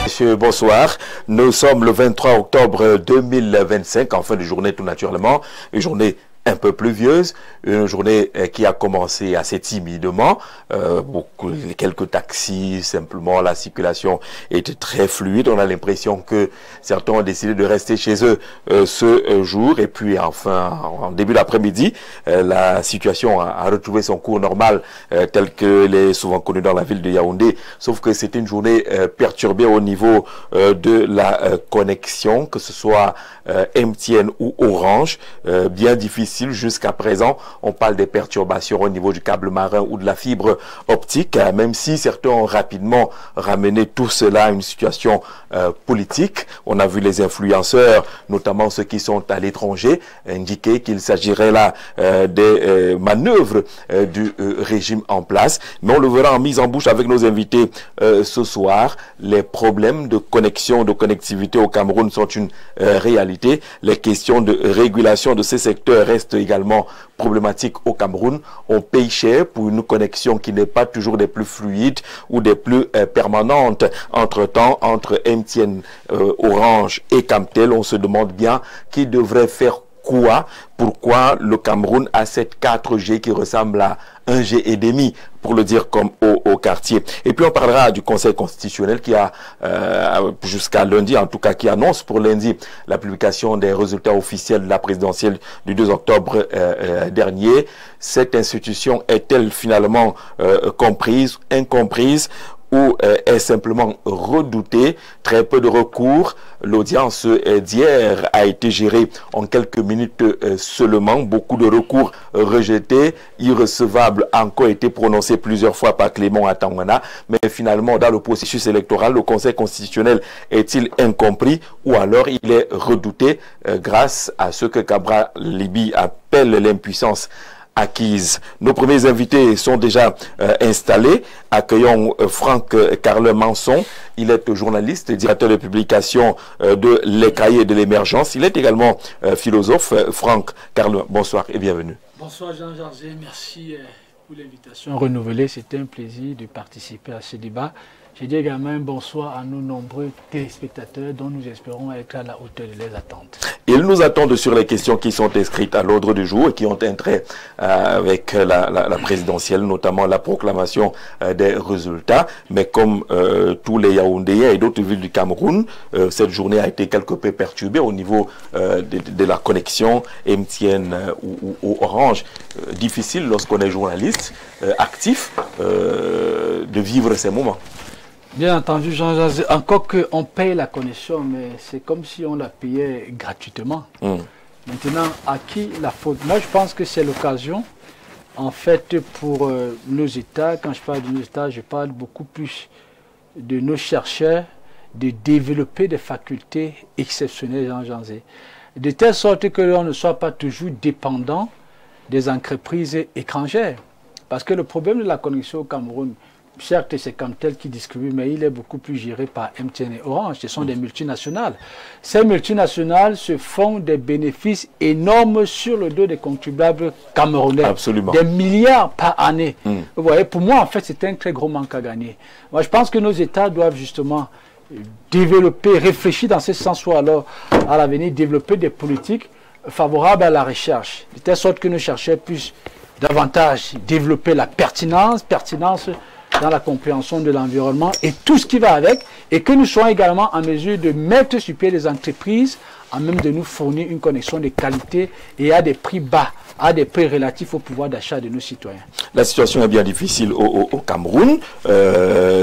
Monsieur, bonsoir. Nous sommes le 23 octobre 2025, en fin de journée tout naturellement, une journée un peu pluvieuse, une journée qui a commencé assez timidement, quelques taxis, simplement la circulation était très fluide, on a l'impression que certains ont décidé de rester chez eux ce jour, et puis enfin en début d'après-midi, la situation a retrouvé son cours normal tel qu'elle est souvent connue dans la ville de Yaoundé, sauf que c'était une journée perturbée au niveau de la connexion, que ce soit MTN ou Orange, bien difficile. Jusqu'à présent, on parle des perturbations au niveau du câble marin ou de la fibre optique, même si certains ont rapidement ramené tout cela à une situation politique. On a vu les influenceurs, notamment ceux qui sont à l'étranger, indiquer qu'il s'agirait là des manœuvres du régime en place. Mais on le verra en mise en bouche avec nos invités ce soir. Les problèmes de connexion, de connectivité au Cameroun sont une réalité. Les questions de régulation de ces secteurs restent également problématiques au Cameroun. On paye cher pour une connexion qui n'est pas toujours des plus fluides ou des plus permanentes. Entre-temps, entre MTN, Orange et Camtel, on se demande bien qui devrait faire quoi. Pourquoi le Cameroun a cette 4G qui ressemble à 1G et demi, pour le dire comme au quartier. Et puis on parlera du Conseil constitutionnel qui a, jusqu'à lundi, en tout cas qui annonce pour lundi la publication des résultats officiels de la présidentielle du 2 octobre dernier. Cette institution est-elle finalement comprise, incomprise, ou est simplement redoutée? Très peu de recours. L'audience d'hier a été gérée en quelques minutes seulement. Beaucoup de recours rejetés, irrecevables, encore été prononcés plusieurs fois par Clément Atangana. Mais finalement, dans le processus électoral, le Conseil constitutionnel est-il incompris ou alors il est redouté grâce à ce que Cabral Libi appelle l'impuissance acquise. Nos premiers invités sont déjà installés. Accueillons Franck Carle Manson. Il est journaliste, directeur de publication de Les Cahiers de l'Émergence. Il est également philosophe. Franck Carle, bonsoir et bienvenue. Bonsoir Jean-Georges, merci pour l'invitation renouvelée. C'était un plaisir de participer à ce débat. Je dis également un bonsoir à nos nombreux téléspectateurs dont nous espérons être à la hauteur de leurs attentes. Ils nous attendent sur les questions qui sont inscrites à l'ordre du jour et qui ont un trait avec la présidentielle, notamment la proclamation des résultats. Mais comme tous les Yaoundéens et d'autres villes du Cameroun, cette journée a été quelque peu perturbée au niveau de la connexion MTN ou Orange. Difficile lorsqu'on est journaliste actif de vivre ces moments. Bien entendu, Jean-Jacques, encore qu'on paye la connexion, mais c'est comme si on la payait gratuitement. Maintenant, à qui la faute? Moi, je pense que c'est l'occasion, en fait, pour nos États. Quand je parle de nos États, je parle beaucoup plus de nos chercheurs, de développer des facultés exceptionnelles, Jean-Jacques, de telle sorte que l'on ne soit pas toujours dépendant des entreprises étrangères. Parce que le problème de la connexion au Cameroun, certes, c'est Camtel qui distribue, mais il est beaucoup plus géré par MTN et Orange. Ce sont des multinationales. Ces multinationales se font des bénéfices énormes sur le dos des contribuables camerounais. Absolument. Des milliards par année. Vous voyez, pour moi, en fait, c'est un très gros manque à gagner. Moi, je pense que nos États doivent justement développer, réfléchir dans ce sens, ou alors, à l'avenir, développer des politiques favorables à la recherche, de telle sorte que nos chercheurs puissent davantage développer la pertinence dans la compréhension de l'environnement et tout ce qui va avec, et que nous soyons également en mesure de mettre sur pied les entreprises à même de nous fournir une connexion de qualité et à des prix bas, à des prix relatifs au pouvoir d'achat de nos citoyens. La situation est bien difficile au Cameroun.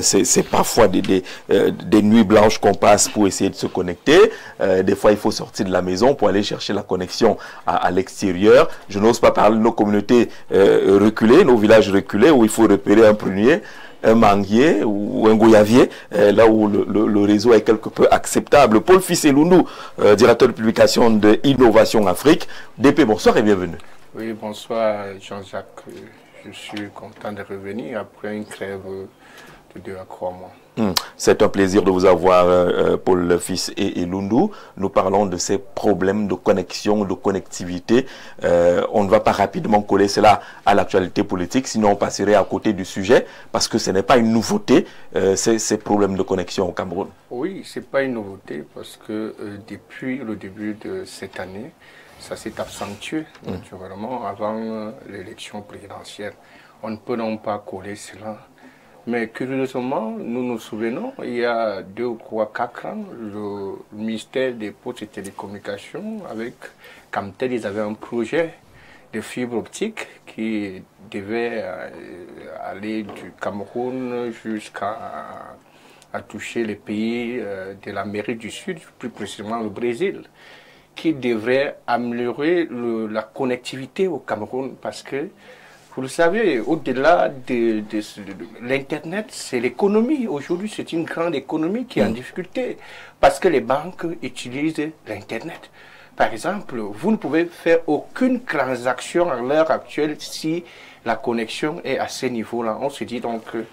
C'est parfois des nuits blanches qu'on passe pour essayer de se connecter. Des fois, il faut sortir de la maison pour aller chercher la connexion à l'extérieur. Je n'ose pas parler de nos communautés reculées, nos villages reculés, où il faut repérer un prunier, un manguier ou un goyavier, là où le réseau est quelque peu acceptable. Paul Fisseloundou, directeur de publication de Innovation Afrique. DP, bonsoir et bienvenue. Oui, bonsoir Jean-Jacques. Je suis content de revenir après une crève de 2 à 3 mois. C'est un plaisir de vous avoir, Paul Fils et Lundu. Nous parlons de ces problèmes de connexion, de connectivité. On ne va pas rapidement coller cela à l'actualité politique, sinon on passerait à côté du sujet, parce que ce n'est pas une nouveauté, ces problèmes de connexion au Cameroun. Oui, ce n'est pas une nouveauté, parce que depuis le début de cette année, ça s'est accentué, naturellement, avant l'élection présidentielle. On ne peut non pas coller cela. Mais curieusement, nous nous souvenons, il y a 2 ou 4 ans, le ministère des Postes et Télécommunications, avec Camtel, ils avaient un projet de fibre optique qui devait aller du Cameroun jusqu'à toucher les pays de l'Amérique du Sud, plus précisément le Brésil, qui devrait améliorer la connectivité au Cameroun, parce que vous le savez, au-delà de l'Internet, c'est l'économie. Aujourd'hui, c'est une grande économie qui est en difficulté parce que les banques utilisent l'Internet. Par exemple, vous ne pouvez faire aucune transaction à l'heure actuelle si la connexion est à ce niveau-là. On se dit donc que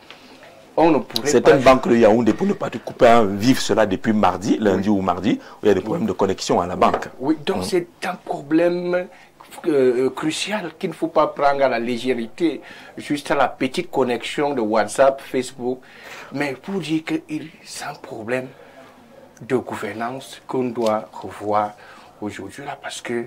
on ne pourrait pas... Certaines banques de Yaoundé, pour ne pas te couper, vivent cela depuis mardi, lundi ou mardi, où il y a des problèmes de connexion à la banque. Oui, donc c'est un problème crucial qu'il ne faut pas prendre à la légèreté, juste à la petite connexion de WhatsApp, Facebook, mais pour dire que c'est un problème de gouvernance qu'on doit revoir aujourd'hui là, parce que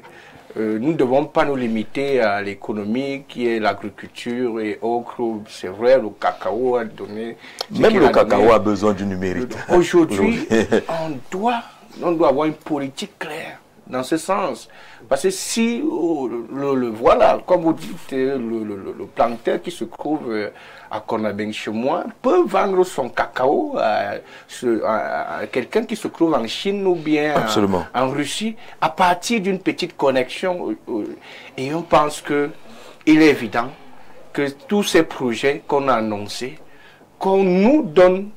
nous ne devons pas nous limiter à l'économie qui est l'agriculture et autres. C'est vrai, le cacao a donné... Même le cacao a besoin du numérique. Aujourd'hui, on doit avoir une politique claire dans ce sens. Parce que si, voilà, comme vous dites, le planteur qui se trouve à Cornabeng chez moi peut vendre son cacao à quelqu'un qui se trouve en Chine ou bien en Russie à partir d'une petite connexion. Et on pense qu'il est évident que tous ces projets qu'on a annoncés, qu'on nous donne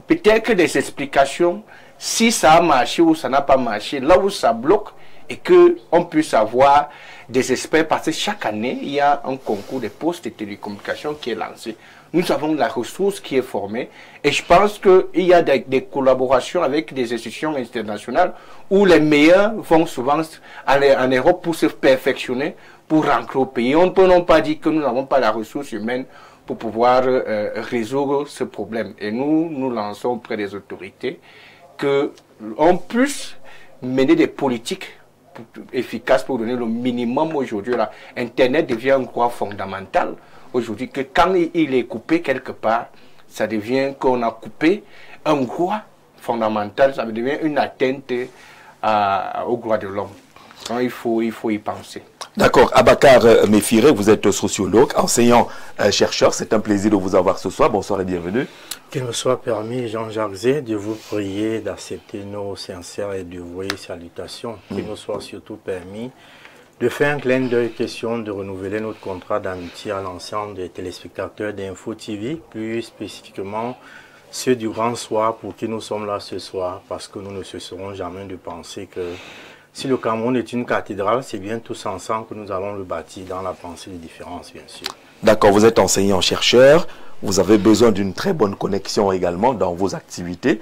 peut-être des explications si ça a marché ou ça n'a pas marché, là où ça bloque, et qu'on puisse avoir des experts, parce que chaque année, il y a un concours de postes de télécommunications qui est lancé. Nous avons la ressource qui est formée, et je pense qu'il y a des collaborations avec des institutions internationales où les meilleurs vont souvent aller en Europe pour se perfectionner, pour rentrer au pays. On ne peut non pas dire que nous n'avons pas la ressource humaine pour pouvoir résoudre ce problème. Et nous lançons auprès des autorités qu'on puisse mener des politiques efficaces pour donner le minimum aujourd'hui. Internet devient un droit fondamental aujourd'hui, que quand il est coupé quelque part, ça devient qu'on a coupé un droit fondamental, ça devient une atteinte au droit de l'homme. Donc il faut y penser. D'accord. Abakar Méfiré, vous êtes sociologue, enseignant, chercheur. C'est un plaisir de vous avoir ce soir. Bonsoir et bienvenue. Qu'il me soit permis, Jean-Jacques Zé, de vous prier d'accepter nos sincères et dévouées salutations. Qu'il me soit surtout permis de faire un clin d'œil question de renouveler notre contrat d'amitié à l'ensemble des téléspectateurs d'Info TV, plus spécifiquement ceux du grand soir pour qui nous sommes là ce soir, parce que nous ne cesserons jamais de penser que si le Cameroun est une cathédrale, c'est bien tous ensemble que nous allons le bâtir dans la pensée des différences, bien sûr. D'accord, vous êtes enseignant-chercheur, vous avez besoin d'une très bonne connexion également dans vos activités.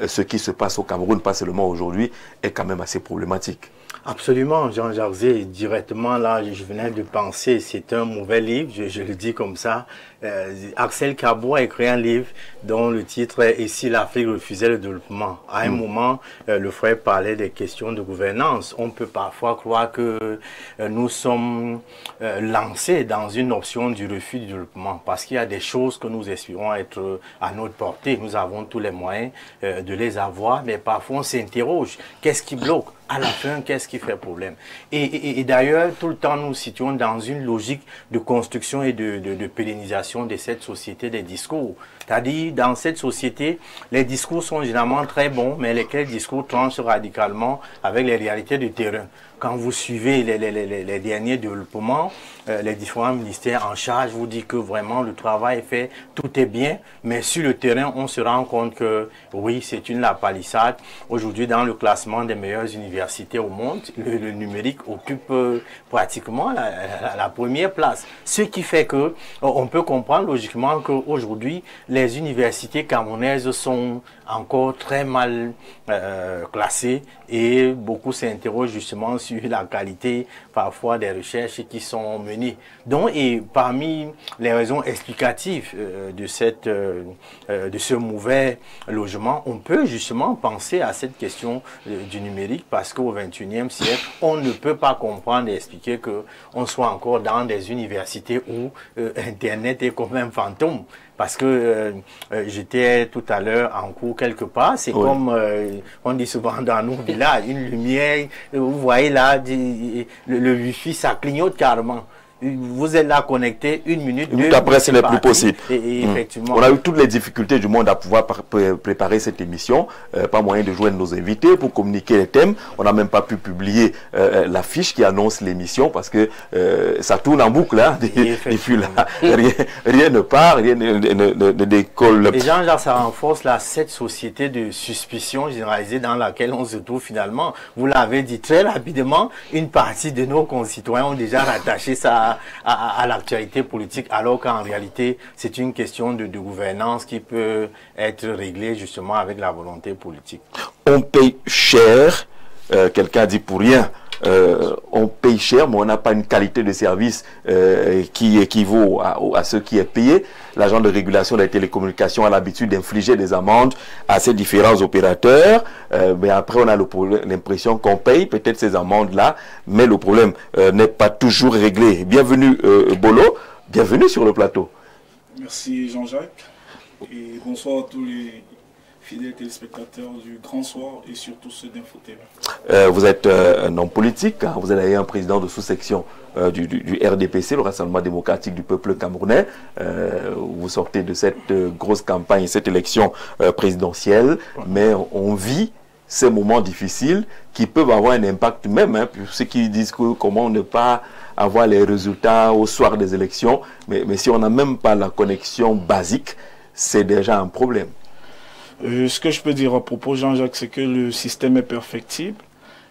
Ce qui se passe au Cameroun, pas seulement aujourd'hui, est quand même assez problématique. Absolument, Jean-Jacques Zé, directement là, je venais de penser, c'est un mauvais livre, je le dis comme ça. Axel Kabou a écrit un livre dont le titre est « Et si l'Afrique refusait le développement ?» À un moment, le frère parlait des questions de gouvernance. On peut parfois croire que nous sommes lancés dans une option du refus du développement parce qu'il y a des choses que nous espérons être à notre portée. Nous avons tous les moyens de les avoir, mais parfois on s'interroge. Qu'est-ce qui bloque? À la fin, qu'est-ce qui fait problème? Et d'ailleurs, tout le temps, nous nous situons dans une logique de construction et de pérennisation de cette société des discours. C'est-à-dire, dans cette société, les discours sont généralement très bons, mais lesquels discours tranchent radicalement avec les réalités du terrain. Quand vous suivez les derniers développements, les différents ministères en charge vous disent que vraiment le travail est fait, tout est bien, mais sur le terrain, on se rend compte que oui, c'est une lapalissade. Aujourd'hui, dans le classement des meilleures universités, universités au monde, le numérique occupe pratiquement la première place. Ce qui fait que on peut comprendre logiquement qu'aujourd'hui, les universités camerounaises sont encore très mal classées et beaucoup s'interrogent justement sur la qualité parfois des recherches qui sont menées. Donc, et parmi les raisons explicatives de ce mauvais logement, on peut justement penser à cette question du numérique parce qu'au XXIe siècle, on ne peut pas comprendre et expliquer qu'on soit encore dans des universités où Internet est comme un fantôme. Parce que j'étais tout à l'heure en cours quelque part, c'est comme on dit souvent dans nos villages, une lumière, vous voyez là, le wifi ça clignote carrément. Vous êtes là connecté, une minute, 2 minutes. Après, ce n'est plus possible. Et effectivement. On a eu toutes les difficultés du monde à pouvoir préparer cette émission. Pas moyen de joindre nos invités pour communiquer les thèmes. On n'a même pas pu publier l'affiche qui annonce l'émission parce que ça tourne en boucle. Hein, depuis là, rien ne part, rien ne décolle. Et Jean-Jacques, ça renforce cette société de suspicion généralisée dans laquelle on se trouve finalement. Vous l'avez dit très rapidement, une partie de nos concitoyens ont déjà rattaché ça à l'actualité politique, alors qu'en réalité, c'est une question de gouvernance qui peut être réglée justement avec la volonté politique. On paye cher, quelqu'un dit pour rien, on paye cher, mais on n'a pas une qualité de service qui équivaut à ce qui est payé. L'agent de régulation des télécommunications a l'habitude d'infliger des amendes à ces différents opérateurs, mais après on a l'impression qu'on paye peut-être ces amendes-là, mais le problème n'est pas toujours réglé. Bienvenue Bolo, bienvenue sur le plateau. Merci Jean-Jacques et bonsoir à tous les fidèles téléspectateurs du Grand Soir et surtout ceux d'Info TV. Vous êtes un homme politique, hein, vous êtes d'ailleurs un président de sous-section du RDPC, le Rassemblement démocratique du peuple camerounais. Vous sortez de cette grosse campagne, cette élection présidentielle, mais on vit ces moments difficiles qui peuvent avoir un impact même, hein, pour ceux qui disent que comment ne pas avoir les résultats au soir des élections, mais si on n'a même pas la connexion basique, c'est déjà un problème. Ce que je peux dire à propos, Jean-Jacques, c'est que le système est perfectible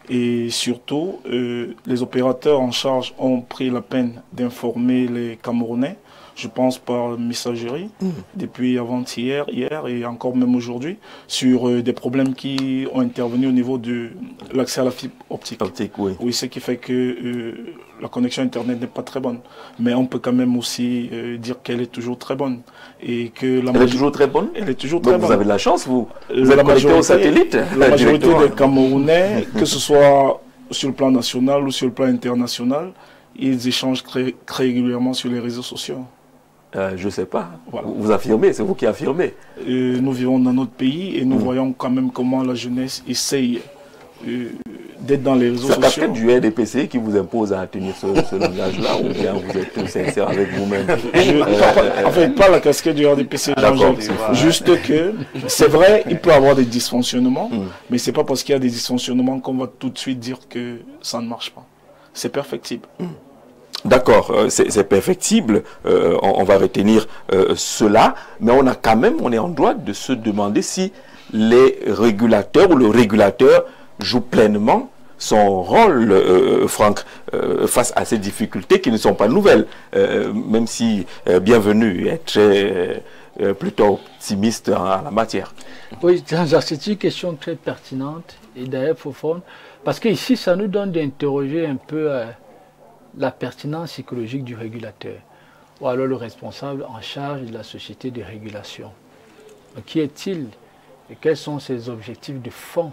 et surtout, les opérateurs en charge ont pris la peine d'informer les Camerounais, je pense par messagerie, depuis avant-hier, hier et encore même aujourd'hui, sur des problèmes qui ont intervenu au niveau de l'accès à la fibre optique. Oui, ce qui fait que la connexion Internet n'est pas très bonne. Mais on peut quand même aussi dire qu'elle est toujours très bonne. Et que elle est toujours très bonne. Elle est toujours très bonne. Vous avez de la chance, vous êtes connecté au satellite. La majorité des Camerounais, que ce soit sur le plan national ou sur le plan international, ils échangent très régulièrement sur les réseaux sociaux. Je ne sais pas. Voilà. Vous affirmez, c'est vous qui affirmez. Nous vivons dans notre pays et nous voyons quand même comment la jeunesse essaye d'être dans les réseaux sociaux. C'est la casquette du RDPC qui vous impose à tenir ce langage-là ou bien vous êtes sincère avec vous-même? Enfin, pas la casquette du RDPC, juste que c'est vrai, il peut y avoir des dysfonctionnements, mais c'est pas parce qu'il y a des dysfonctionnements qu'on va tout de suite dire que ça ne marche pas. C'est perfectible. D'accord, c'est perfectible, on va retenir cela, mais on est en droit de se demander si les régulateurs ou le régulateur joue pleinement son rôle, Franck, face à ces difficultés qui ne sont pas nouvelles, même si Bienvenue est très, plutôt optimiste en la matière. Oui, c'est une question très pertinente et d'ailleurs profonde, parce qu'ici, ça nous donne d'interroger un peu la pertinence psychologique du régulateur, ou alors le responsable en charge de la société de régulation. Qui est-il et quels sont ses objectifs de fond?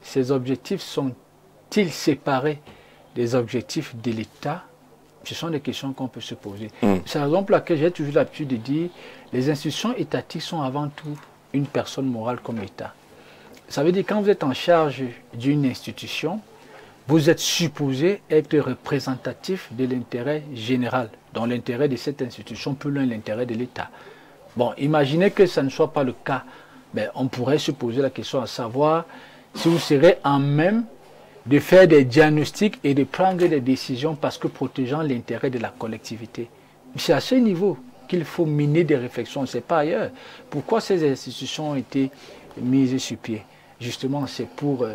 Ces objectifs sont-ils séparés des objectifs de l'État? Ce sont des questions qu'on peut se poser. C'est la raison pour laquelle j'ai toujours l'habitude de dire les institutions étatiques sont avant tout une personne morale comme l'État. Ça veut dire que quand vous êtes en charge d'une institution, vous êtes supposé être représentatif de l'intérêt général, dans l'intérêt de cette institution, plus loin l'intérêt de l'État. Bon, imaginez que ça ne soit pas le cas. Ben, on pourrait se poser la question à savoir si vous serez en même de faire des diagnostics et de prendre des décisions parce que protégeant l'intérêt de la collectivité. C'est à ce niveau qu'il faut mener des réflexions, c'est pas ailleurs. Pourquoi ces institutions ont été mises sur pied? justement, c'est pour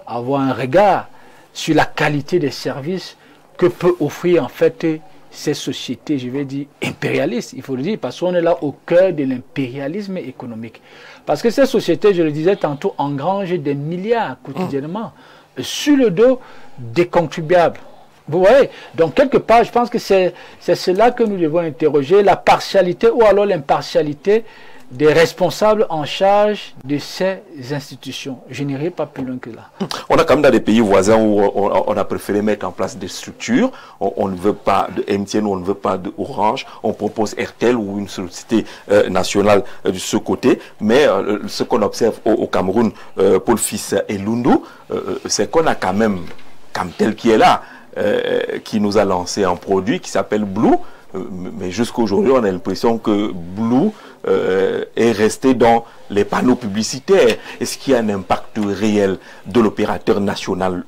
avoir un regard sur la qualité des services que peut offrir en fait ces sociétés, je vais dire, impérialistes, il faut le dire, parce qu'on est là au cœur de l'impérialisme économique. Parce que ces sociétés, je le disais tantôt, engrangent des milliards quotidiennement sur le dos des contribuables. Vous voyez? Donc, quelque part, je pense que c'est cela que nous devons interroger, la partialité ou alors l'impartialité des responsables en charge de ces institutions. Je n'irai pas plus loin que là. On a quand même dans des pays voisins où on a préféré mettre en place des structures. On ne veut pas de MTN, on ne veut pas de Orange. On propose RTL ou une société nationale de ce côté. Mais ce qu'on observe au Cameroun, Paul Fils et Lundu, c'est qu'on a quand même Camtel qui est là, qui nous a lancé un produit qui s'appelle Blue. Mais jusqu'à aujourd'hui, on a l'impression que Blue est resté dans les panneaux publicitaires. Est-ce qu'il y a un impact réel de l'opérateur national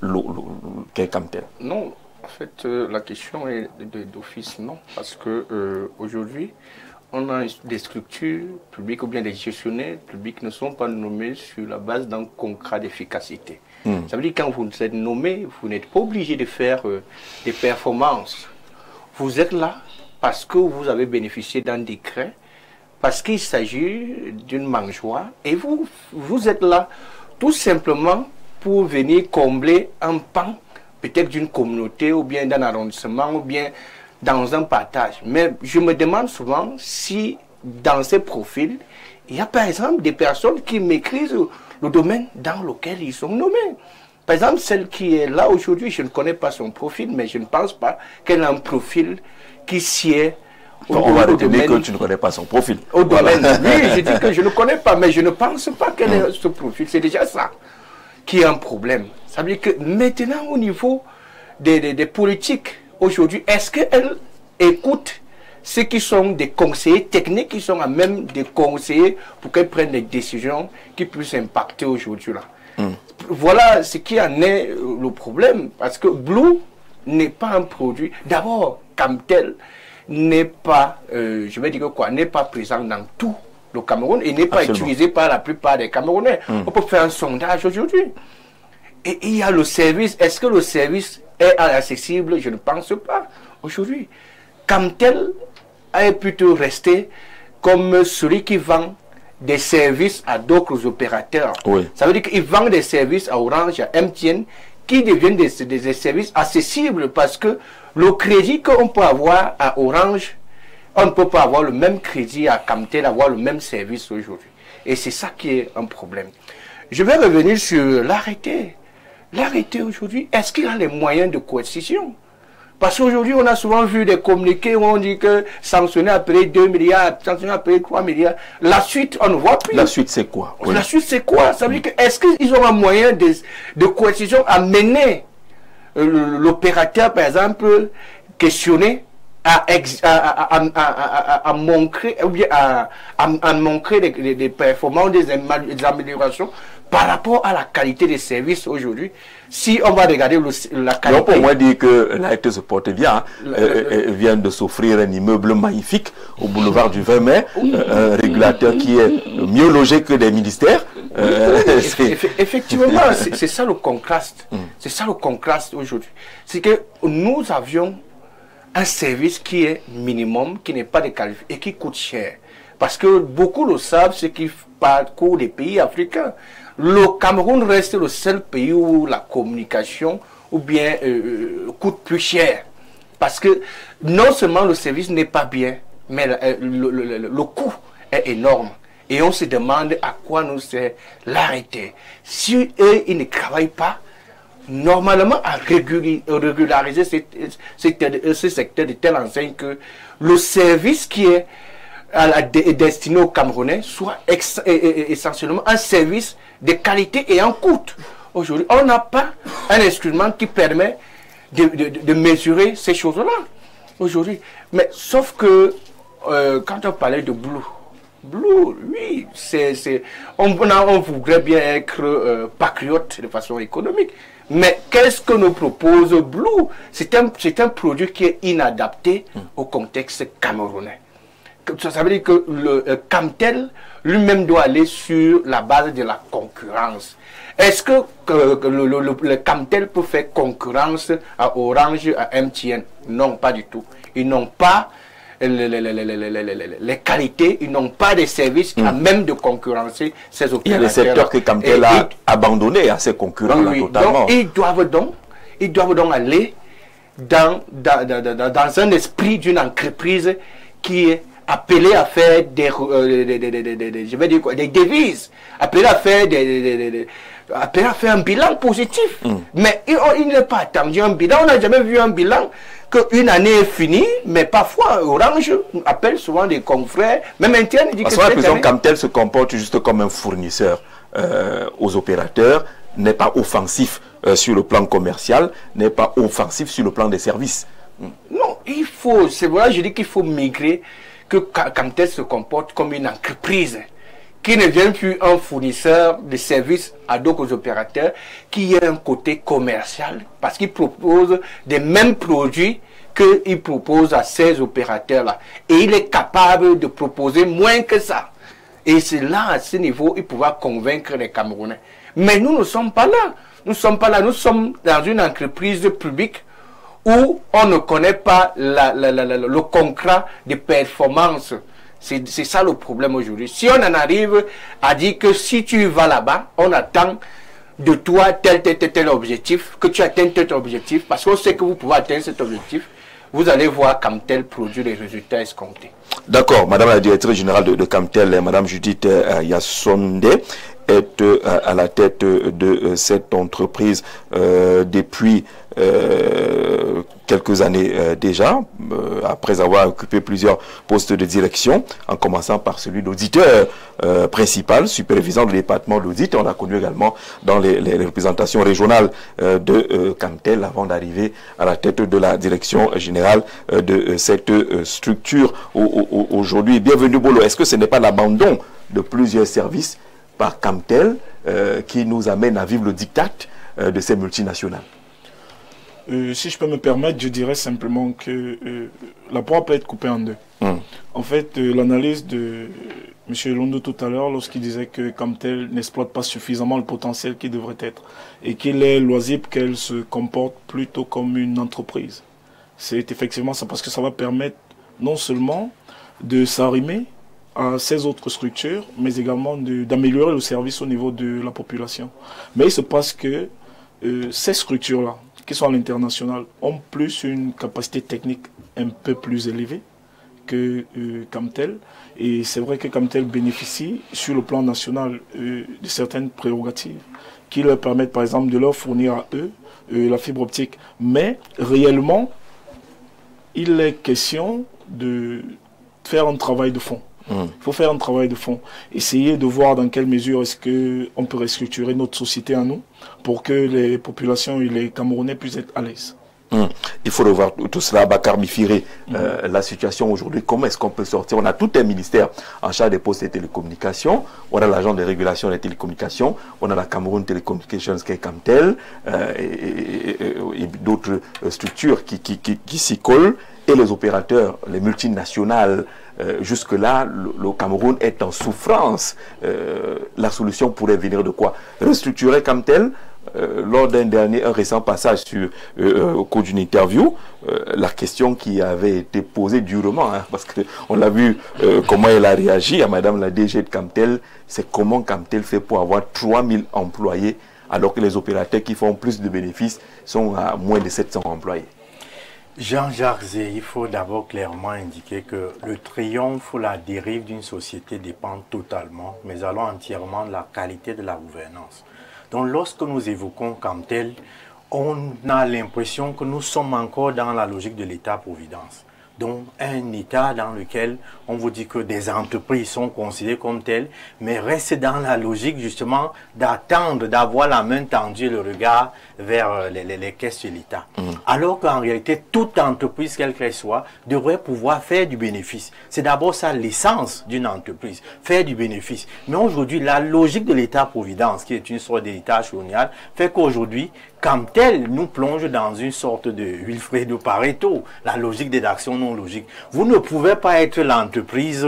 qu'est Camtel? Non, en fait, la question est d'office non. Parce que aujourd'hui, on a des structures publiques ou bien des gestionnaires publics ne sont pas nommés sur la base d'un contrat d'efficacité. Ça veut dire que quand vous êtes nommé, vous n'êtes pas obligé de faire des performances. Vous êtes là parce que vous avez bénéficié d'un décret, parce qu'il s'agit d'une mangeoire, et vous êtes là tout simplement pour venir combler un pan, peut-être d'une communauté, ou bien d'un arrondissement, ou bien dans un partage. Mais je me demande souvent si dans ces profils, il y a par exemple des personnes qui maîtrisent le domaine dans lequel ils sont nommés. Par exemple, celle qui est là aujourd'hui, je ne connais pas son profil, mais je ne pense pas qu'elle a un profil qui sied on va retenir que tu ne connais pas son profil. Au domaine, oui, je dis que je ne connais pas, mais je ne pense pas qu'elle ait ce profil. C'est déjà ça qui est un problème. Ça veut dire que maintenant, au niveau des politiques, aujourd'hui, est-ce qu'elles écoutent ceux qui sont des conseillers techniques, qui sont à même des conseillers pour qu'elles prennent des décisions qui puissent impacter aujourd'hui là? Voilà ce qui en est le problème, parce que Blue n'est pas un produit. D'abord, Camtel n'est pas, je vais dire quoi, n'est pas présent dans tout le Cameroun et n'est pas utilisé par la plupart des Camerounais. On peut faire un sondage aujourd'hui. Et il y a le service. Est-ce que le service est accessible? Je ne pense pas. Aujourd'hui, Camtel est plutôt resté comme celui qui vend des services à d'autres opérateurs. Oui. Ça veut dire qu'il vend des services à Orange, à MTN, qui deviennent des services accessibles parce que le crédit qu'on peut avoir à Orange, on ne peut pas avoir le même crédit à Camtel, avoir le même service aujourd'hui. Et c'est ça qui est un problème. Je vais revenir sur l'arrêté. L'arrêté aujourd'hui, est-ce qu'il a les moyens de coercition? Parce qu'aujourd'hui, on a souvent vu des communiqués où on dit que sanctionner à payer 2 milliards, sanctionner à payer 3 milliards. La suite, on ne voit plus. La suite, c'est quoi? La suite, c'est quoi? Ça veut dire que, est-ce qu'ils ont un moyen de coercition à mener l'opérateur, par exemple, questionner, à montrer, ou bien à montrer des performances, des améliorations par rapport à la qualité des services aujourd'hui? Si on va regarder la qualité... Donc pour moi dire que l'arrêté se porte bien, vient de s'offrir un immeuble magnifique au boulevard du 20 mai, un régulateur qui est mieux logé que des ministères. Effectivement, c'est ça le contraste. C'est ça le contraste aujourd'hui. C'est que nous avions un service qui est minimum, qui n'est pas de qualité et qui coûte cher. Parce que beaucoup le savent, ceux qui parcourent les pays africains. Le Cameroun reste le seul pays où la communication ou bien coûte plus cher. Parce que non seulement le service n'est pas bien, mais le coût est énorme. Et on se demande à quoi nous sert l'arrêté. Si eux, ils ne travaillent pas, normalement à régulariser ce secteur de telle enseigne que le service qui est destiné aux Camerounais soit essentiellement un service de qualité et en coût. Aujourd'hui, on n'a pas un instrument qui permet de mesurer ces choses-là. Aujourd'hui, mais sauf que quand on parlait de Blue, oui, on voudrait bien être patriote de façon économique. Mais qu'est-ce que nous propose Blue? C'est un produit qui est inadapté au contexte camerounais. ça veut dire que le Camtel lui-même doit aller sur la base de la concurrence. Est-ce que le Camtel peut faire concurrence à Orange, à MTN? Non, pas du tout. Ils n'ont pas les qualités, ils n'ont pas des services à même de concurrencer ces opérateurs. Il y a des secteurs que Camtel a abandonnés à ses concurrents totalement. Donc, ils doivent donc aller dans un esprit d'une entreprise qui est appelé à faire des devises, appelé à faire un bilan positif. Mais il n'est pas attendu un bilan. On n'a jamais vu un bilan qu'une année est finie, mais parfois Orange appelle souvent des confrères, même interne dit que cette année... Camtel se comporte juste comme un fournisseur aux opérateurs, n'est pas offensif sur le plan commercial, n'est pas offensif sur le plan des services. Non, c'est vrai, je dis qu'il faut migrer, que Camtel se comporte comme une entreprise qui ne vient plus un fournisseur de services à d'autres opérateurs, qui a un côté commercial, parce qu'il propose des mêmes produits qu'il propose à ces opérateurs-là. Et il est capable de proposer moins que ça. Et c'est là, à ce niveau, il pourra convaincre les Camerounais. Mais nous ne sommes pas là. Nous ne sommes pas là. Nous sommes dans une entreprise publique où on ne connaît pas le concret de performance. C'est ça le problème aujourd'hui. Si on en arrive à dire que si tu vas là-bas, on attend de toi tel objectif, que tu atteignes tel objectif, parce qu'on sait que vous pouvez atteindre cet objectif, vous allez voir Camtel produire les résultats escomptés. D'accord, Madame la directrice générale de Camtel, Madame Judith Yassonde, est à la tête de cette entreprise depuis quelques années déjà, après avoir occupé plusieurs postes de direction, en commençant par celui d'auditeur principal, supervisant le département d'audit. On l'a connu également dans les représentations régionales de Camtel avant d'arriver à la tête de la direction générale de cette structure aujourd'hui. Bienvenue Bolo, est-ce que ce n'est pas l'abandon de plusieurs services par Camtel qui nous amène à vivre le diktat de ces multinationales? Si je peux me permettre, je dirais simplement que la poire peut être coupée en deux. En fait, l'analyse de M. Londo tout à l'heure, lorsqu'il disait que Camtel n'exploite pas suffisamment le potentiel qu'il devrait être et qu'il est loisible qu'elle se comporte plutôt comme une entreprise. C'est effectivement ça, parce que ça va permettre non seulement de s'arrimer à ces autres structures, mais également d'améliorer le service au niveau de la population. Mais il se passe que ces structures-là, qui sont à l'international, ont plus une capacité technique un peu plus élevée que Camtel. Et c'est vrai que Camtel bénéficie sur le plan national de certaines prérogatives qui leur permettent par exemple de leur fournir à eux la fibre optique. Mais réellement, il est question de faire un travail de fond. Il faut faire un travail de fond. Essayer de voir dans quelle mesure est-ce qu'on peut restructurer notre société à nous pour que les populations et les Camerounais puissent être à l'aise. Il faut revoir tout cela, Bakar Mifiré, la situation aujourd'hui, comment est-ce qu'on peut sortir? On a tout un ministère en charge des postes et télécommunications, on a l'agence de régulation des télécommunications, on a la Cameroun Telecommunications qui est Camtel, et d'autres structures qui s'y collent, et les opérateurs, les multinationales. Jusque-là, le Cameroun est en souffrance. La solution pourrait venir de quoi? Restructurer Camtel. Lors un récent passage au cours d'une interview, la question qui avait été posée durement, parce qu'on l'a vu comment elle a réagi à Madame la DG de Camtel, c'est comment Camtel fait pour avoir 3000 employés alors que les opérateurs qui font plus de bénéfices sont à moins de 700 employés. Jean-Jacques Zé, il faut d'abord clairement indiquer que le triomphe ou la dérive d'une société dépend totalement, mais alors entièrement de la qualité de la gouvernance. Donc lorsque nous évoquons Camtel, on a l'impression que nous sommes encore dans la logique de l'État-providence. Donc un État dans lequel on vous dit que des entreprises sont considérées comme telles, mais reste dans la logique justement d'attendre, d'avoir la main tendue, le regard vers les caisses de l'État. Alors qu'en réalité, toute entreprise, quelle qu'elle soit, devrait pouvoir faire du bénéfice. C'est d'abord ça l'essence d'une entreprise, faire du bénéfice. Mais aujourd'hui, la logique de l'État-providence, qui est une sorte d'État colonial, fait qu'aujourd'hui, Camtel nous plonge dans une sorte de Wilfredo Pareto, la logique des actions non logiques. Vous ne pouvez pas être l'entreprise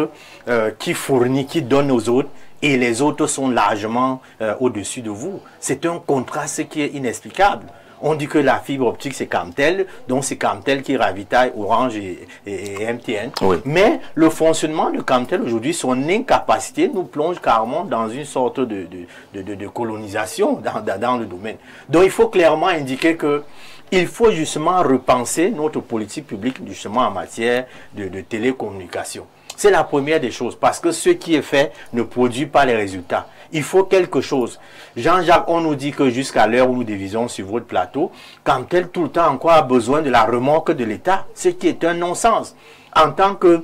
qui fournit, qui donne aux autres, et les autres sont largement au-dessus de vous. C'est un contraste qui est inexplicable. On dit que la fibre optique c'est Camtel, donc c'est Camtel qui ravitaille Orange et MTN. Oui. Mais le fonctionnement de Camtel aujourd'hui, son incapacité nous plonge carrément dans une sorte de colonisation dans le domaine. Donc il faut clairement indiquer que il faut justement repenser notre politique publique justement en matière de télécommunication. C'est la première des choses, parce que ce qui est fait ne produit pas les résultats. Il faut quelque chose. Jean-Jacques, on nous dit que jusqu'à l'heure où nous divisons sur votre plateau, Camtel tout le temps encore a besoin de la remorque de l'État, ce qui est un non-sens. En tant que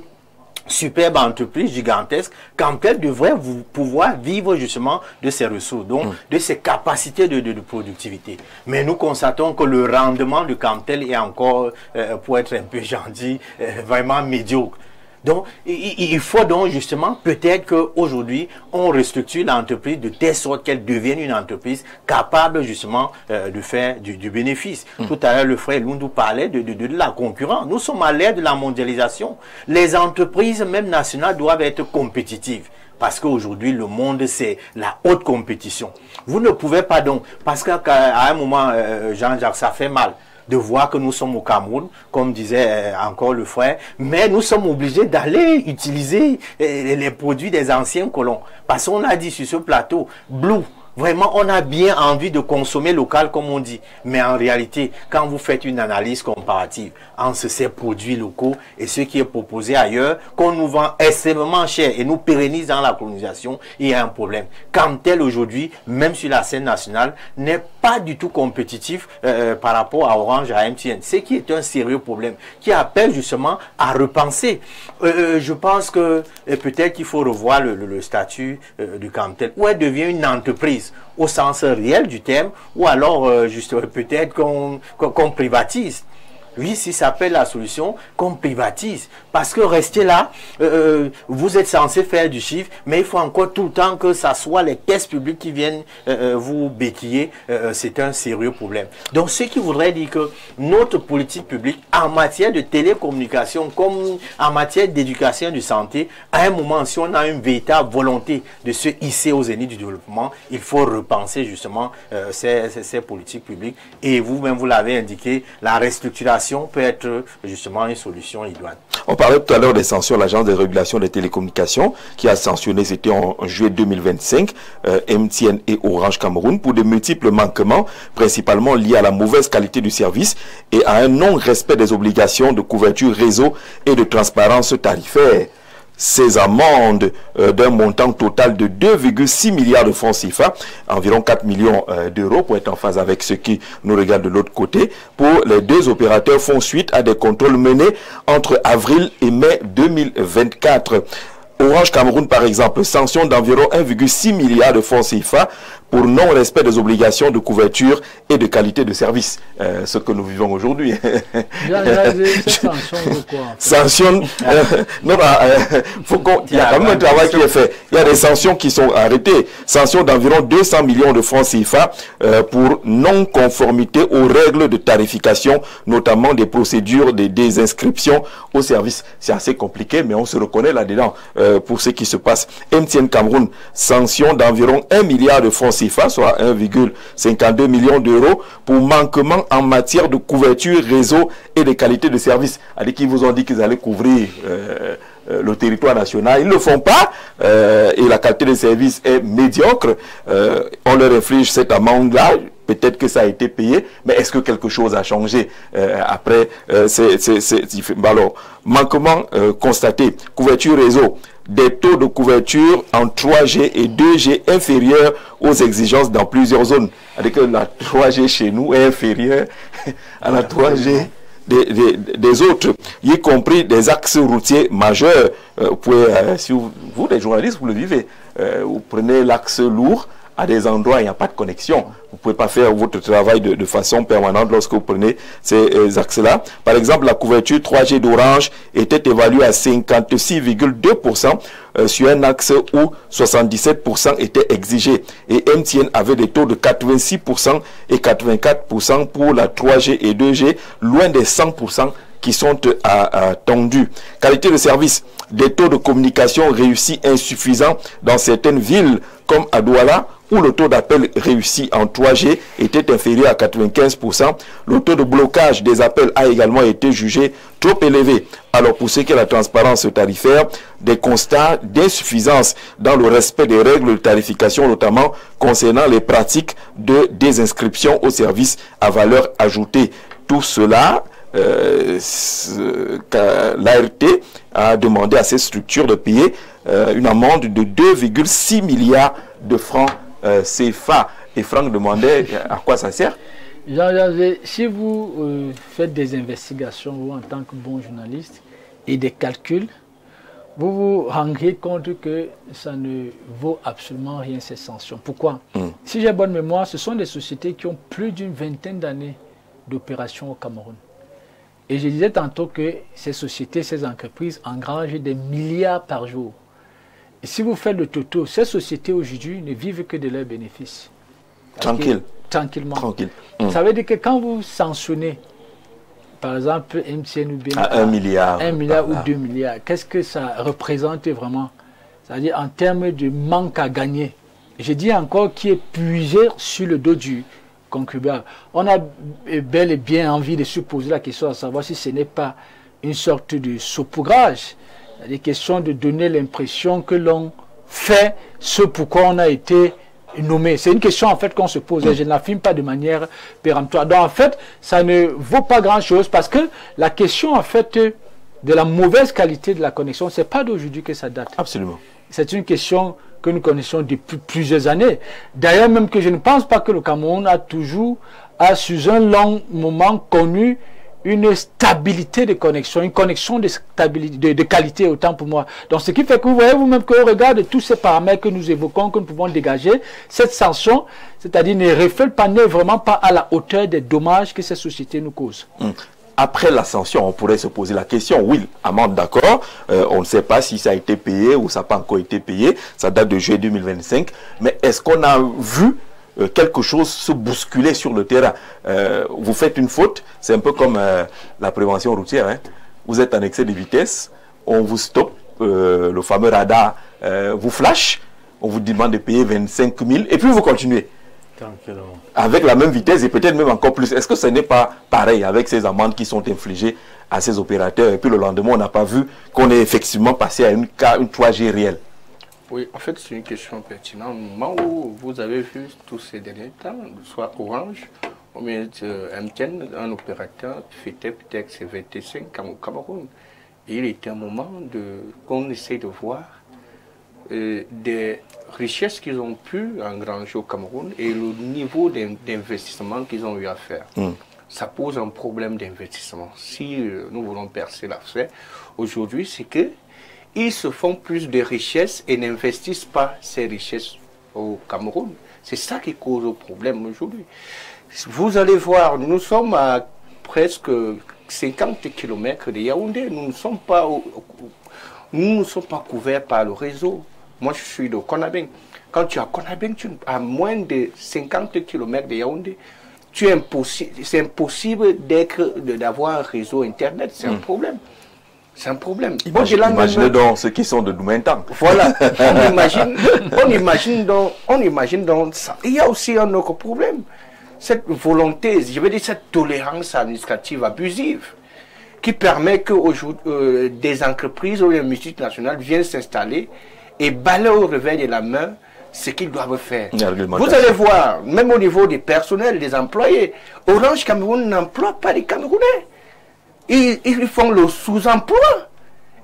superbe entreprise gigantesque, Camtel devrait pouvoir vivre justement de ses ressources, donc de ses capacités de productivité. Mais nous constatons que le rendement de Camtel est encore, pour être un peu gentil, vraiment médiocre. Donc, il faut donc justement, peut-être qu'aujourd'hui, on restructure l'entreprise de telle sorte qu'elle devienne une entreprise capable justement de faire du bénéfice. Tout à l'heure, le frère Lundu parlait de la concurrence. Nous sommes à l'ère de la mondialisation. Les entreprises, même nationales, doivent être compétitives. Parce qu'aujourd'hui, le monde, c'est la haute compétition. Vous ne pouvez pas donc, parce qu'à un moment, Jean-Jacques, ça fait mal de voir que nous sommes au Cameroun, comme disait encore le frère, mais nous sommes obligés d'aller utiliser les produits des anciens colons. Parce qu'on a dit sur ce plateau, Blue, vraiment, on a bien envie de consommer local, comme on dit. Mais en réalité, quand vous faites une analyse comparative entre ces produits locaux et ce qui est proposé ailleurs, qu'on nous vend extrêmement cher et nous pérennise dans la colonisation, il y a un problème. Camtel aujourd'hui, même sur la scène nationale, n'est pas du tout compétitif par rapport à Orange, à MTN. Ce qui est un sérieux problème, qui appelle justement à repenser. Je pense que peut-être qu'il faut revoir le statut du Camtel, où elle devient une entreprise au sens réel du terme, ou alors juste peut-être qu'on privatise. Oui, si ça s'appelle la solution, qu'on privatise. Parce que rester là, vous êtes censé faire du chiffre, mais il faut encore tout le temps que ça soit les caisses publiques qui viennent vous béquiller. C'est un sérieux problème. Donc, ce qui voudrait dire que notre politique publique en matière de télécommunication, comme en matière d'éducation et de santé, à un moment, si on a une véritable volonté de se hisser aux zéniths du développement, il faut repenser justement ces politiques publiques. Et vous-même, vous l'avez indiqué, la restructuration peut être justement une solution idoine. On parlait tout à l'heure des sanctions, l'agence de régulation des télécommunications qui a sanctionné, c'était en juillet 2025, MTN et Orange Cameroun pour de multiples manquements, principalement liés à la mauvaise qualité du service et à un non-respect des obligations de couverture réseau et de transparence tarifaire. Ces amendes d'un montant total de 2,6 milliards de francs CFA, environ 4 millions d'euros pour être en phase avec ce qui nous regarde de l'autre côté, pour les deux opérateurs font suite à des contrôles menés entre avril et mai 2024. Orange Cameroun, par exemple, sanction d'environ 1,6 milliard de francs CFA pour non-respect des obligations de couverture et de qualité de service. Ce que nous vivons aujourd'hui. Sanction, il y a quand même un travail qui est fait. Il y a des sanctions qui sont arrêtées. Sanctions d'environ 200 millions de francs CFA pour non-conformité aux règles de tarification, notamment des procédures de désinscription au service. C'est assez compliqué, mais on se reconnaît là-dedans pour ce qui se passe. MTN Cameroun, sanction d'environ 1 milliard de francs CFA, soit 1,52 million d'euros pour manquement en matière de couverture réseau et de qualité de service. C'est-à-dire qu'ils vous ont dit qu'ils allaient couvrir le territoire national. Ils ne le font pas et la qualité de service est médiocre. On leur inflige cette amende-là. Peut-être que ça a été payé, mais est-ce que quelque chose a changé après alors, manquement constaté, couverture réseau, des taux de couverture en 3G et 2G inférieurs aux exigences dans plusieurs zones. C'est-à-dire que la 3G chez nous est inférieure à la 3G des autres, y compris des axes routiers majeurs. Si vous, les journalistes, vous le vivez. Vous prenez l'axe lourd à des endroits où il n'y a pas de connexion. Vous ne pouvez pas faire votre travail de façon permanente lorsque vous prenez ces axes-là. Par exemple, la couverture 3G d'Orange était évaluée à 56,2% sur un axe où 77% étaient exigés. Et MTN avait des taux de 86% et 84% pour la 3G et 2G, loin des 100% qui sont attendus. Qualité de service, des taux de communication réussis insuffisants dans certaines villes comme à Douala, où le taux d'appel réussi en 3G était inférieur à 95%. Le taux de blocage des appels a également été jugé trop élevé. Alors pour ce qui est de la transparence tarifaire, des constats d'insuffisance dans le respect des règles de tarification, notamment concernant les pratiques de désinscription aux services à valeur ajoutée. Tout cela, l'ART a demandé à ces structures de payer une amende de 2,6 milliards de francs CFA. Et Franck demandait à quoi ça sert. Si vous faites des investigations, vous en tant que bon journaliste, et des calculs, vous vous rendrez compte que ça ne vaut absolument rien ces sanctions. Pourquoi? Si j'ai bonne mémoire, ce sont des sociétés qui ont plus d'une vingtaine d'années d'opération au Cameroun. Et je disais tantôt que ces sociétés, ces entreprises engrangent des milliards par jour. Et si vous faites le toto, ces sociétés aujourd'hui ne vivent que de leurs bénéfices. Tranquillement. Ça veut dire que quand vous sanctionnez, par exemple, MTN ou bien à 1 milliard, ou 2 milliards, qu'est-ce que ça représente vraiment? C'est-à-dire en termes de manque à gagner. Je dis encore qui est puisé sur le dos du contribuable. On a bel et bien envie de se poser la question à savoir si ce n'est pas une sorte de saupoudrage. C'est-à-dire question de donner l'impression que l'on fait ce pourquoi on a été nommé. C'est une question en fait qu'on se pose et je ne l'affirme pas de manière péremptoire. Donc en fait, ça ne vaut pas grand-chose parce que la question en fait de la mauvaise qualité de la connexion, c'est pas d'aujourd'hui que ça date. Absolument. C'est une question que nous connaissons depuis plusieurs années. D'ailleurs même que je ne pense pas que le Cameroun a sur un long moment connu une stabilité de connexion, une connexion de stabilité, de qualité autant pour moi. Donc ce qui fait que vous voyez vous-même qu'au regard de tous ces paramètres que nous évoquons, que nous pouvons dégager, cette sanction, c'est-à-dire ne reflète pas, n'est vraiment pas à la hauteur des dommages que ces sociétés nous causent. Après la sanction, on pourrait se poser la question, oui, amende d'accord, on ne sait pas si ça a été payé ou ça n'a pas encore été payé, ça date de juillet 2025, mais est-ce qu'on a vu quelque chose se bousculer sur le terrain? Vous faites une faute, c'est un peu comme la prévention routière, hein. Vous êtes en excès de vitesse, on vous stoppe, le fameux radar vous flash, on vous demande de payer 25 000 et puis vous continuez. Avec la même vitesse et peut-être même encore plus. Est-ce que ce n'est pas pareil avec ces amendes qui sont infligées à ces opérateurs et puis le lendemain on n'a pas vu qu'on est effectivement passé à une 3G réelle? Oui, en fait, c'est une question pertinente. Au moment où vous avez vu tous ces derniers temps, soit Orange, ou bien MTN, un opérateur fêtait peut-être ses 25 ans au Cameroun. Et il était un moment qu'on essaie de voir des richesses qu'ils ont pu engranger au Cameroun et le niveau d'investissement qu'ils ont eu à faire. Ça pose un problème d'investissement. Si nous voulons percer l'affaire, aujourd'hui, c'est que ils se font plus de richesses et n'investissent pas ces richesses au Cameroun. C'est ça qui cause le problème aujourd'hui. Vous allez voir, nous sommes à presque 50 km de Yaoundé. Nous ne sommes pas couverts par le réseau. Moi, je suis de Konabeng. Quand tu es à Konabeng, tu as moins de 50 km de Yaoundé. C'est impossible d'avoir un réseau Internet. C'est un problème. C'est un problème. Imaginez donc ceux qui sont de Doumentan. Voilà, on imagine donc ça. Il y a aussi un autre problème. Cette volonté, je veux dire cette tolérance administrative abusive qui permet que des entreprises ou des multinationales viennent s'installer et balayer au revers de la main ce qu'ils doivent faire. Vous allez voir, même au niveau des personnels, des employés, Orange Cameroun n'emploie pas les Camerounais. Ils font le sous-emploi.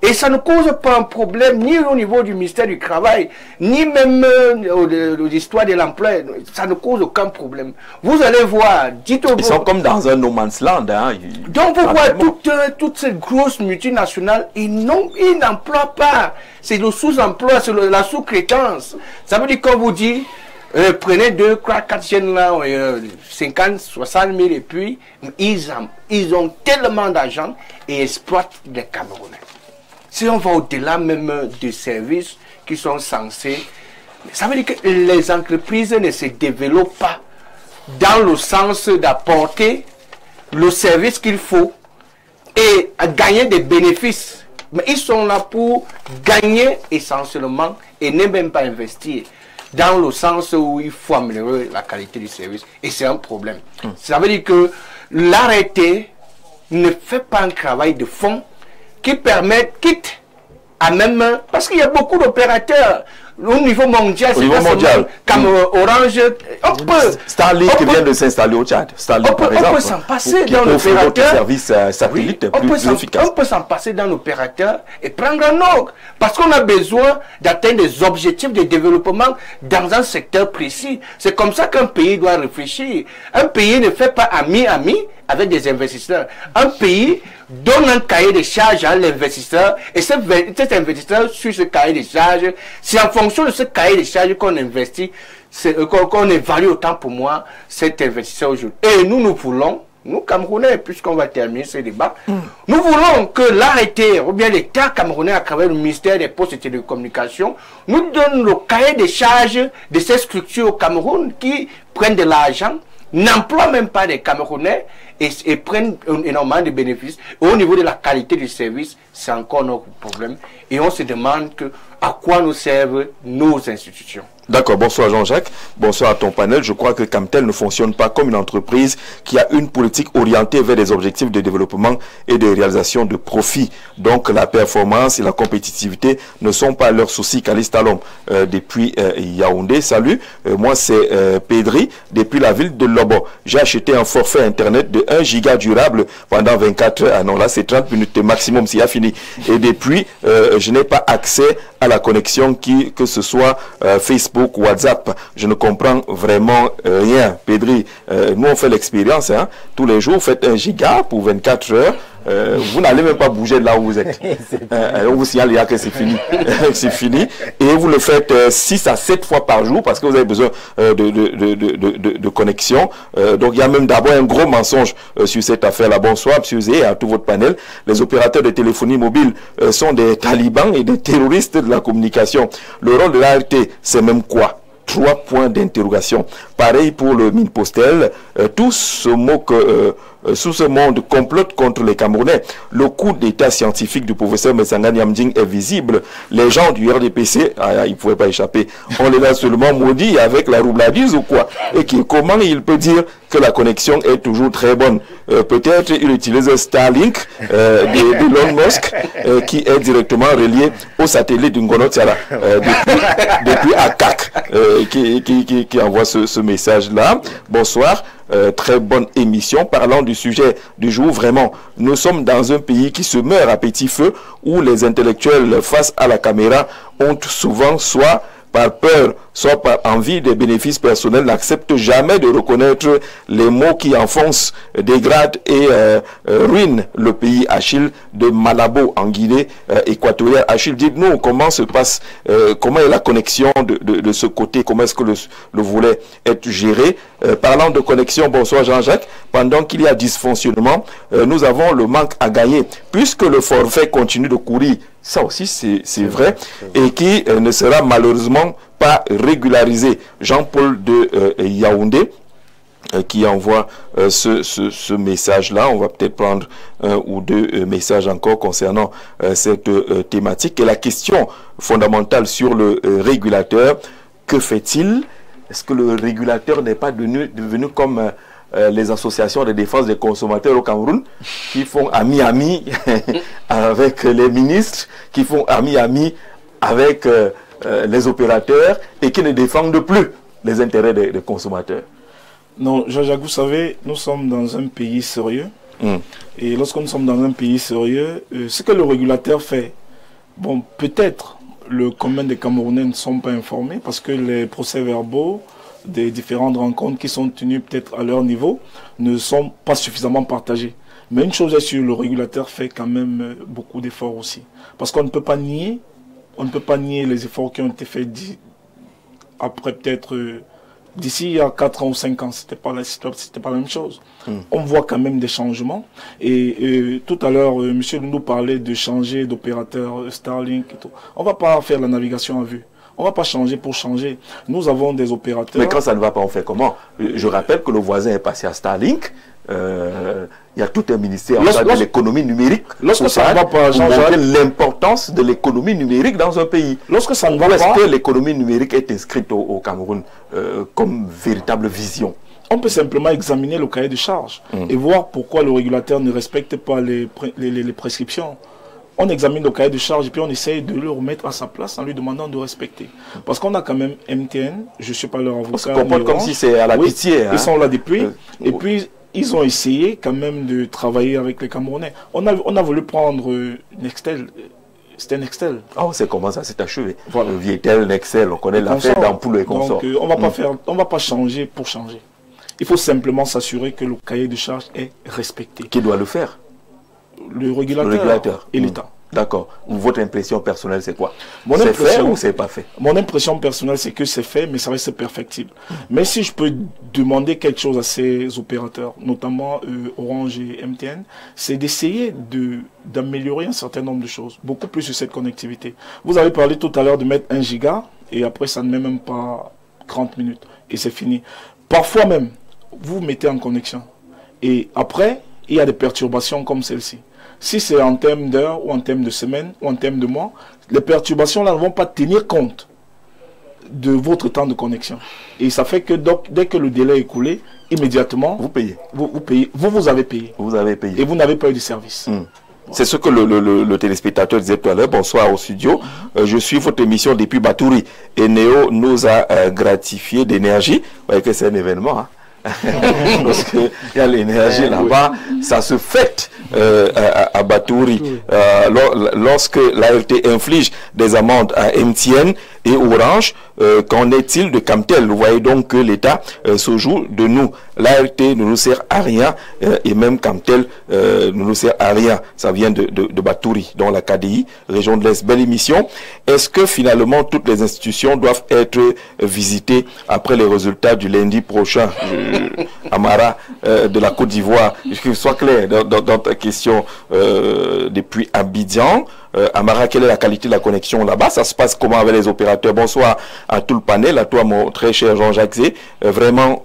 Et ça ne cause pas un problème ni au niveau du ministère du Travail, ni même de l'histoire de l'emploi. Ça ne cause aucun problème. Vous allez voir, ils sont comme dans un no man's land. Hein. Donc vous voyez toutes ces grosses multinationales, ils n'emploient pas. C'est le sous-emploi, c'est la sous-traitance. Ça veut dire qu'on vous dit, Prenez 2, 3, 4 jeunes là, 50, 60 000 et puis ils ont tellement d'argent et exploitent les Camerounais. Si on va au-delà même des services qui sont censés, ça veut dire que les entreprises ne se développent pas dans le sens d'apporter le service qu'il faut et à gagner des bénéfices. Mais ils sont là pour gagner essentiellement et ne même pas investir dans le sens où il faut améliorer la qualité du service. Et c'est un problème. Ça veut dire que l'arrêté ne fait pas un travail de fond qui permet, quitte à même... Parce qu'il y a beaucoup d'opérateurs au niveau mondial, c'est pas seulement comme Orange. Starlink vient de s'installer au Tchad. Starlink, par exemple, on peut s'en passer dans l'opérateur. Service satellite plus efficace. On peut s'en passer dans l'opérateur et prendre un autre. Parce qu'on a besoin d'atteindre des objectifs de développement dans un secteur précis. C'est comme ça qu'un pays doit réfléchir. Un pays ne fait pas ami-ami avec des investisseurs. Un pays donne un cahier de charges à l'investisseur et cet investisseur suit ce cahier de charges. C'est en fonction de ce cahier de charges qu'on investit, qu'on évalue autant pour moi cet investisseur aujourd'hui. Et nous voulons, nous Camerounais, puisqu'on va terminer ce débat, nous voulons que l'arrêté, ou bien l'État camerounais à travers le ministère des Postes et Télécommunications, nous donne le cahier de charges de ces structures au Cameroun qui prennent de l'argent, n'emploient même pas des Camerounais et prennent énormément de bénéfices. Au niveau de la qualité du service, c'est encore notre problème. Et on se demande à quoi nous servent nos institutions. D'accord, bonsoir Jean-Jacques, bonsoir à ton panel. Je crois que Camtel ne fonctionne pas comme une entreprise qui a une politique orientée vers des objectifs de développement et de réalisation de profit. Donc la performance et la compétitivité ne sont pas leurs soucis. Calice Talom depuis Yaoundé, salut. Moi c'est Pedri depuis la ville de Lobo. J'ai acheté un forfait internet de 1 giga durable pendant 24 heures. Ah non, là c'est 30 minutes maximum s'il a fini. Et depuis, je n'ai pas accès à la connexion que ce soit Facebook, WhatsApp. Je ne comprends vraiment rien. Pedri, nous on fait l'expérience, hein. Tous les jours, vous faites 1 giga pour 24 heures. Vous n'allez même pas bouger de là où vous êtes. On vous signale que c'est fini. C'est fini. Et vous le faites 6 à 7 fois par jour parce que vous avez besoin de connexion. Donc il y a même d'abord un gros mensonge sur cette affaire-là. Bonsoir, M. Zé, et à tout votre panel. Les opérateurs de téléphonie mobile sont des talibans et des terroristes de la communication. Le rôle de l'ART, c'est même quoi? 3 points d'interrogation. Pareil pour le mine postel. Tout ce mot que... sous ce monde complote contre les Camerounais. Le coup d'état scientifique du professeur Messanga Nyamding est visible. Les gens du RDPC, ils ne pouvaient pas échapper. On les a seulement maudits avec la roubladise ou quoi? Et comment il peut dire que la connexion est toujours très bonne? Peut-être il utilise Starlink d'Elon Musk qui est directement relié au satellite d'Ngonotiala depuis ACAC qui envoie ce message-là. Bonsoir. Très bonne émission. Parlant du sujet du jour, vraiment, nous sommes dans un pays qui se meurt à petit feu, où les intellectuels face à la caméra ont souvent, soit par peur, soit par envie des bénéfices personnels, n'acceptent jamais de reconnaître les mots qui enfoncent, dégradent et ruinent le pays. Achille de Malabo en Guinée équatoriale. Achille, dites-nous comment se passe, comment est la connexion de ce côté, comment est-ce que le volet est géré. Parlant de connexion, bonsoir Jean-Jacques, pendant qu'il y a dysfonctionnement, nous avons le manque à gagner, puisque le forfait continue de courir. Ça aussi, c'est vrai, et qui ne sera malheureusement pas régularisé. Jean-Paul de Yaoundé, qui envoie ce message-là. On va peut-être prendre un ou deux messages encore concernant cette thématique. Et la question fondamentale sur le régulateur, que fait-il? Est-ce que le régulateur n'est pas devenu comme les associations de défense des consommateurs au Cameroun, qui font ami-ami avec les ministres, qui font ami-ami avec les opérateurs et qui ne défendent plus les intérêts des consommateurs? Non, Jean-Jacques, vous savez, nous sommes dans un pays sérieux. Et lorsque nous sommes dans un pays sérieux, ce que le régulateur fait, bon, peut-être le commun des Camerounais ne sont pas informés parce que les procès-verbaux des différentes rencontres qui sont tenues peut-être à leur niveau ne sont pas suffisamment partagés. Mais une chose est sûre, le régulateur fait quand même beaucoup d'efforts aussi. Parce qu'on ne peut pas nier les efforts qui ont été faits après peut-être d'ici il y a 4 ans ou 5 ans, c'était pas la même chose. On voit quand même des changements. Et tout à l'heure, monsieur nous parlait de changer d'opérateur Starlink et tout. On va pas faire la navigation à vue. On va pas changer pour changer. Nous avons des opérateurs... Mais quand ça ne va pas, on fait comment? Je rappelle que le voisin est passé à Starlink. Il y a tout un ministère de l'économie numérique. Lorsque ça ne va pas, l'importance de l'économie numérique dans un pays. Lorsque ça ne va pas... Est-ce que l'économie numérique est inscrite au Cameroun comme véritable vision? On peut simplement examiner le cahier de charges et voir pourquoi le régulateur ne respecte pas les prescriptions. On examine le cahier de charges et puis on essaye de le remettre à sa place en lui demandant de respecter. Parce qu'on a quand même MTN, je ne suis pas leur avocat. On se comporte comme si c'est à la pitié. Ils sont là depuis. Et puis, ils ont essayé quand même de travailler avec les Camerounais. On a voulu prendre Nextel. C'était Nextel. Oh, c'est comment ça s'est achevé. Voilà. Vietel, Nextel, on connaît l'affaire d'ampoule et consorts. Donc, on va pas changer pour changer. Il faut simplement s'assurer que le cahier de charges est respecté. Qui doit le faire? Le régulateur et l'État. D'accord. Votre impression personnelle, c'est quoi? C'est fait ou c'est pas fait? Mon impression personnelle, c'est que c'est fait, mais ça reste perfectible. Mais si je peux demander quelque chose à ces opérateurs, notamment Orange et MTN, c'est d'essayer d'améliorer un certain nombre de choses, beaucoup plus sur cette connectivité. Vous avez parlé tout à l'heure de mettre 1 giga, et après ça ne met même pas 30 minutes, et c'est fini. Parfois même, vous mettez en connexion, et après, il y a des perturbations comme celle-ci. Si c'est en termes d'heures, ou en termes de semaines, ou en termes de mois, les perturbations là ne vont pas tenir compte de votre temps de connexion. Et ça fait que dès que le délai est écoulé, immédiatement, vous payez. Vous avez payé. Vous avez payé. Et vous n'avez pas eu de service. C'est ce que le téléspectateur disait tout à l'heure. Bonsoir au studio. Je suis votre émission depuis Batouri. Et Néo nous a gratifié d'énergie. Vous voyez que c'est un événement, hein. Parce qu'il y a l'énergie là-bas, ça se fête à Batouri. Lorsque l'ART inflige des amendes à MTN et Orange, qu'en est-il de Camtel? Vous voyez donc que l'État se joue de nous. L'ART ne nous sert à rien et même Camtel ne nous sert à rien. Ça vient de Batouri, dans la KDI, région de l'Est. Belle émission. Est-ce que finalement toutes les institutions doivent être visitées après les résultats du lundi prochain? Amara de la Côte d'Ivoire, que ce soit clair dans ta question depuis Abidjan. Amara, quelle est la qualité de la connexion là-bas? Ça se passe comment avec les opérateurs? Bonsoir à tout le panel, à toi mon très cher Jean-Jacques Zé. Vraiment,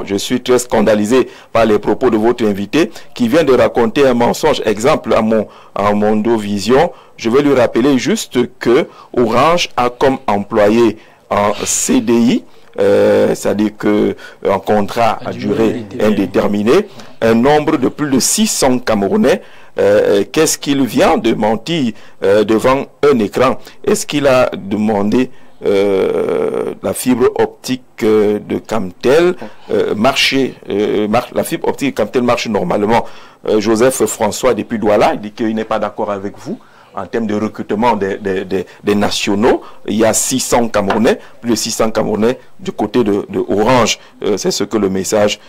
je suis très scandalisé par les propos de votre invité qui vient de raconter un mensonge. Exemple à Mondo Vision, je vais lui rappeler juste que Orange a comme employé en CDI, c'est-à-dire qu'un contrat à durée indéterminée, un nombre de plus de 600 Camerounais. Qu'est-ce qu'il vient de mentir devant un écran? Est-ce qu'il a demandé la fibre optique de Camtel marcher? La fibre optique de Camtel marche normalement. Joseph François depuis Douala, il dit qu'il n'est pas d'accord avec vous. En termes de recrutement des nationaux, il y a 600 Camerounais, plus de 600 Camerounais du côté de Orange. C'est ce que le message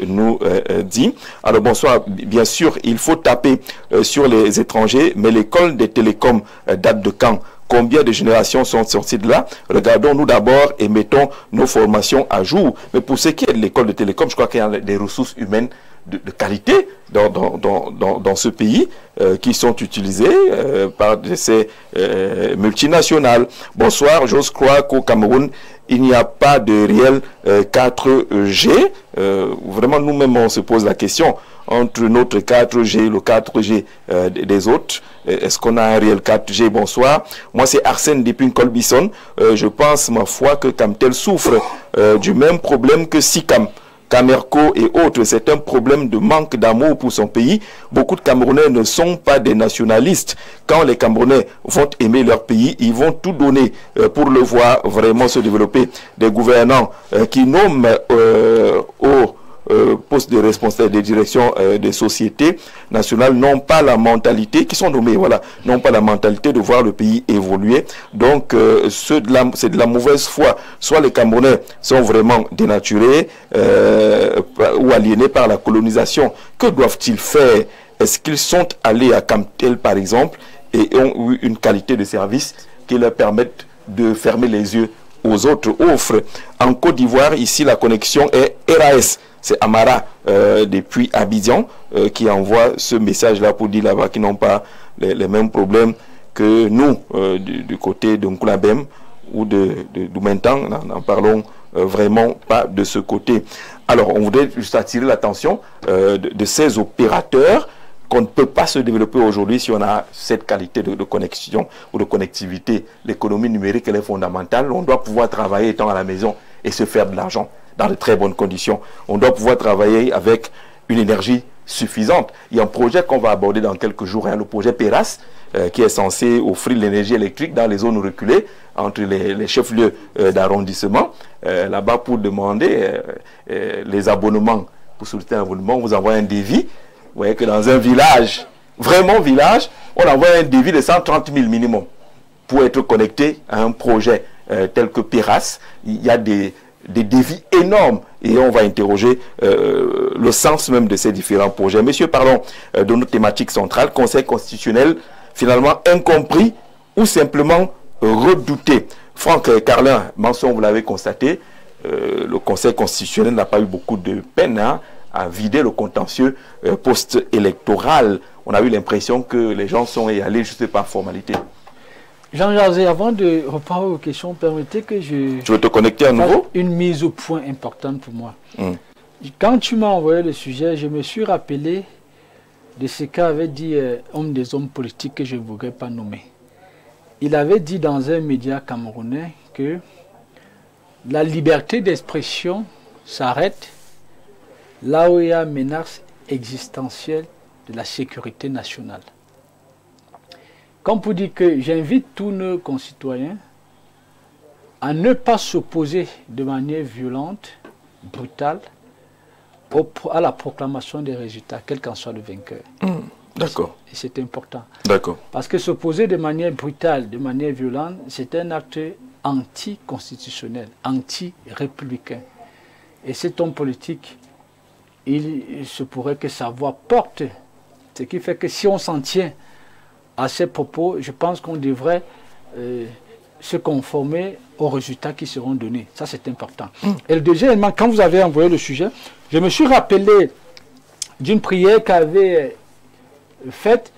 nous dit. Alors bonsoir, bien sûr, il faut taper sur les étrangers, mais l'école des télécoms date de quand? Combien de générations sont sorties de là? Regardons-nous d'abord et mettons nos formations à jour. Mais pour ce qui est de l'école de télécom, je crois qu'il y a des ressources humaines de qualité dans ce pays qui sont utilisées par ces multinationales. Bonsoir, j'ose croire qu'au Cameroun, il n'y a pas de réel 4G. Vraiment, nous-mêmes, on se pose la question entre notre 4G, le 4G des autres. Est-ce qu'on a un réel 4G? Bonsoir. Moi, c'est Arsène depuis Colbison. Je pense, ma foi, que Camtel souffre du même problème que Sicam, Camerco et autres. C'est un problème de manque d'amour pour son pays. Beaucoup de Camerounais ne sont pas des nationalistes. Quand les Camerounais vont aimer leur pays, ils vont tout donner pour le voir vraiment se développer. Des gouvernants qui nomment au postes de responsable de direction des sociétés nationales n'ont pas la mentalité, qui sont nommés, voilà, n'ont pas la mentalité de voir le pays évoluer. Donc, c'est de la mauvaise foi. Soit les Camerounais sont vraiment dénaturés ou aliénés par la colonisation. Que doivent-ils faire? Est-ce qu'ils sont allés à Camtel, par exemple, et ont eu une qualité de service qui leur permette de fermer les yeux aux autres offres. En Côte d'Ivoire, ici, la connexion est RAS. C'est Amara depuis Abidjan qui envoie ce message-là pour dire là-bas qu'ils n'ont pas les mêmes problèmes que nous du côté de Nkoulabem ou de Doumentan. N'en parlons vraiment pas de ce côté. Alors, on voudrait juste attirer l'attention de ces opérateurs qu'on ne peut pas se développer aujourd'hui si on a cette qualité de connexion ou de connectivité. L'économie numérique, elle est fondamentale. On doit pouvoir travailler étant à la maison et se faire de l'argent dans de très bonnes conditions. On doit pouvoir travailler avec une énergie suffisante. Il y a un projet qu'on va aborder dans quelques jours, le projet PERAS, qui est censé offrir l'énergie électrique dans les zones reculées, entre les chefs-lieux d'arrondissement, là-bas pour demander les abonnements. Pour solliciter un abonnement, on vous envoie un devis. Vous voyez que dans un village, vraiment village, on envoie un devis de 130 000 minimum pour être connecté à un projet tel que PERAS. Il y a des défis énormes et on va interroger le sens même de ces différents projets. Messieurs, parlons de notre thématique centrale, Conseil constitutionnel finalement incompris ou simplement redouté. Franck Carlin, mention, vous l'avez constaté, le Conseil constitutionnel n'a pas eu beaucoup de peine à vider le contentieux post-électoral. On a eu l'impression que les gens sont allés juste par formalité. Jean Jazé, avant de reprendre vos questions, permettez que je... Tu veux te connecter à nouveau? Une mise au point importante pour moi. Quand tu m'as envoyé le sujet, je me suis rappelé de ce qu'avait dit un des hommes politiques que je ne voudrais pas nommer. Il avait dit dans un média camerounais que la liberté d'expression s'arrête là où il y a menace existentielle de la sécurité nationale. Comme pour dire que j'invite tous nos concitoyens à ne pas s'opposer de manière violente, brutale, à la proclamation des résultats, quel qu'en soit le vainqueur. D'accord. Et c'est important. D'accord. Parce que s'opposer de manière brutale, de manière violente, c'est un acte anticonstitutionnel, anti-républicain. Et cet homme politique, il se pourrait que sa voix porte. Ce qui fait que si on s'en tient à ces propos, je pense qu'on devrait se conformer aux résultats qui seront donnés. Ça, c'est important. Et le deuxième élément, quand vous avez envoyé le sujet, je me suis rappelé d'une prière qu'avait faite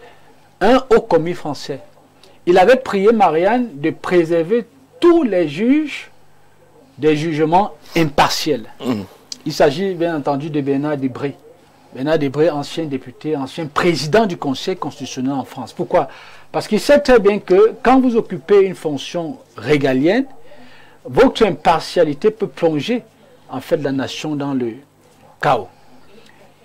un haut commis français. Il avait prié Marianne de préserver tous les juges des jugements impartiels. Il s'agit bien entendu de Bernard Debré. Bernard Debré, ancien député, ancien président du Conseil constitutionnel en France. Pourquoi? Parce qu'il sait très bien que quand vous occupez une fonction régalienne, votre impartialité peut plonger en fait la nation dans le chaos.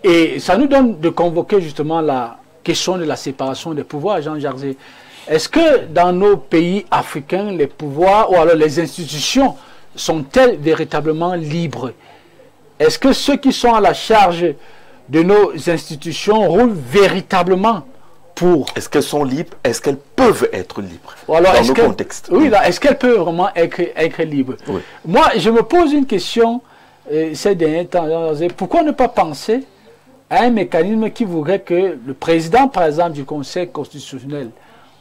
Et ça nous donne de convoquer justement la question de la séparation des pouvoirs, Jean Jarzé. Est-ce que dans nos pays africains, les pouvoirs ou alors les institutions sont-elles véritablement libres? Est-ce que ceux qui sont à la charge de nos institutions roulent véritablement pour... Est-ce qu'elles sont libres? Est-ce qu'elles peuvent être libres dans nos contextes? Oui, est-ce qu'elles peuvent vraiment être libres? Oui. Moi, je me pose une question ces derniers temps. Pourquoi ne pas penser à un mécanisme qui voudrait que le président, par exemple, du Conseil constitutionnel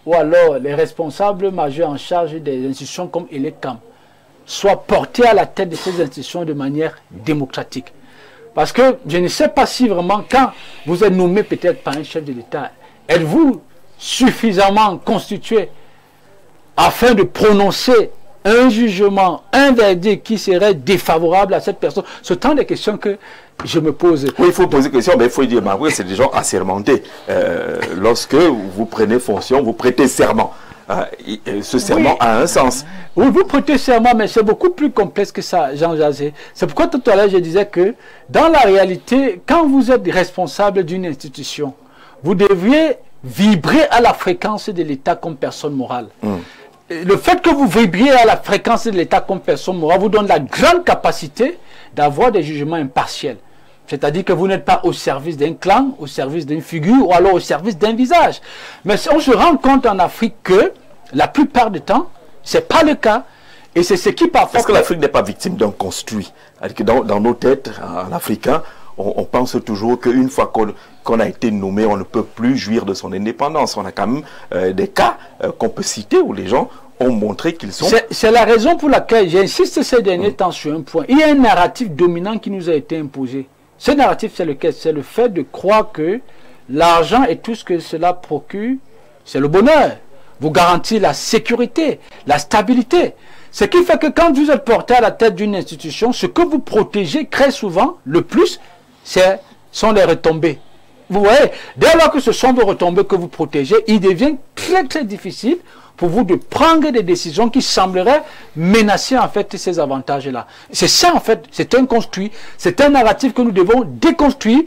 ou alors les responsables majeurs en charge des institutions comme ELECAM soient portés à la tête de ces institutions de manière démocratique? Parce que je ne sais pas si vraiment, quand vous êtes nommé peut-être par un chef de l'État, êtes-vous suffisamment constitué afin de prononcer un jugement, un verdict qui serait défavorable à cette personne? Ce sont des questions que je me pose. Oui, il faut poser des questions, mais il faut dire, oui, c'est des gens assermentés. Lorsque vous prenez fonction, vous prêtez serment. Ce serment a un sens. Oui, vous prêtez serment, mais c'est beaucoup plus complexe que ça, Jean Jazé. C'est pourquoi tout à l'heure je disais que dans la réalité, quand vous êtes responsable d'une institution, vous devriez vibrer à la fréquence de l'État comme personne morale. Le fait que vous vibriez à la fréquence de l'État comme personne morale vous donne la grande capacité d'avoir des jugements impartiels. C'est-à-dire que vous n'êtes pas au service d'un clan, au service d'une figure ou alors au service d'un visage. Mais on se rend compte en Afrique que la plupart du temps, ce n'est pas le cas. Et c'est ce qui parfois... Parce que l'Afrique n'est pas victime d'un construit. Dans nos têtes, en africain, on pense toujours qu'une fois qu'on a été nommé, on ne peut plus jouir de son indépendance. On a quand même des cas qu'on peut citer où les gens ont montré qu'ils sont... C'est la raison pour laquelle j'insiste ces derniers temps sur un point. Il y a un narratif dominant qui nous a été imposé. Ce narratif, c'est lequel? C'est le fait de croire que l'argent et tout ce que cela procure, c'est le bonheur. Vous garantit la sécurité, la stabilité. Ce qui fait que quand vous êtes porté à la tête d'une institution, ce que vous protégez très souvent, le plus, sont les retombées. Vous voyez, dès lors que ce sont vos retombées que vous protégez, il devient très très difficile pour vous de prendre des décisions qui sembleraient menacer en fait ces avantages-là. C'est ça en fait, c'est un construit, c'est un narratif que nous devons déconstruire.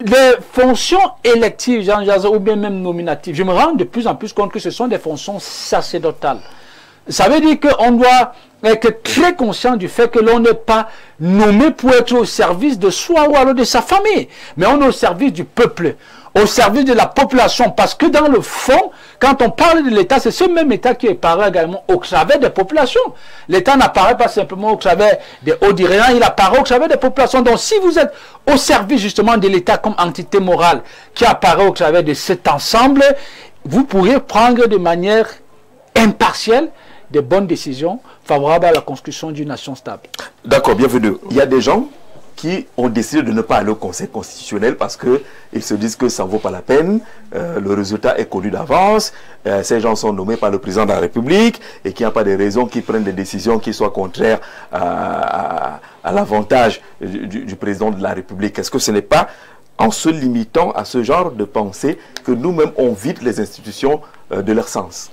Les fonctions électives, Jean Jarzé, ou bien même nominatives, je me rends de plus en plus compte que ce sont des fonctions sacerdotales. Ça veut dire qu'on doit être très conscient du fait que l'on n'est pas nommé pour être au service de soi ou alors de sa famille, mais on est au service du peuple, au service de la population, parce que dans le fond, quand on parle de l'État, c'est ce même État qui apparaît également au travers des populations. L'État n'apparaît pas simplement au travers des hauts dirigeants, il apparaît au travers des populations. Donc si vous êtes au service justement de l'État comme entité morale qui apparaît au travers de cet ensemble, vous pourrez prendre de manière impartielle des bonnes décisions favorables à la construction d'une nation stable. D'accord, bienvenue. Il y a des gens qui ont décidé de ne pas aller au Conseil constitutionnel parce qu'ils se disent que ça ne vaut pas la peine, le résultat est connu d'avance, ces gens sont nommés par le président de la République et qu'il n'y a pas de raison qu'ils prennent des décisions qui soient contraires à l'avantage du président de la République. Est-ce que ce n'est pas en se limitant à ce genre de pensée que nous-mêmes on vide les institutions de leur sens?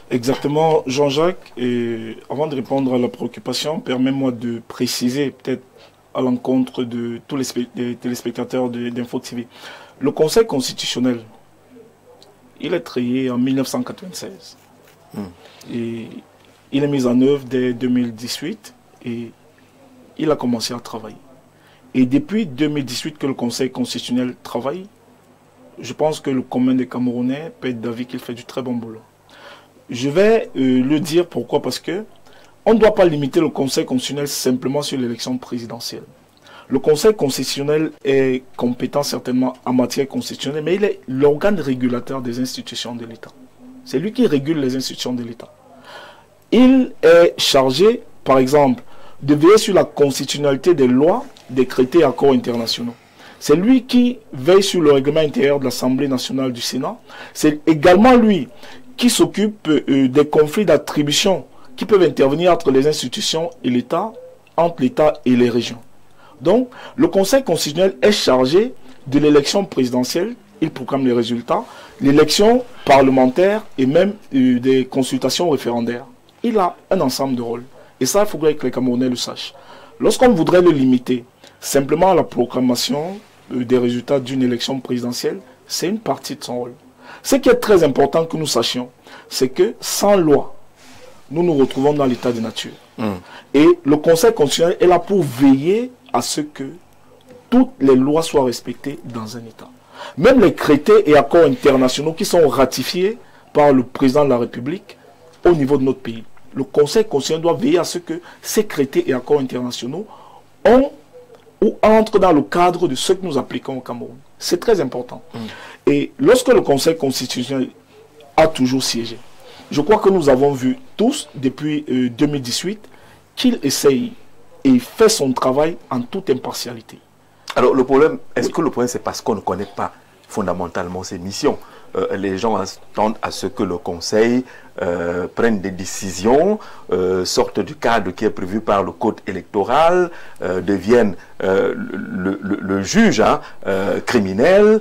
Exactement, Jean-Jacques. Et avant de répondre à la préoccupation, permets-moi de préciser, peut-être à l'encontre de tous les téléspectateurs d'Info TV. Le Conseil constitutionnel, il est créé en 1996. Et il est mis en œuvre dès 2018 et il a commencé à travailler. Et depuis 2018 que le Conseil constitutionnel travaille, je pense que le commun des Camerounais peut être d'avis qu'il fait du très bon boulot. Je vais le dire pourquoi, parce que on ne doit pas limiter le Conseil constitutionnel simplement sur l'élection présidentielle. Le Conseil constitutionnel est compétent certainement en matière constitutionnelle, mais il est l'organe régulateur des institutions de l'État. C'est lui qui régule les institutions de l'État. Il est chargé, par exemple, de veiller sur la constitutionnalité des lois, des traités et accords internationaux. C'est lui qui veille sur le règlement intérieur de l'Assemblée nationale du Sénat. C'est également lui qui s'occupe des conflits d'attribution qui peuvent intervenir entre les institutions et l'État, entre l'État et les régions. Donc, le Conseil constitutionnel est chargé de l'élection présidentielle, il proclame les résultats, l'élection parlementaire et même des consultations référendaires. Il a un ensemble de rôles. Et ça, il faudrait que les Camerounais le sachent. Lorsqu'on voudrait le limiter simplement à la proclamation des résultats d'une élection présidentielle, c'est une partie de son rôle. Ce qui est très important que nous sachions, c'est que sans loi, nous nous retrouvons dans l'état de nature. Et le Conseil constitutionnel est là pour veiller à ce que toutes les lois soient respectées dans un État. Même les traités et accords internationaux qui sont ratifiés par le président de la République au niveau de notre pays. Le Conseil constitutionnel doit veiller à ce que ces traités et accords internationaux entrent dans le cadre de ce que nous appliquons au Cameroun. C'est très important. Et lorsque le Conseil constitutionnel a toujours siégé, je crois que nous avons vu tous, depuis 2018, qu'il essaye et fait son travail en toute impartialité. Alors le problème, est-ce que le problème c'est parce qu'on ne connaît pas fondamentalement ses missions? Les gens attendent à ce que le Conseil prenne des décisions, sorte du cadre qui est prévu par le code électoral, devienne le juge criminel,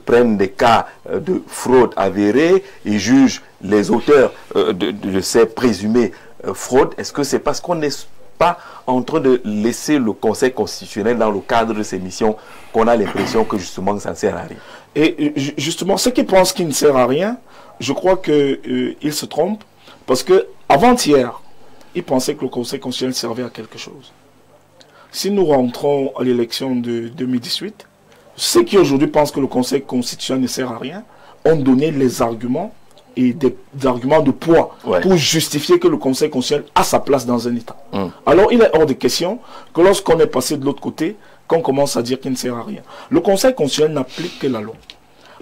prenne des cas de fraude avérée et juge les auteurs de ces présumées fraudes. Est-ce que c'est parce qu'on n'est pas en train de laisser le Conseil constitutionnel dans le cadre de ses missions qu'on a l'impression que justement ça ne sert à rien? Et justement, ceux qui pensent qu'il ne sert à rien, je crois qu'ils se trompent, parce que avant-hier, ils pensaient que le Conseil constitutionnel servait à quelque chose. Si nous rentrons à l'élection de 2018, ceux qui aujourd'hui pensent que le Conseil constitutionnel ne sert à rien ont donné les arguments et des arguments de poids pour justifier que le Conseil constitutionnel a sa place dans un État. Alors il est hors de question que lorsqu'on est passé de l'autre côté, qu'on commence à dire qu'il ne sert à rien. Le Conseil constitutionnel n'applique que la loi.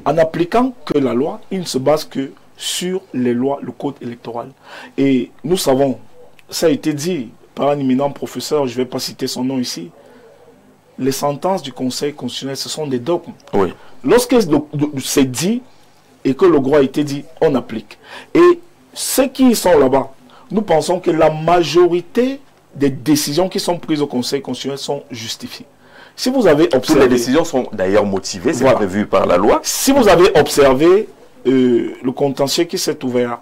En appliquant que la loi, il ne se base que sur les lois, le code électoral. Et nous savons, ça a été dit par un éminent professeur, je ne vais pas citer son nom ici, les sentences du Conseil constitutionnel, ce sont des dogmes. Oui. Lorsque c'est dit et que le droit a été dit, on applique. Et ceux qui sont là-bas, nous pensons que la majorité des décisions qui sont prises au Conseil constitutionnel sont justifiées. Si vous avez observé... Toutes les décisions sont d'ailleurs motivées, c'est prévu par la loi. Si vous avez observé le contentieux qui s'est ouvert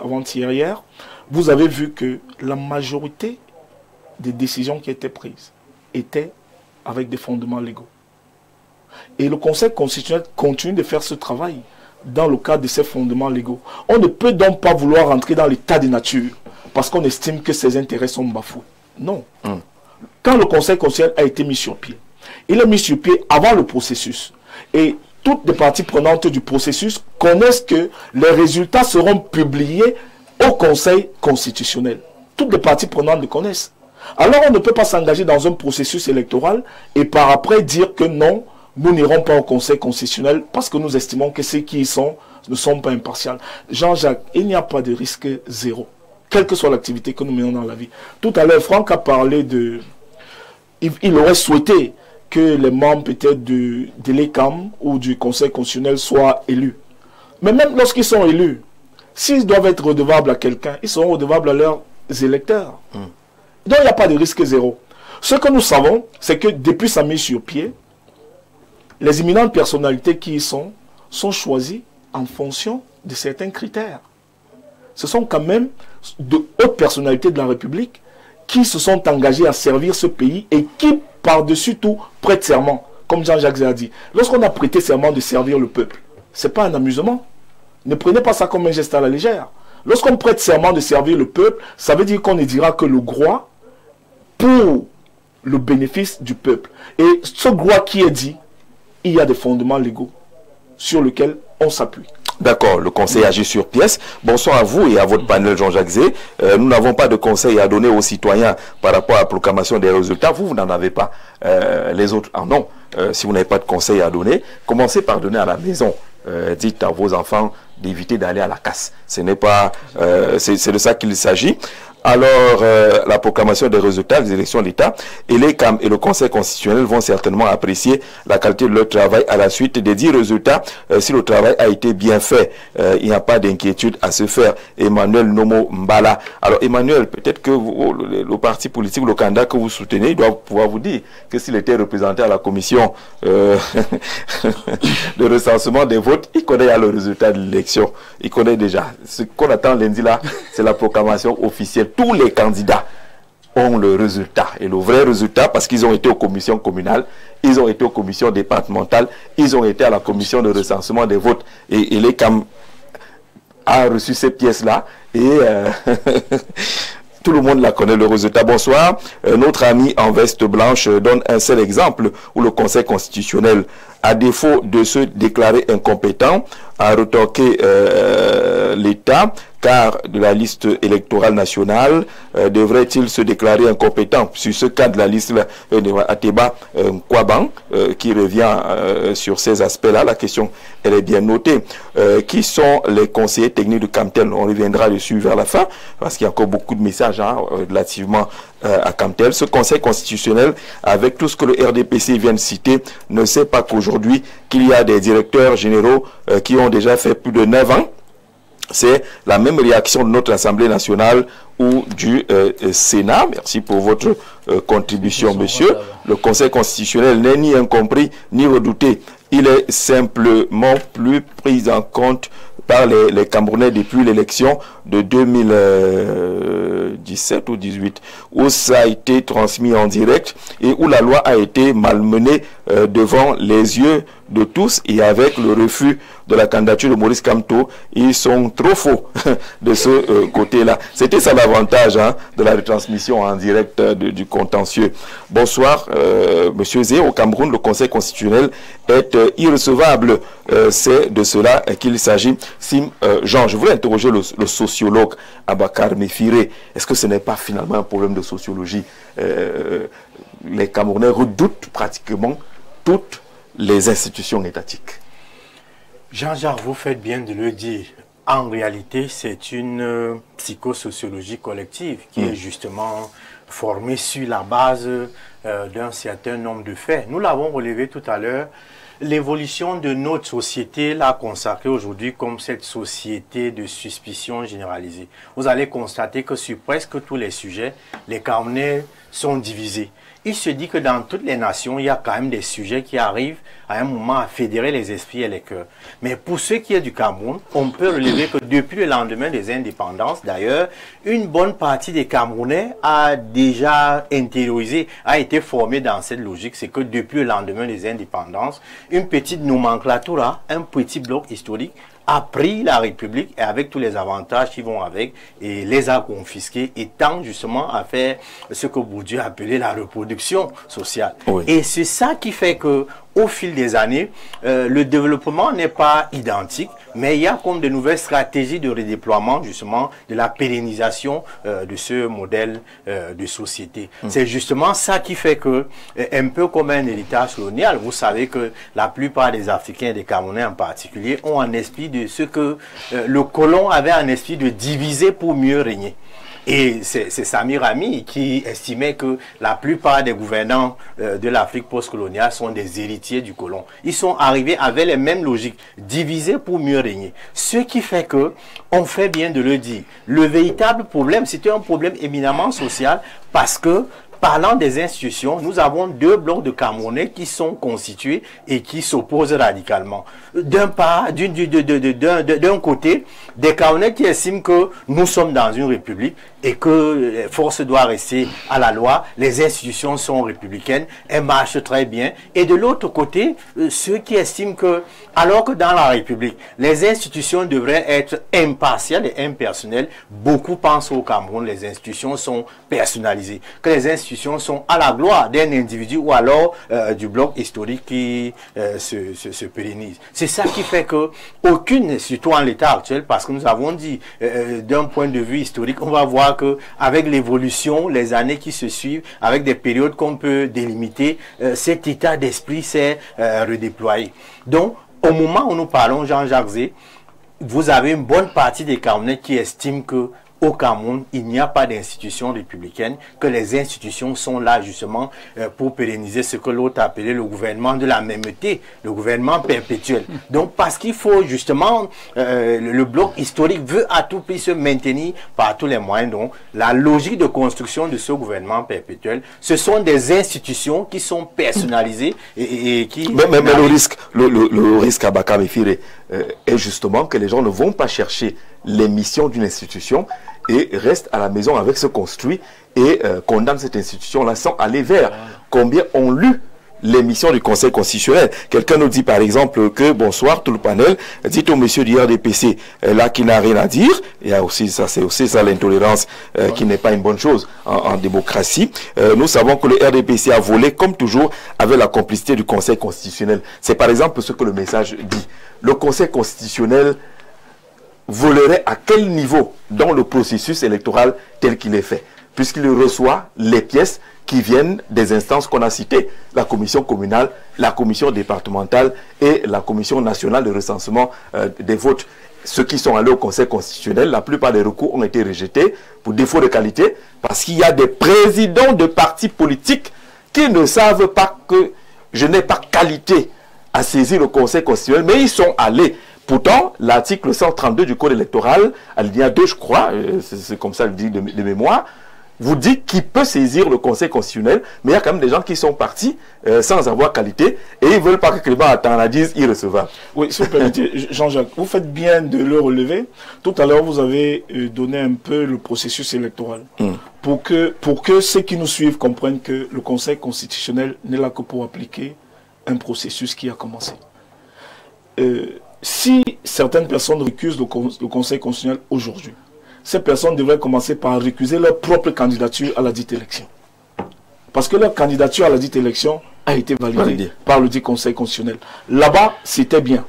avant-hier, vous avez vu que la majorité des décisions qui étaient prises étaient avec des fondements légaux. Et le Conseil constitutionnel continue de faire ce travail dans le cadre de ces fondements légaux. On ne peut donc pas vouloir entrer dans l'état de nature parce qu'on estime que ses intérêts sont bafoués. Non. Quand le Conseil constitutionnel a été mis sur pied, il est mis sur pied avant le processus. Et toutes les parties prenantes du processus connaissent que les résultats seront publiés au Conseil constitutionnel. Toutes les parties prenantes le connaissent. Alors on ne peut pas s'engager dans un processus électoral et par après dire que non, nous n'irons pas au Conseil constitutionnel parce que nous estimons que ceux qui y sont ne sont pas impartials. Jean-Jacques, il n'y a pas de risque zéro, quelle que soit l'activité que nous menons dans la vie. Tout à l'heure, Franck a parlé de... Il aurait souhaité que les membres peut-être de l'ECAM ou du Conseil constitutionnel soient élus. Mais même lorsqu'ils sont élus, s'ils doivent être redevables à quelqu'un, ils seront redevables à leurs électeurs. Donc il n'y a pas de risque zéro. Ce que nous savons, c'est que depuis sa mise sur pied, les éminentes personnalités qui y sont choisies en fonction de certains critères. Ce sont quand même de hautes personnalités de la République qui se sont engagées à servir ce pays et qui, par-dessus tout, prêtent serment. Comme Jean-Jacques a dit, lorsqu'on a prêté serment de servir le peuple, ce n'est pas un amusement. Ne prenez pas ça comme un geste à la légère. Lorsqu'on prête serment de servir le peuple, ça veut dire qu'on ne dira que le droit pour le bénéfice du peuple. Et ce droit qui est dit, il y a des fondements légaux sur lesquels on s'appuie. D'accord, le conseil agit sur pièce. Bonsoir à vous et à votre panel Jean-Jacques Zé. Nous n'avons pas de conseil à donner aux citoyens par rapport à la proclamation des résultats. Vous n'en avez pas. Les autres en ont. Si vous n'avez pas de conseil à donner, commencez par donner à la maison. Dites à vos enfants d'éviter d'aller à la casse. Ce n'est pas, c'est de ça qu'il s'agit. Alors, la proclamation des résultats des élections de l'État et les CAM et le Conseil constitutionnel vont certainement apprécier la qualité de leur travail à la suite des 10 résultats. Si le travail a été bien fait, il n'y a pas d'inquiétude à se faire. Emmanuel Nomo Mbala. Alors, Emmanuel, peut-être que le parti politique ou le candidat que vous soutenez, il doit pouvoir vous dire que s'il était représenté à la commission de recensement des votes, il connaît le résultat de l'élection. Il connaît déjà. Ce qu'on attend lundi là, c'est la proclamation officielle. Tous les candidats ont le résultat. Et le vrai résultat, parce qu'ils ont été aux commissions communales, ils ont été aux commissions départementales, ils ont été à la commission de recensement des votes. Et les CAM a reçu ces pièces-là. Et tout le monde la connaît, le résultat. Bonsoir. Notre ami en veste blanche donne un seul exemple où le Conseil constitutionnel, à défaut de se déclarer incompétent, a retoqué l'État, car de la liste électorale nationale, devrait-il se déclarer incompétent? Sur ce cas de la liste Ateba Nkwaban, qui revient sur ces aspects-là, la question elle est bien notée. Qui sont les conseillers techniques de Camtel? On reviendra dessus vers la fin, parce qu'il y a encore beaucoup de messages relativement à Camtel. Ce Conseil constitutionnel, avec tout ce que le RDPC vient de citer, ne sait pas qu'aujourd'hui, qu'il y a des directeurs généraux qui ont déjà fait plus de 9 ans. C'est la même réaction de notre Assemblée nationale ou du Sénat. Merci pour votre contribution, monsieur. Le Conseil constitutionnel n'est ni incompris ni redouté. Il est simplement plus pris en compte par les Camerounais depuis l'élection de 2017 ou 18, où ça a été transmis en direct et où la loi a été malmenée devant les yeux de tous, et avec le refus de la candidature de Maurice Kamto, ils sont trop faux de ce côté-là. C'était ça l'avantage de la retransmission en direct du contentieux. Bonsoir, monsieur Zé. Au Cameroun, le Conseil constitutionnel est irrecevable. C'est de cela qu'il s'agit. Jean, je voulais interroger le sociologue Abakar Mefiré. Est-ce que ce n'est pas finalement un problème de sociologie? Les Camerounais redoutent pratiquement toutes les institutions étatiques. Jean-Jacques, vous faites bien de le dire. En réalité, c'est une psychosociologie collective qui est justement formée sur la base d'un certain nombre de faits. Nous l'avons relevé tout à l'heure. L'évolution de notre société l'a consacrée aujourd'hui comme cette société de suspicion généralisée. Vous allez constater que sur presque tous les sujets, les Camerounais sont divisés. Il se dit que dans toutes les nations, il y a quand même des sujets qui arrivent à un moment à fédérer les esprits et les cœurs. Mais pour ce qui est du Cameroun, on peut relever que depuis le lendemain des indépendances, d'ailleurs, une bonne partie des Camerounais a déjà intériorisé, a été formé dans cette logique. C'est que depuis le lendemain des indépendances, une petite nomenclatura, un petit bloc historique, a pris la République et avec tous les avantages qui vont avec et les a confisqués et tend justement à faire ce que Bourdieu appelait la reproduction sociale. Oui. Et c'est ça qui fait que au fil des années, le développement n'est pas identique, mais il y a comme de nouvelles stratégies de redéploiement, justement, de la pérennisation de ce modèle de société. C'est justement ça qui fait que, un peu comme un héritage colonial, vous savez que la plupart des Africains et des Camerounais en particulier ont un esprit de ce que le colon avait un esprit de diviser pour mieux régner. Et c'est Samir Ami qui estimait que la plupart des gouvernants de l'Afrique postcoloniale sont des héritiers du colon. Ils sont arrivés avec les mêmes logiques, diviser pour mieux régner. Ce qui fait que, on fait bien de le dire, le véritable problème, c'était un problème éminemment social parce que, parlant des institutions, nous avons deux blocs de Camerounais qui sont constitués et qui s'opposent radicalement. D'un côté, des Camerounais qui estiment que nous sommes dans une république et que force doit rester à la loi, les institutions sont républicaines, elles marchent très bien. Et de l'autre côté, ceux qui estiment que, alors que dans la République, les institutions devraient être impartiales et impersonnelles, beaucoup pensent au Cameroun, les institutions sont personnalisées, que les institutions sont à la gloire d'un individu ou alors du bloc historique qui se pérennise. C'est ça qui fait que aucune, surtout en l'état actuel, parce que nous avons dit, d'un point de vue historique, on va voir que avec l'évolution, les années qui se suivent, avec des périodes qu'on peut délimiter, cet état d'esprit s'est redéployé. Donc, au moment où nous parlons, Jean-Jacques Zé, vous avez une bonne partie des Camerounais qui estiment que au Cameroun, il n'y a pas d'institution républicaine, que les institutions sont là justement pour pérenniser ce que l'autre appelait le gouvernement de la mêmeté, le gouvernement perpétuel. Donc parce qu'il faut justement, le bloc historique veut à tout prix se maintenir par tous les moyens. Donc la logique de construction de ce gouvernement perpétuel, ce sont des institutions qui sont personnalisées et qui... Mais le risque à Bakamifire est justement que les gens ne vont pas chercher les missions d'une institution et restent à la maison avec ce construit et condamnent cette institution-là sans aller vers combien ont lu les missions du Conseil constitutionnel. Quelqu'un nous dit par exemple que, bonsoir tout le panel, dites au monsieur du RDPC là qui n'a rien à dire, il y a aussi ça, c'est aussi ça l'intolérance qui n'est pas une bonne chose en démocratie. Nous savons que le RDPC a volé comme toujours avec la complicité du Conseil constitutionnel. C'est par exemple ce que le message dit. Le Conseil constitutionnel volerait à quel niveau dans le processus électoral tel qu'il est fait, puisqu'il reçoit les pièces qui viennent des instances qu'on a citées, la commission communale, la commission départementale et la commission nationale de recensement des votes. Ceux qui sont allés au Conseil constitutionnel, la plupart des recours ont été rejetés pour défaut de qualité, parce qu'il y a des présidents de partis politiques qui ne savent pas que je n'ai pas qualité à saisir le Conseil constitutionnel, mais ils sont allés. Pourtant, l'article 132 du Code électoral, alinéa 2, je crois, c'est comme ça que je dis de mémoire, vous dit qu'il peut saisir le Conseil constitutionnel, mais il y a quand même des gens qui sont partis sans avoir qualité et ils ne veulent pas que Clément attend la dise irrecevable. Oui, si vous permettez, Jean-Jacques, vous faites bien de le relever. Tout à l'heure, vous avez donné un peu le processus électoral pour que ceux qui nous suivent comprennent que le Conseil constitutionnel n'est là que pour appliquer un processus qui a commencé. Si certaines personnes récusent le Conseil constitutionnel aujourd'hui, ces personnes devraient commencer par récuser leur propre candidature à la dite élection. Parce que leur candidature à la dite élection a été validée par le dit Conseil constitutionnel. Là-bas, c'était bien.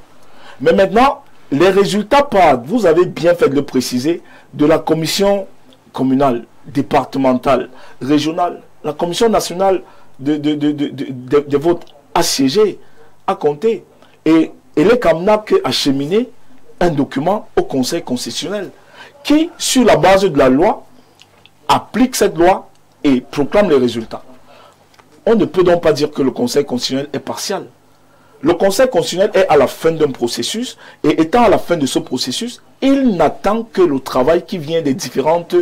Mais maintenant, les résultats parlent, vous avez bien fait de le préciser, de la commission communale, départementale, régionale, la commission nationale des votes a siégé, a compté. Et les Kamnak acheminé un document au Conseil constitutionnel qui, sur la base de la loi, applique cette loi et proclame les résultats. On ne peut donc pas dire que le Conseil constitutionnel est partial. Le Conseil constitutionnel est à la fin d'un processus, et étant à la fin de ce processus, il n'attend que le travail qui vient des différentes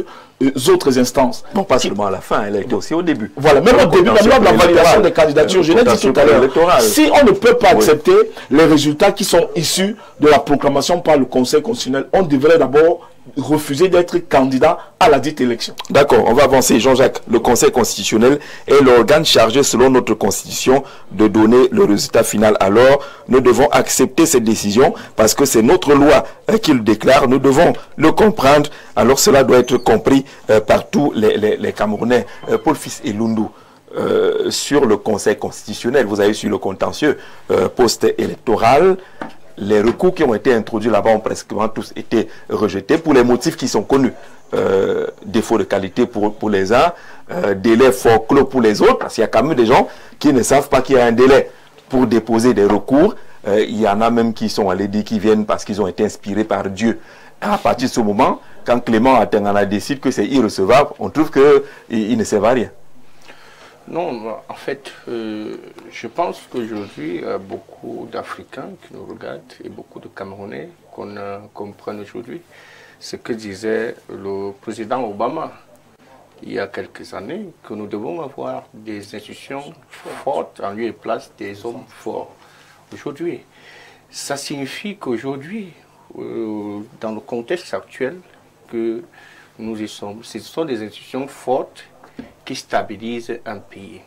autres instances. Non, pas seulement à la fin, elle a été aussi au début. Voilà, même au début, même lors de la validation des candidatures, je l'ai dit tout à l'heure, si on ne peut pas accepter les résultats qui sont issus de la proclamation par le Conseil constitutionnel, on devrait d'abord refuser d'être candidat à la dite élection. D'accord, on va avancer. Jean-Jacques, le Conseil constitutionnel est l'organe chargé, selon notre Constitution, de donner le résultat final. Alors, nous devons accepter cette décision parce que c'est notre loi qui le déclare. Nous devons le comprendre. Alors, cela doit être compris par tous les Camerounais. Paul Fils et Lundu, sur le Conseil constitutionnel, vous avez su le contentieux post-électoral. Les recours qui ont été introduits là-bas ont presque tous été rejetés pour les motifs qui sont connus. Défaut de qualité pour les uns, délai fort clos pour les autres, parce qu'il y a quand même des gens qui ne savent pas qu'il y a un délai pour déposer des recours. Il y en a même qui sont allés dire qu'ils viennent parce qu'ils ont été inspirés par Dieu. À partir de ce moment, quand Clément Atengana décide que c'est irrecevable, on trouve qu'il ne sert à rien. Non, en fait, je pense qu'aujourd'hui, beaucoup d'Africains qui nous regardent et beaucoup de Camerounais qu'on comprenne aujourd'hui ce que disait le président Obama il y a quelques années, que nous devons avoir des institutions fortes en lieu et place des hommes forts. Aujourd'hui, ça signifie qu'aujourd'hui, dans le contexte actuel que nous y sommes, ce sont des institutions fortes qui stabilise un pays.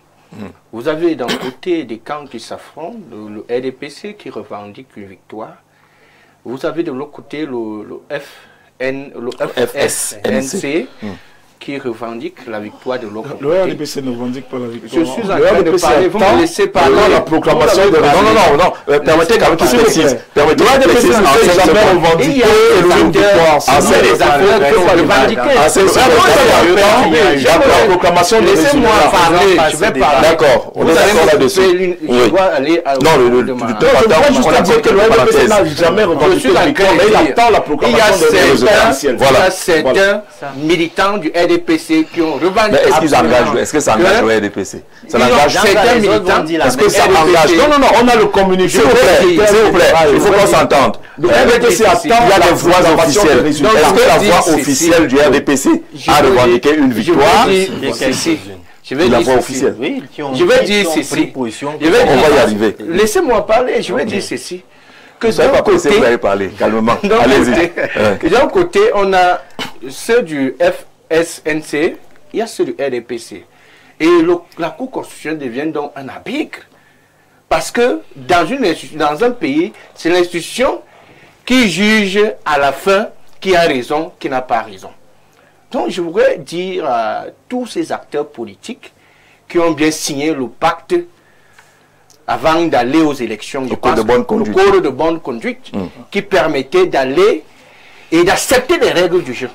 Vous avez d'un côté des camps qui s'affrontent, le RDPC qui revendique une victoire. Vous avez de l'autre côté le FSNC qui revendique la victoire de l'autre côté. Le RDPC ne revendique pas la victoire. Je suis en train de parler, vous me laissez parler. La proclamation de... Non. Permettez quand même qu'il se précise. Permettez qu'il se précise. Il y a des acteurs qui ont revendiqué. La proclamation de... Laissez-moi parler, je vais parler. D'accord, on est d'accord là-dessus. Je dois aller à non, le temps, juste dire que le RDPC n'a jamais revendiqué la victoire, mais il attend la proclamation de résultats. Il y a certains militants du RDPC qui ont revendiqué. Mais est-ce qu'ils engagent? Est-ce que ça engage le RDPC? Ça engage certains militants. Est-ce que ça engage? Non, on a le communiqué. S'il vous plaît, il faut qu'on s'entende. Le RDPC attend, il y a des voix officielles. Est-ce que la voix officielle du RDPC a revendiqué une victoire? Je vais dire ceci. Je vais dire ceci. On va y arriver. Laissez-moi parler. Je vais dire ceci. Que d'un côté, vous allez parler calmement. Allez-y. D'un côté, on a ceux du FSNC, il y a ceux du RDPC. Et la Cour constitutionnelle devient donc un arbitre. Parce que dans un pays, c'est l'institution qui juge à la fin qui a raison, qui n'a pas raison. Donc je voudrais dire à tous ces acteurs politiques qui ont bien signé le pacte avant d'aller aux élections, le code de bonne conduite, qui permettait d'aller et d'accepter les règles du jeu.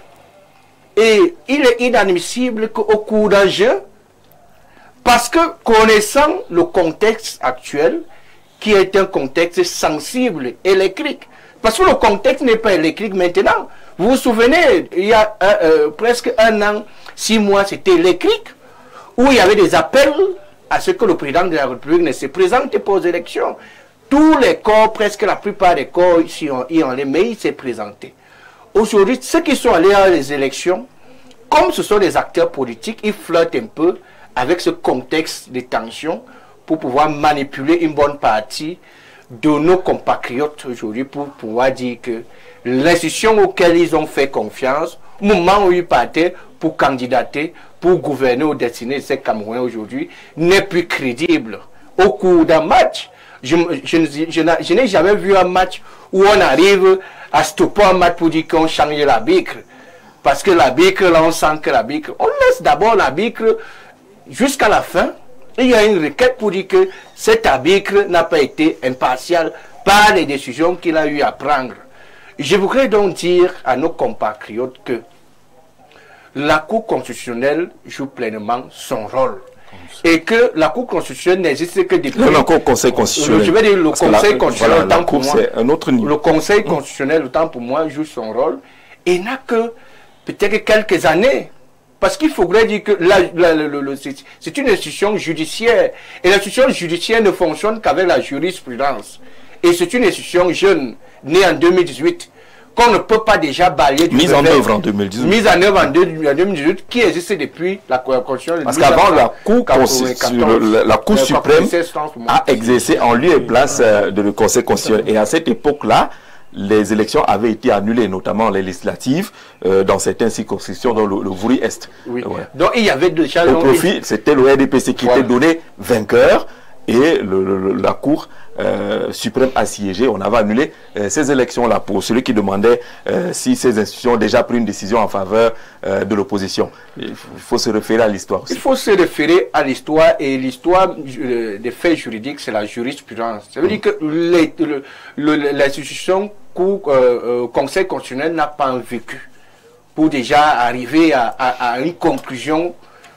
Et il est inadmissible qu'au cours d'un jeu, parce que connaissant le contexte actuel, qui est un contexte sensible, électrique, parce que le contexte n'est pas électrique maintenant. Vous vous souvenez, il y a presque 1 an, 6 mois, c'était électrique, où il y avait des appels à ce que le président de la République ne se présente pas aux élections. Tous les corps, presque la plupart des corps ici ont les mais il s'est présenté. Aujourd'hui, ceux qui sont allés à les élections, comme ce sont des acteurs politiques, ils flirtent un peu avec ce contexte de tension pour pouvoir manipuler une bonne partie de nos compatriotes aujourd'hui pour pouvoir dire que l'institution auquel ils ont fait confiance, au moment où ils partaient pour candidater, pour gouverner aux destinées de ces Camerounais aujourd'hui, n'est plus crédible. Au cours d'un match, je n'ai jamais vu un match où on arrive à stopper un match pour dire qu'on change l'arbitre. Parce que l'arbitre, là, on sent que l'arbitre, on laisse d'abord l'arbitre jusqu'à la fin. Il y a une requête pour dire que cet arbitre n'a pas été impartial par les décisions qu'il a eu à prendre. Je voudrais donc dire à nos compatriotes que la Cour constitutionnelle joue pleinement son rôle. et que la Cour constitutionnelle n'existe que depuis... Le Conseil constitutionnel. Je vais dire le Conseil constitutionnel, autant pour moi. C'est un autre niveau. Le Conseil constitutionnel, autant pour moi, joue son rôle et n'a que peut-être quelques années. Parce qu'il faudrait dire que c'est une institution judiciaire. Et l'institution judiciaire ne fonctionne qu'avec la jurisprudence. Et c'est une institution jeune, née en 2018, qu'on ne peut pas déjà balayer du mise en œuvre en 2018. Mise en œuvre en 2018, qui existe depuis la Constitution. Parce qu'avant, la Cour suprême a exercé en lieu et place de le Conseil constitutionnel. Et à cette époque-là, les élections avaient été annulées, notamment les législatives, dans certaines circonscriptions, dans le Vouri-Est. Oui. Ouais. Donc il y avait déjà... Au profit, c'était le RDPC qui était donné vainqueur, et la Cour suprême a siégé. On avait annulé ces élections-là pour celui qui demandait si ces institutions ont déjà pris une décision en faveur de l'opposition. Il faut se référer à l'histoire aussi. Il faut se référer à l'histoire, et l'histoire des faits juridiques, c'est la jurisprudence. Ça veut dire que l'institution Conseil constitutionnel n'a pas vécu pour déjà arriver à une conclusion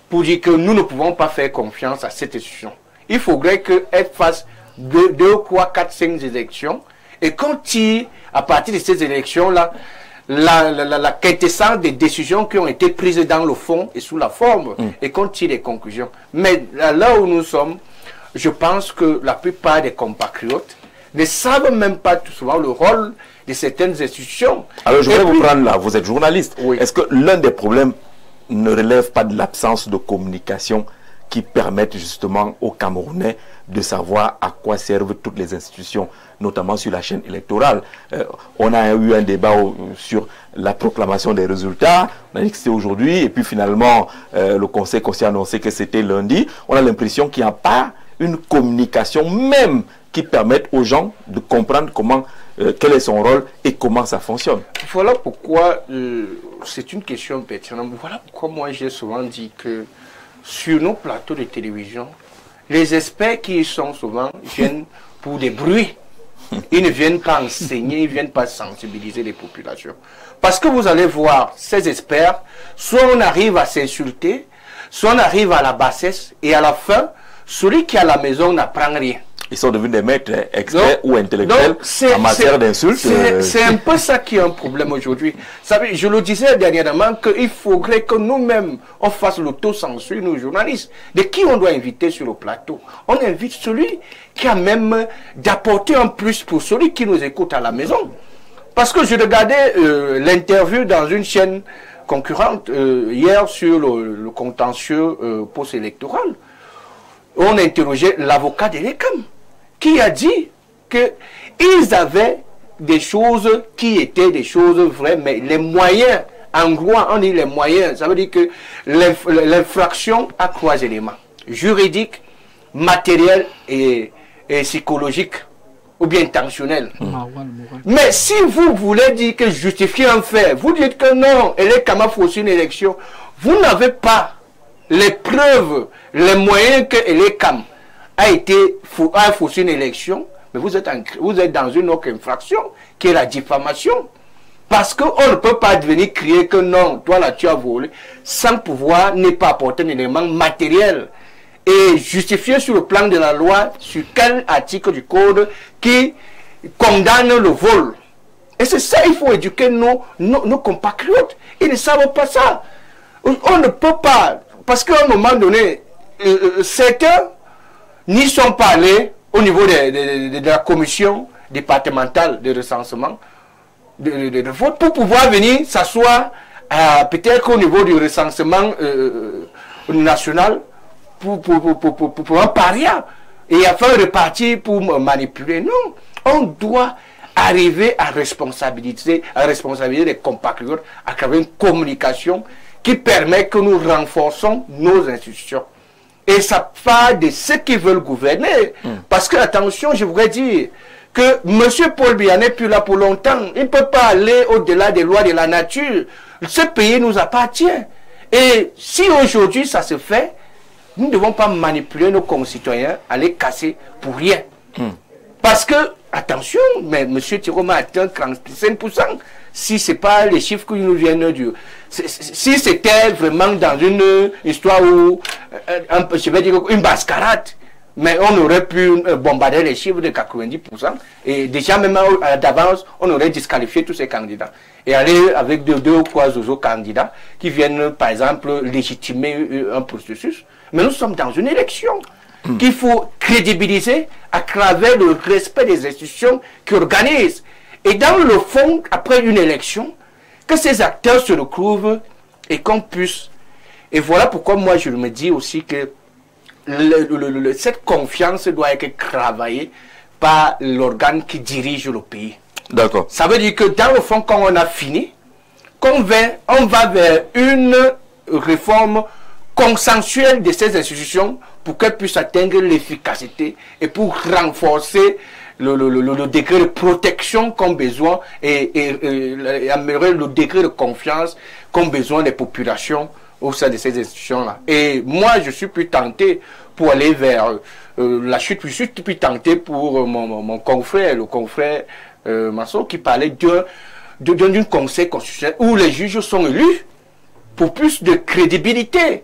pour dire que nous ne pouvons pas faire confiance à cette institution. Il faudrait qu'elle fasse 2, 3, 4, 5 élections, et qu'on tire à partir de ces élections-là la quintessence des décisions qui ont été prises dans le fond et sous la forme, et qu'on tire des conclusions. Mais là où nous sommes, je pense que la plupart des compatriotes ne savent même pas tout souvent le rôle de certaines institutions. Alors je vais vous prendre là, vous êtes journaliste. Oui. Est-ce que l'un des problèmes ne relève pas de l'absence de communication qui permettent justement aux Camerounais de savoir à quoi servent toutes les institutions, notamment sur la chaîne électorale? On a eu un débat sur la proclamation des résultats, on a dit que c'était aujourd'hui, et puis finalement le Conseil constitutionnel a annoncé que c'était lundi. On a l'impression qu'il n'y a pas une communication même qui permette aux gens de comprendre comment, quel est son rôle et comment ça fonctionne. Voilà pourquoi c'est une question pertinente. Voilà pourquoi moi j'ai souvent dit que sur nos plateaux de télévision, les experts qui y sont souvent viennent pour des bruits. Ils ne viennent pas enseigner, ils ne viennent pas sensibiliser les populations. Parce que vous allez voir, ces experts, soit on arrive à s'insulter, soit on arrive à la bassesse, et à la fin, celui qui est à la maison n'apprend rien. Ils sont devenus des maîtres experts ou intellectuels en matière d'insultes. C'est un peu ça qui est un problème aujourd'hui. Je le disais dernièrement qu'il faudrait que nous-mêmes, on fasse l'autocensure, nous journalistes. De qui on doit inviter sur le plateau? On invite celui qui a même d'apporter un plus pour celui qui nous écoute à la maison. Parce que je regardais l'interview dans une chaîne concurrente hier sur le contentieux post-électoral. On interrogeait l'avocat de l'ECAM, qui a dit qu'ils avaient des choses qui étaient des choses vraies, mais les moyens, en droit, on dit les moyens, ça veut dire que l'infraction a 3 éléments, juridique, matériel et psychologique, ou bien intentionnel. Mais si vous voulez dire que justifier un fait, vous dites que non, l'ECAM a faussé une élection, vous n'avez pas les preuves, les moyens que l'ECAM a faussé une élection, mais vous êtes dans une autre infraction, qui est la diffamation. Parce qu'on ne peut pas venir crier que non, toi là tu as volé, sans pouvoir ne pas apporter un élément matériel et justifier sur le plan de la loi sur quel article du code qui condamne le vol. Et c'est ça, il faut éduquer nos compatriotes. Ils ne savent pas ça. On ne peut pas. Parce qu'à un moment donné, certains n'y sont pas allés au niveau de la commission départementale de recensement de vote pour pouvoir venir s'asseoir peut-être au niveau du recensement national pour un paria et à faire repartir pour manipuler. Non, on doit arriver à responsabiliser les compatriotes à travers une communication qui permet que nous renforçons nos institutions. Et ça part de ceux qui veulent gouverner. Parce que, attention, je voudrais dire que M. Paul Biya n'est plus là pour longtemps. Il ne peut pas aller au-delà des lois de la nature. Ce pays nous appartient. Et si aujourd'hui ça se fait, nous ne devons pas manipuler nos concitoyens à les casser pour rien. Parce que, attention, mais M. Tiroma a atteint 35%. si ce n'est pas les chiffres qui nous viennent du... Si c'était vraiment dans une histoire où, je vais dire, une mascarade, mais on aurait pu bombarder les chiffres de 90%, et déjà même d'avance, on aurait disqualifié tous ces candidats. Et aller avec deux ou trois autres candidats qui viennent, par exemple, légitimer un processus. Mais nous sommes dans une élection qu'il faut crédibiliser à travers le respect des institutions qui organisent. Et dans le fond, après une élection, que ces acteurs se retrouvent et qu'on puisse... Et voilà pourquoi moi je me dis aussi que cette confiance doit être travaillée par l'organe qui dirige le pays. D'accord. Ça veut dire que dans le fond, quand on a fini, on va vers une réforme consensuelle de ces institutions pour qu'elles puissent atteindre l'efficacité et pour renforcer le degré de protection qu'ont besoin et améliorer le degré de confiance qu'ont besoin les populations au sein de ces institutions-là. Et moi, je suis plus tenté pour aller vers la chute, je suis plus tenté pour mon confrère, le confrère Masso, qui parlait d'un conseil constitutionnel où les juges sont élus pour plus de crédibilité.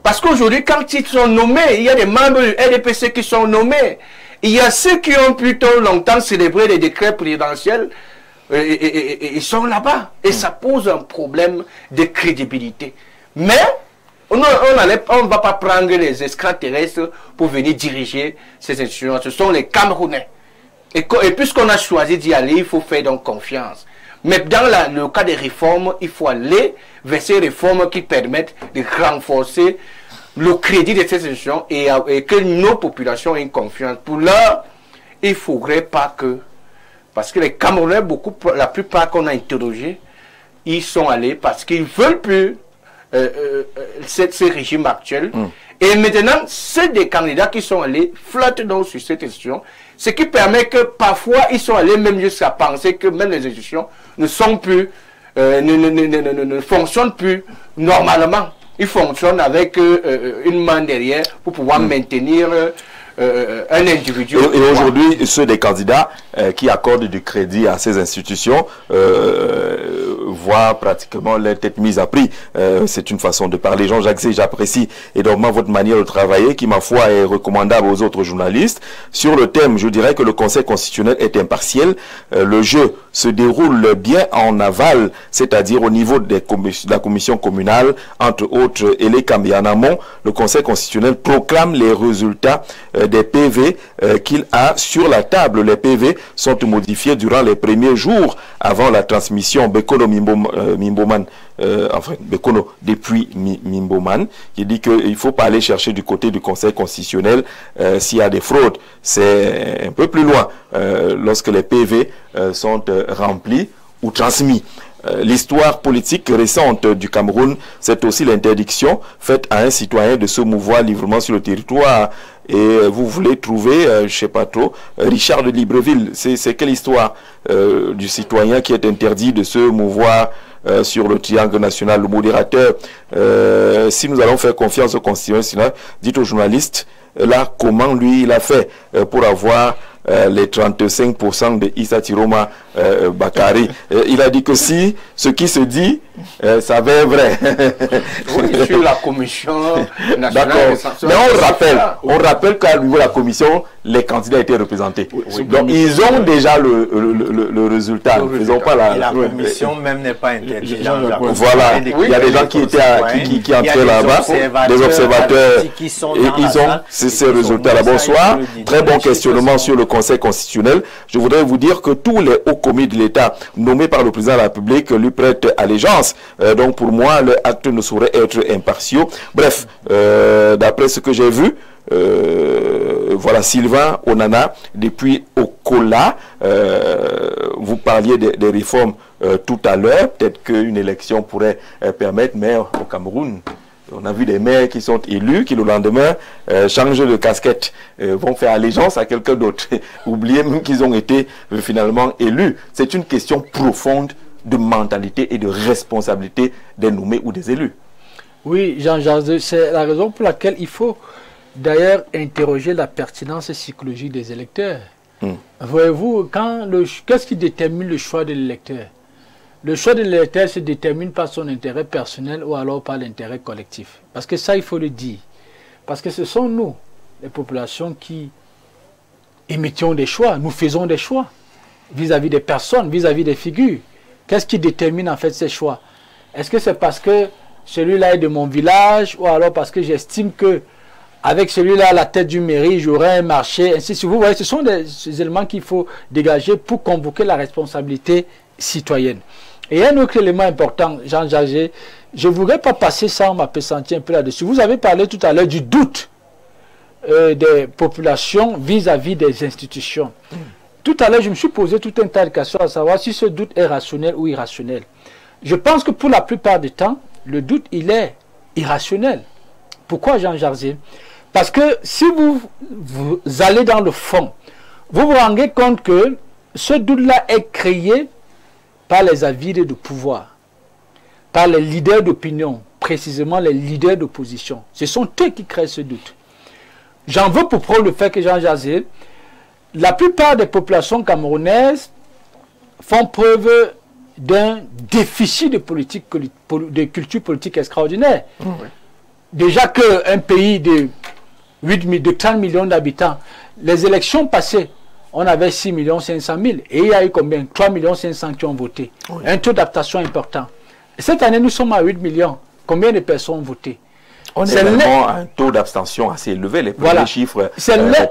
Parce qu'aujourd'hui, quand ils sont nommés, il y a des membres du RDPC qui sont nommés. Il y a ceux qui ont plutôt longtemps célébré les décrets présidentiels et ils sont là-bas. Et ça pose un problème de crédibilité. Mais on ne va pas prendre les extraterrestres pour venir diriger ces institutions. Ce sont les Camerounais. Et puisqu'on a choisi d'y aller, il faut faire donc confiance. Mais dans le cas des réformes, il faut aller vers ces réformes qui permettent de renforcer le crédit de ces institutions et que nos populations aient une confiance. Pour l'heure, il ne faudrait pas que... Parce que les Camerounais, la plupart qu'on a interrogés, ils sont allés parce qu'ils ne veulent plus ce régime actuel. Et maintenant, c'est des candidats qui sont allés flottent donc sur cette institution, ce qui permet que parfois ils sont allés même jusqu'à penser que même les institutions ne sont plus, ne fonctionnent plus normalement. Ils fonctionnent avec une main derrière pour pouvoir maintenir un individu. Et aujourd'hui, ceux des candidats qui accordent du crédit à ces institutions voient pratiquement leur tête mise à prix. C'est une façon de parler. Jean-Jacques, j'apprécie énormément votre manière de travailler qui, ma foi, est recommandable aux autres journalistes. Sur le thème, je dirais que le Conseil constitutionnel est impartiel. Le jeu se déroule bien en aval, c'est-à-dire au niveau de la commission communale, entre autres, et les Cambi en amont. Le Conseil constitutionnel proclame les résultats des PV qu'il a sur la table. Les PV sont modifiés durant les premiers jours avant la transmission. Bekono Mimboman, enfin Bekono depuis Mimboman, qui dit qu'il ne faut pas aller chercher du côté du Conseil constitutionnel s'il y a des fraudes. C'est un peu plus loin lorsque les PV sont remplis ou transmis. L'histoire politique récente du Cameroun, c'est aussi l'interdiction faite à un citoyen de se mouvoir librement sur le territoire. Et vous voulez trouver, je ne sais pas trop, Richard de Libreville. C'est quelle histoire du citoyen qui est interdit de se mouvoir sur le triangle national? Le modérateur, si nous allons faire confiance au constitutionnel, dites aux journalistes, là, comment lui il a fait pour avoir les 35% de Issa Tiroma Bakari. Il a dit que si ce qui se dit, ça va être vrai. Oui, sur la commission nationale. Mais on rappelle qu'à niveau de la commission, les candidats étaient représentés. Oui, donc ils ont déjà le résultat. Ils pas la commission même n'est pas interdite. Voilà, il y a des gens qui étaient qui entraient là-bas, des observateurs. Ils ont ces résultats-là. Bonsoir. Très bon questionnement sur le Conseil constitutionnel. Je voudrais vous dire que tous les hauts commis de l'État nommés par le président de la République lui prêtent allégeance. Donc pour moi, le acte ne saurait être impartiaux. Bref, d'après ce que j'ai vu, voilà, Sylvain Onana, depuis Okola, vous parliez des réformes tout à l'heure. Peut-être qu'une élection pourrait permettre, mais au Cameroun, on a vu des maires qui sont élus, qui le lendemain changent de casquette, vont faire allégeance à quelqu'un d'autre. Oubliez même qu'ils ont été finalement élus. C'est une question profonde de mentalité et de responsabilité des nommés ou des élus. Oui, Jean-Jacques, c'est la raison pour laquelle il faut d'ailleurs interroger la pertinence psychologique des électeurs. Voyez-vous, qu'est-ce qui détermine le choix de l'électeur? le choix de l'électeur se détermine par son intérêt personnel ou alors par l'intérêt collectif. Parce que ça, il faut le dire. Parce que ce sont nous, les populations, qui émettions des choix. Nous faisons des choix vis-à-vis des personnes, vis-à-vis des figures. Qu'est-ce qui détermine en fait ces choix? Est-ce que c'est parce que celui-là est de mon village ou alors parce que j'estime que avec celui-là à la tête du mairie, j'aurai un marché, ainsi de suite. Vous voyez, ce sont des éléments qu'il faut dégager pour convoquer la responsabilité citoyenne. Et un autre élément important, Jean-Jacques, je ne voudrais pas passer sans m'appesantir un peu là-dessus. Vous avez parlé tout à l'heure du doute des populations vis-à-vis des institutions. Tout à l'heure, je me suis posé tout un tas de questions à savoir si ce doute est rationnel ou irrationnel. Je pense que pour la plupart du temps, le doute, il est irrationnel. Pourquoi, Jean-Jacques? Parce que si vous allez dans le fond, vous vous rendez compte que ce doute-là est créé par les avides de pouvoir, par les leaders d'opinion, précisément les leaders d'opposition. Ce sont eux qui créent ce doute. J'en veux pour preuve le fait que Jean-Jacques, la plupart des populations camerounaises font preuve d'un déficit de culture politique extraordinaire. Oui. Déjà qu'un pays de 30 millions d'habitants, les élections passées, on avait 6 500 000 et il y a eu combien? 3 500 qui ont voté. Oui. Un taux d'adaptation important. Et cette année, nous sommes à 8 millions. Combien de personnes ont voté? On est vraiment à un taux d'abstention assez élevé. Les premiers chiffres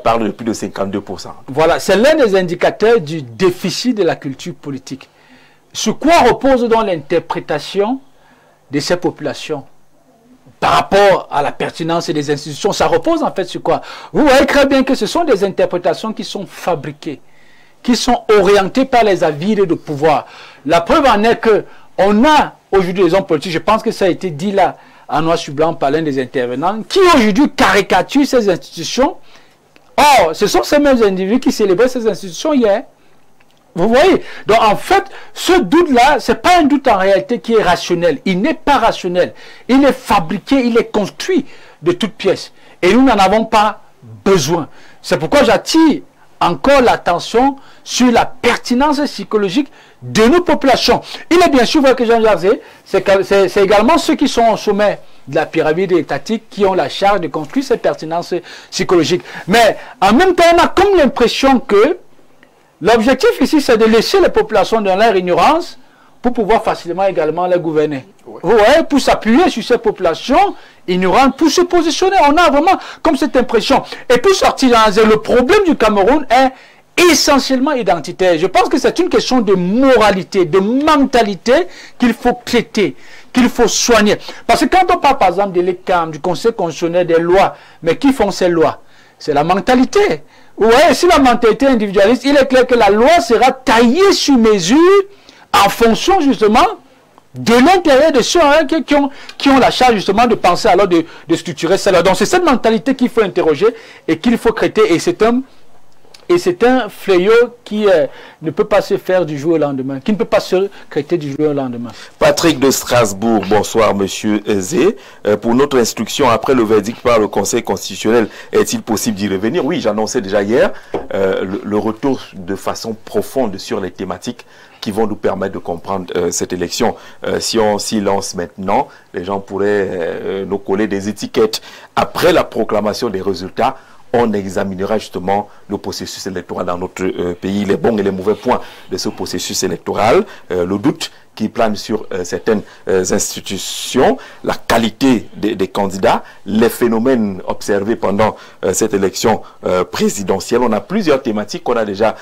parlent de plus de 52%. Voilà, c'est l'un des indicateurs du déficit de la culture politique. Sur quoi repose donc l'interprétation de ces populations par rapport à la pertinence des institutions? Ça repose en fait sur quoi? Vous voyez très bien que ce sont des interprétations qui sont fabriquées, qui sont orientées par les avides de pouvoir. La preuve en est qu'on a aujourd'hui des hommes politiques, je pense que ça a été dit là, en noir sur blanc par l'un des intervenants, qui aujourd'hui caricaturent ces institutions. Or, ce sont ces mêmes individus qui célébraient ces institutions hier. Vous voyez? Donc, en fait, ce doute-là, ce n'est pas un doute en réalité qui est rationnel. Il n'est pas rationnel. Il est fabriqué, il est construit de toutes pièces. Et nous n'en avons pas besoin. C'est pourquoi j'attire encore l'attention sur la pertinence psychologique de nos populations. Il est bien sûr vrai que Jean-Jacques, c'est également ceux qui sont au sommet de la pyramide étatique qui ont la charge de construire cette pertinence psychologique. Mais en même temps, on a comme l'impression que l'objectif ici, c'est de laisser les populations dans leur ignorance pour pouvoir facilement également les gouverner. Oui. Vous voyez, pour s'appuyer sur ces populations ignorantes, pour se positionner. On a vraiment comme cette impression. Et pour sortir dans le problème du Cameroun est essentiellement identitaire. Je pense que c'est une question de moralité, de mentalité qu'il faut traiter, qu'il faut soigner. Parce que quand on parle par exemple de l'ECAM, du Conseil constitutionnel, des lois, mais qui font ces lois? C'est la mentalité. Vous voyez, si la mentalité individualiste, il est clair que la loi sera taillée sur mesure en fonction justement de l'intérêt de ceux qui ont la charge justement de penser alors de structurer cela. Donc c'est cette mentalité qu'il faut interroger et qu'il faut traiter. Et c'est un fléau qui ne peut pas se faire du jour au lendemain, qui ne peut pas se traiter du jour au lendemain. Patrick de Strasbourg, bonsoir Monsieur Zé. Pour notre instruction, après le verdict par le Conseil constitutionnel, est-il possible d'y revenir? Oui, j'annonçais déjà hier le retour de façon profonde sur les thématiques qui vont nous permettre de comprendre cette élection. Si on s'y lance maintenant, les gens pourraient nous coller des étiquettes. Après la proclamation des résultats, on examinera justement le processus électoral dans notre pays, les bons et les mauvais points de ce processus électoral, le doute qui plane sur certaines institutions, la qualité des candidats, les phénomènes observés pendant cette élection présidentielle. On a plusieurs thématiques qu'on a déjà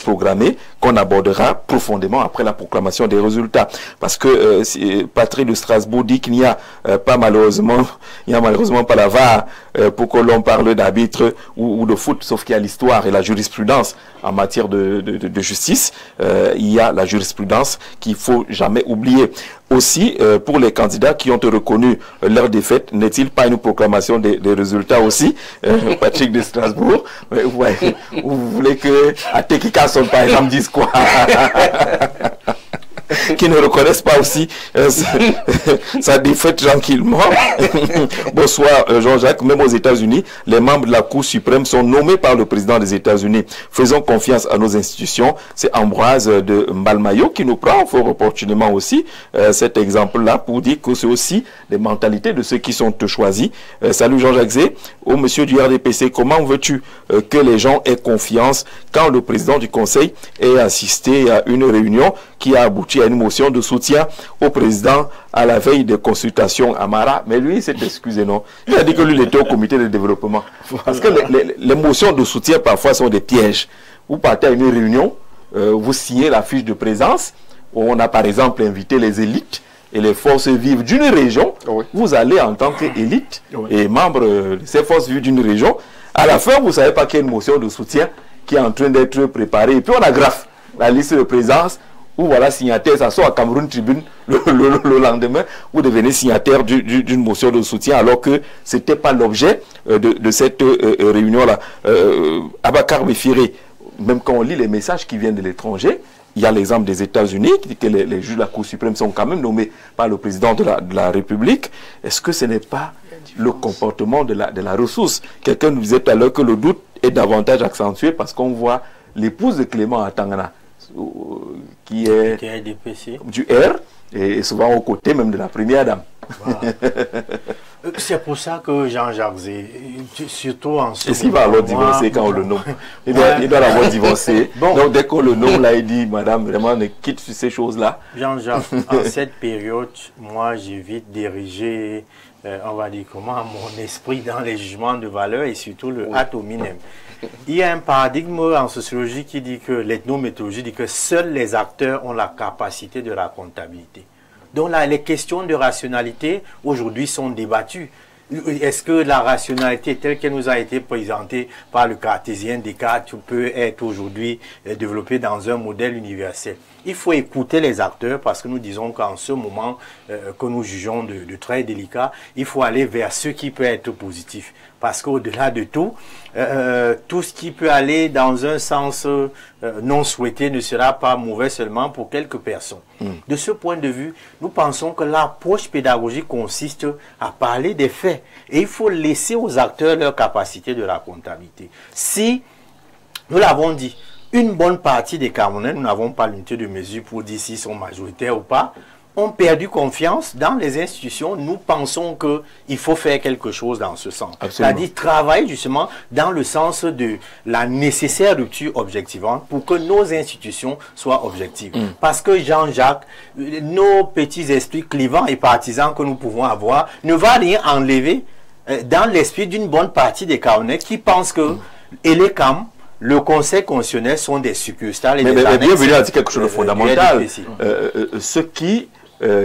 programmées, qu'on abordera profondément après la proclamation des résultats. Parce que Patrick de Strasbourg dit qu'il n'y a pas malheureusement pas la VAR pour que l'on parle d'arbitre ou de foot, sauf qu'il y a l'histoire et la jurisprudence en matière de justice. Il y a la jurisprudence qu'il faut jamais oublier. Aussi, pour les candidats qui ont reconnu leur défaite, n'est-il pas une proclamation des résultats aussi? Patrick de Strasbourg, ouais, vous voulez que Atekika Carlson, par exemple, dise quoi? qui ne reconnaissent pas aussi sa défaite tranquillement. Bonsoir Jean-Jacques. Même aux États-Unis, les membres de la Cour suprême sont nommés par le président des États-Unis. Faisons confiance à nos institutions. C'est Ambroise de Mbalmayo qui nous prend fort opportunément aussi cet exemple-là pour dire que c'est aussi des mentalités de ceux qui sont choisis. Salut Jean-Jacques Zé. Au monsieur du RDPC, comment veux-tu que les gens aient confiance quand le président du Conseil ait assisté à une réunion qui a abouti à une motion de soutien au président à la veille des consultations à Mara? Mais lui, il s'est excusé, non? Il a dit que lui, il était au comité de développement. Parce que les motions de soutien, parfois, sont des pièges. Vous partez à une réunion, vous signez la fiche de présence, où on a par exemple invité les élites et les forces vives d'une région. Oui. Vous allez en tant qu'élite et membre de ces forces vives d'une région. À la fin, vous ne savez pas qu'il y a une motion de soutien qui est en train d'être préparée. Et puis on agrafe la liste de présence où voilà, signataire, ça sort à Cameroun Tribune le lendemain, vous devenez signataire d'une motion de soutien alors que ce n'était pas l'objet de cette réunion-là. Abakar Mefiré, même quand on lit les messages qui viennent de l'étranger, il y a l'exemple des États-Unis qui dit que les juges de la Cour suprême sont quand même nommés par le président de la République. Est-ce que ce n'est pas le comportement de la ressource? Quelqu'un nous disait tout à l'heure que le doute est davantage accentué parce qu'on voit l'épouse de Clément Atangana, qui est du R, et souvent aux côtés même de la première dame. Voilà. C'est pour ça que Jean-Jacques Zé, surtout en ce moment... Est-ce qu'il va alors divorcer quand on le nomme? Il doit l'avoir divorcé. Bon. Donc dès qu'on le nomme, là, il dit, madame, vraiment, ne quitte sur ces choses-là. Jean-Jacques, en cette période, moi, j'évite d'ériger, on va dire comment, mon esprit dans les jugements de valeur et surtout le ad hominem. Il y a un paradigme en sociologie qui dit que l'ethnométhodologie dit que seuls les acteurs ont la capacité de la comptabilité. Donc là, les questions de rationalité aujourd'hui sont débattues. Est-ce que la rationalité telle qu'elle nous a été présentée par le cartésien Descartes peut être aujourd'hui développée dans un modèle universel? Il faut écouter les acteurs parce que nous disons qu'en ce moment que nous jugeons de très délicat, il faut aller vers ce qui peut être positif. Parce qu'au-delà de tout, tout ce qui peut aller dans un sens non souhaité ne sera pas mauvais seulement pour quelques personnes. De ce point de vue, nous pensons que l'approche pédagogique consiste à parler des faits. Et il faut laisser aux acteurs leur capacité de la comptabilité. Si, nous l'avons dit, une bonne partie des Camerounais, nous n'avons pas l'unité de mesure pour dire s'ils sont majoritaires ou pas, ont perdu confiance dans les institutions. Nous pensons qu'il faut faire quelque chose dans ce sens. C'est-à-dire travailler justement dans le sens de la nécessaire rupture objectivante pour que nos institutions soient objectives. Parce que Jean-Jacques, nos petits esprits clivants et partisans que nous pouvons avoir ne va rien enlever dans l'esprit d'une bonne partie des Camerounais qui pensent que ELECAM, le Conseil constitutionnel sont des succursales. Mais bienvenue à dire quelque chose de fondamental. Ceux qui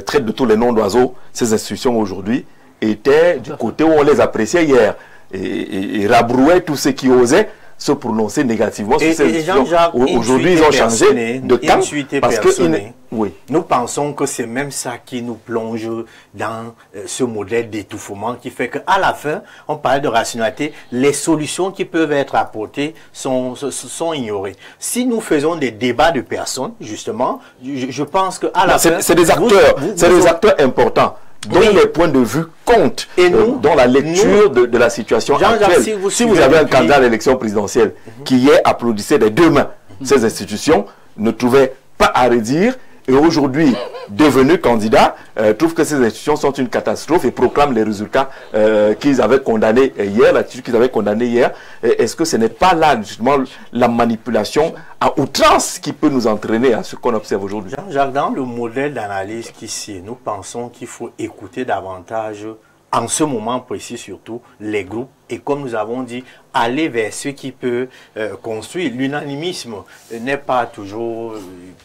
traitent de tous les noms d'oiseaux, ces institutions aujourd'hui, étaient du côté où on les appréciait hier et rabrouaient tous ceux qui osaient se prononcer négativement sur ces institutions. Aujourd'hui, ils ont changé de camp parce que nous pensons que c'est même ça qui nous plonge dans ce modèle d'étouffement qui fait qu'à la fin, on parle de rationalité, les solutions qui peuvent être apportées sont ignorées. Si nous faisons des débats de personnes, justement, je pense qu'à la fin... C'est des acteurs, des acteurs importants. dont les points de vue comptent dans la lecture de la situation actuelle. Si vous avez un candidat à l'élection présidentielle qui hier applaudissait des deux mains ces institutions, ne trouvait pas à redire, et aujourd'hui devenu candidat, trouve que ces institutions sont une catastrophe et proclame les résultats qu'ils avaient condamnés hier, l'attitude qu'ils avaient condamnée hier. Est-ce que ce n'est pas là justement la manipulation à outrance qui peut nous entraîner à ce qu'on observe aujourd'hui? Jean-Jacques, dans le modèle d'analyse qu'ici, nous pensons qu'il faut écouter davantage, en ce moment précis surtout, les groupes, et comme nous avons dit, aller vers ce qui peut construire. L'unanimisme n'est pas toujours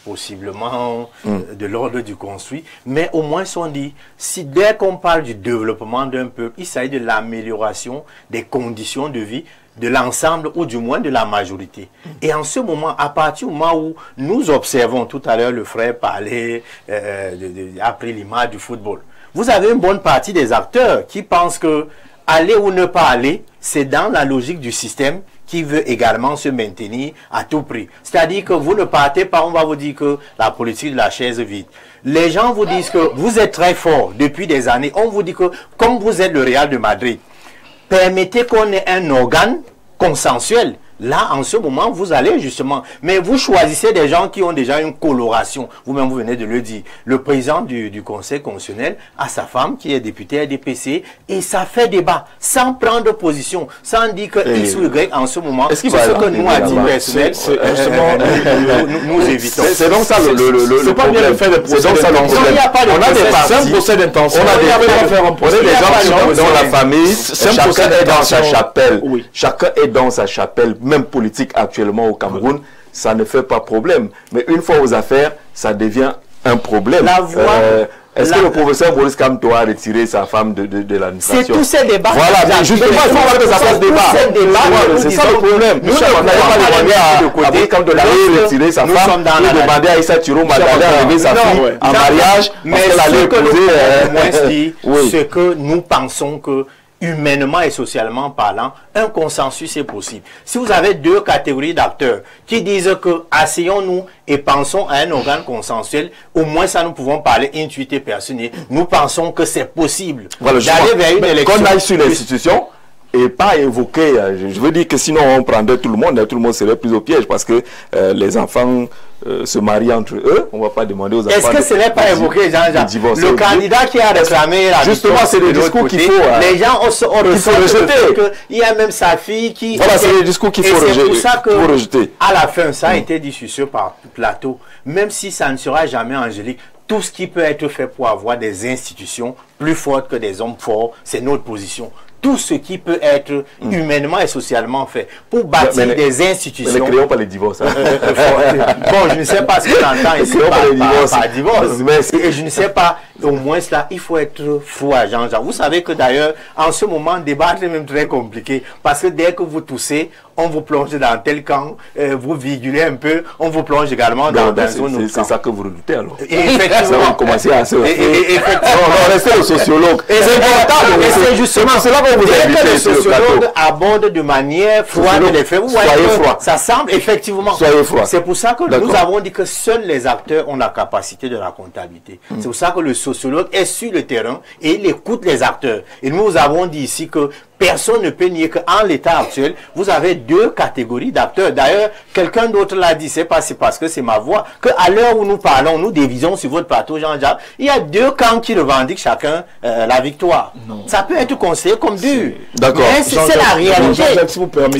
possiblement de l'ordre du construit, mais au moins on dit, si dès qu'on parle du développement d'un peuple, il s'agit de l'amélioration des conditions de vie de l'ensemble ou du moins de la majorité. Et en ce moment, à partir du moment où nous observons, tout à l'heure le frère parlait après l'image du football, vous avez une bonne partie des acteurs qui pensent que aller ou ne pas aller, c'est dans la logique du système qui veut également se maintenir à tout prix. C'est-à-dire que vous ne partez pas, on va vous dire que la politique de la chaise vide. Les gens vous disent que vous êtes très fort depuis des années. On vous dit que comme vous êtes le Real de Madrid, permettez qu'on ait un organe consensuel. Là, en ce moment, vous allez justement... Mais vous choisissez des gens qui ont déjà une coloration. Vous-même, vous venez de le dire. Le président du Conseil constitutionnel a sa femme qui est députée RDPC et ça fait débat sans prendre position, sans dire que X ou Y en ce moment. Est-ce ce que nous, à titre personnel, nous évitons. C'est donc ça le pas bien le fait de procès d'intention. Il n'y a pas de C'est un procès d'intention. On a des gens dans la famille, chacun est dans sa chapelle. Chacun est dans sa chapelle. Même politique actuellement au Cameroun, ça ne fait pas problème. Mais une fois aux affaires, ça devient un problème. Est-ce que le professeur Maurice Kamto a retiré sa femme de l'administration? C'est tous ces débats. Voilà, mais justement, il faut que ça fasse débat. C'est ça le problème. Nous n'avons pas demandé à Maurice Kamto de retirer sa femme, de demander à Issa Thiro Madalé d'enlever sa fille en mariage, parce qu'elle allait épouser... Ce que nous pensons que humainement et socialement parlant, un consensus est possible. Si vous avez deux catégories d'acteurs qui disent que asseyons-nous et pensons à un organe consensuel, au moins ça nous pouvons parler intuité personnelle. Nous pensons que c'est possible d'aller vers une élection. Qu'on aille sur l'institution et pas évoquer, je veux dire que sinon on prendrait tout le monde serait plus au piège parce que les enfants se marient entre eux, on ne va pas demander aux enfants. Est-ce que ce n'est pas évoqué, Jean-Jacques? Le candidat qui a réclamé la justement, c'est le discours qu'il faut. Les gens ont rejeté. Il y a même sa fille qui... Voilà, c'est le discours qu'il faut rejeter. C'est pour ça que, à la fin, ça a été dit sur ce plateau, même si ça ne sera jamais angélique, tout ce qui peut être fait pour avoir des institutions plus fortes que des hommes forts, c'est notre position. Tout ce qui peut être humainement et socialement fait pour bâtir des institutions. Mais ne créons pas les divorces. Hein. Bon, je ne sais pas ce que j'entends ici par divorce. Et je ne sais pas, au moins cela, il faut être fou à Jean-Jacques. Vous savez que d'ailleurs, en ce moment, débattre est même très compliqué. Parce que dès que vous toussez, on vous plonge dans tel camp, vous virgulez un peu, on vous plonge également dans un autre camp. C'est ça que vous redoutez alors. Et effectivement. Vous commencez à se... Non, restez le sociologue. Et c'est important. Et c'est justement cela que vous avez que le sociologue aborde de manière froide les faits. Vous voyez, ça semble effectivement. Soyez froid. C'est pour ça que nous avons dit que seuls les acteurs ont la capacité de la comptabilité. C'est pour ça que le sociologue est sur le terrain et il écoute les acteurs. Et nous avons dit ici que personne ne peut nier qu'en l'état actuel, vous avez deux catégories d'acteurs. D'ailleurs, quelqu'un d'autre l'a dit, c'est parce que c'est ma voix, qu'à l'heure où nous parlons, nous divisons sur votre plateau, Jean-Jacques, il y a deux camps qui revendiquent chacun la victoire. Non. Ça peut être considéré comme dur. D'accord. Mais c'est la réalité.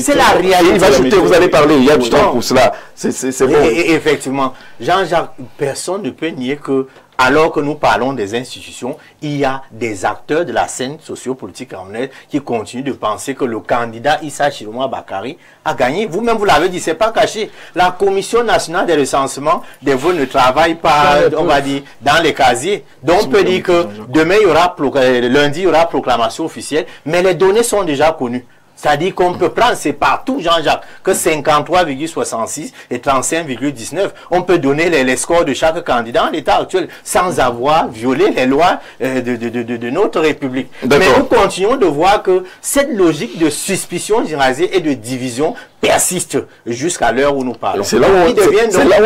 C'est la réalité. Il va ajouter, vous allez parler, il y a du temps pour cela. C'est bon. Et effectivement, Jean-Jacques, personne ne peut nier que alors que nous parlons des institutions, il y a des acteurs de la scène sociopolitique camerounaise qui continuent de penser que le candidat Issa Chiroma Bakary a gagné. Vous-même, vous l'avez dit, c'est pas caché. La Commission nationale des recensements des votes ne travaille pas, on va dire, dans les casiers. Donc, on peut dire que demain, lundi, il y aura proclamation officielle, mais les données sont déjà connues. C'est-à-dire qu'on peut prendre, c'est partout, Jean-Jacques, que 53,66 et 35,19. On peut donner les scores de chaque candidat en l'état actuel sans avoir violé les lois de notre République. Mais nous continuons de voir que cette logique de suspicion généralisée et de division persiste jusqu'à l'heure où nous parlons. C'est là où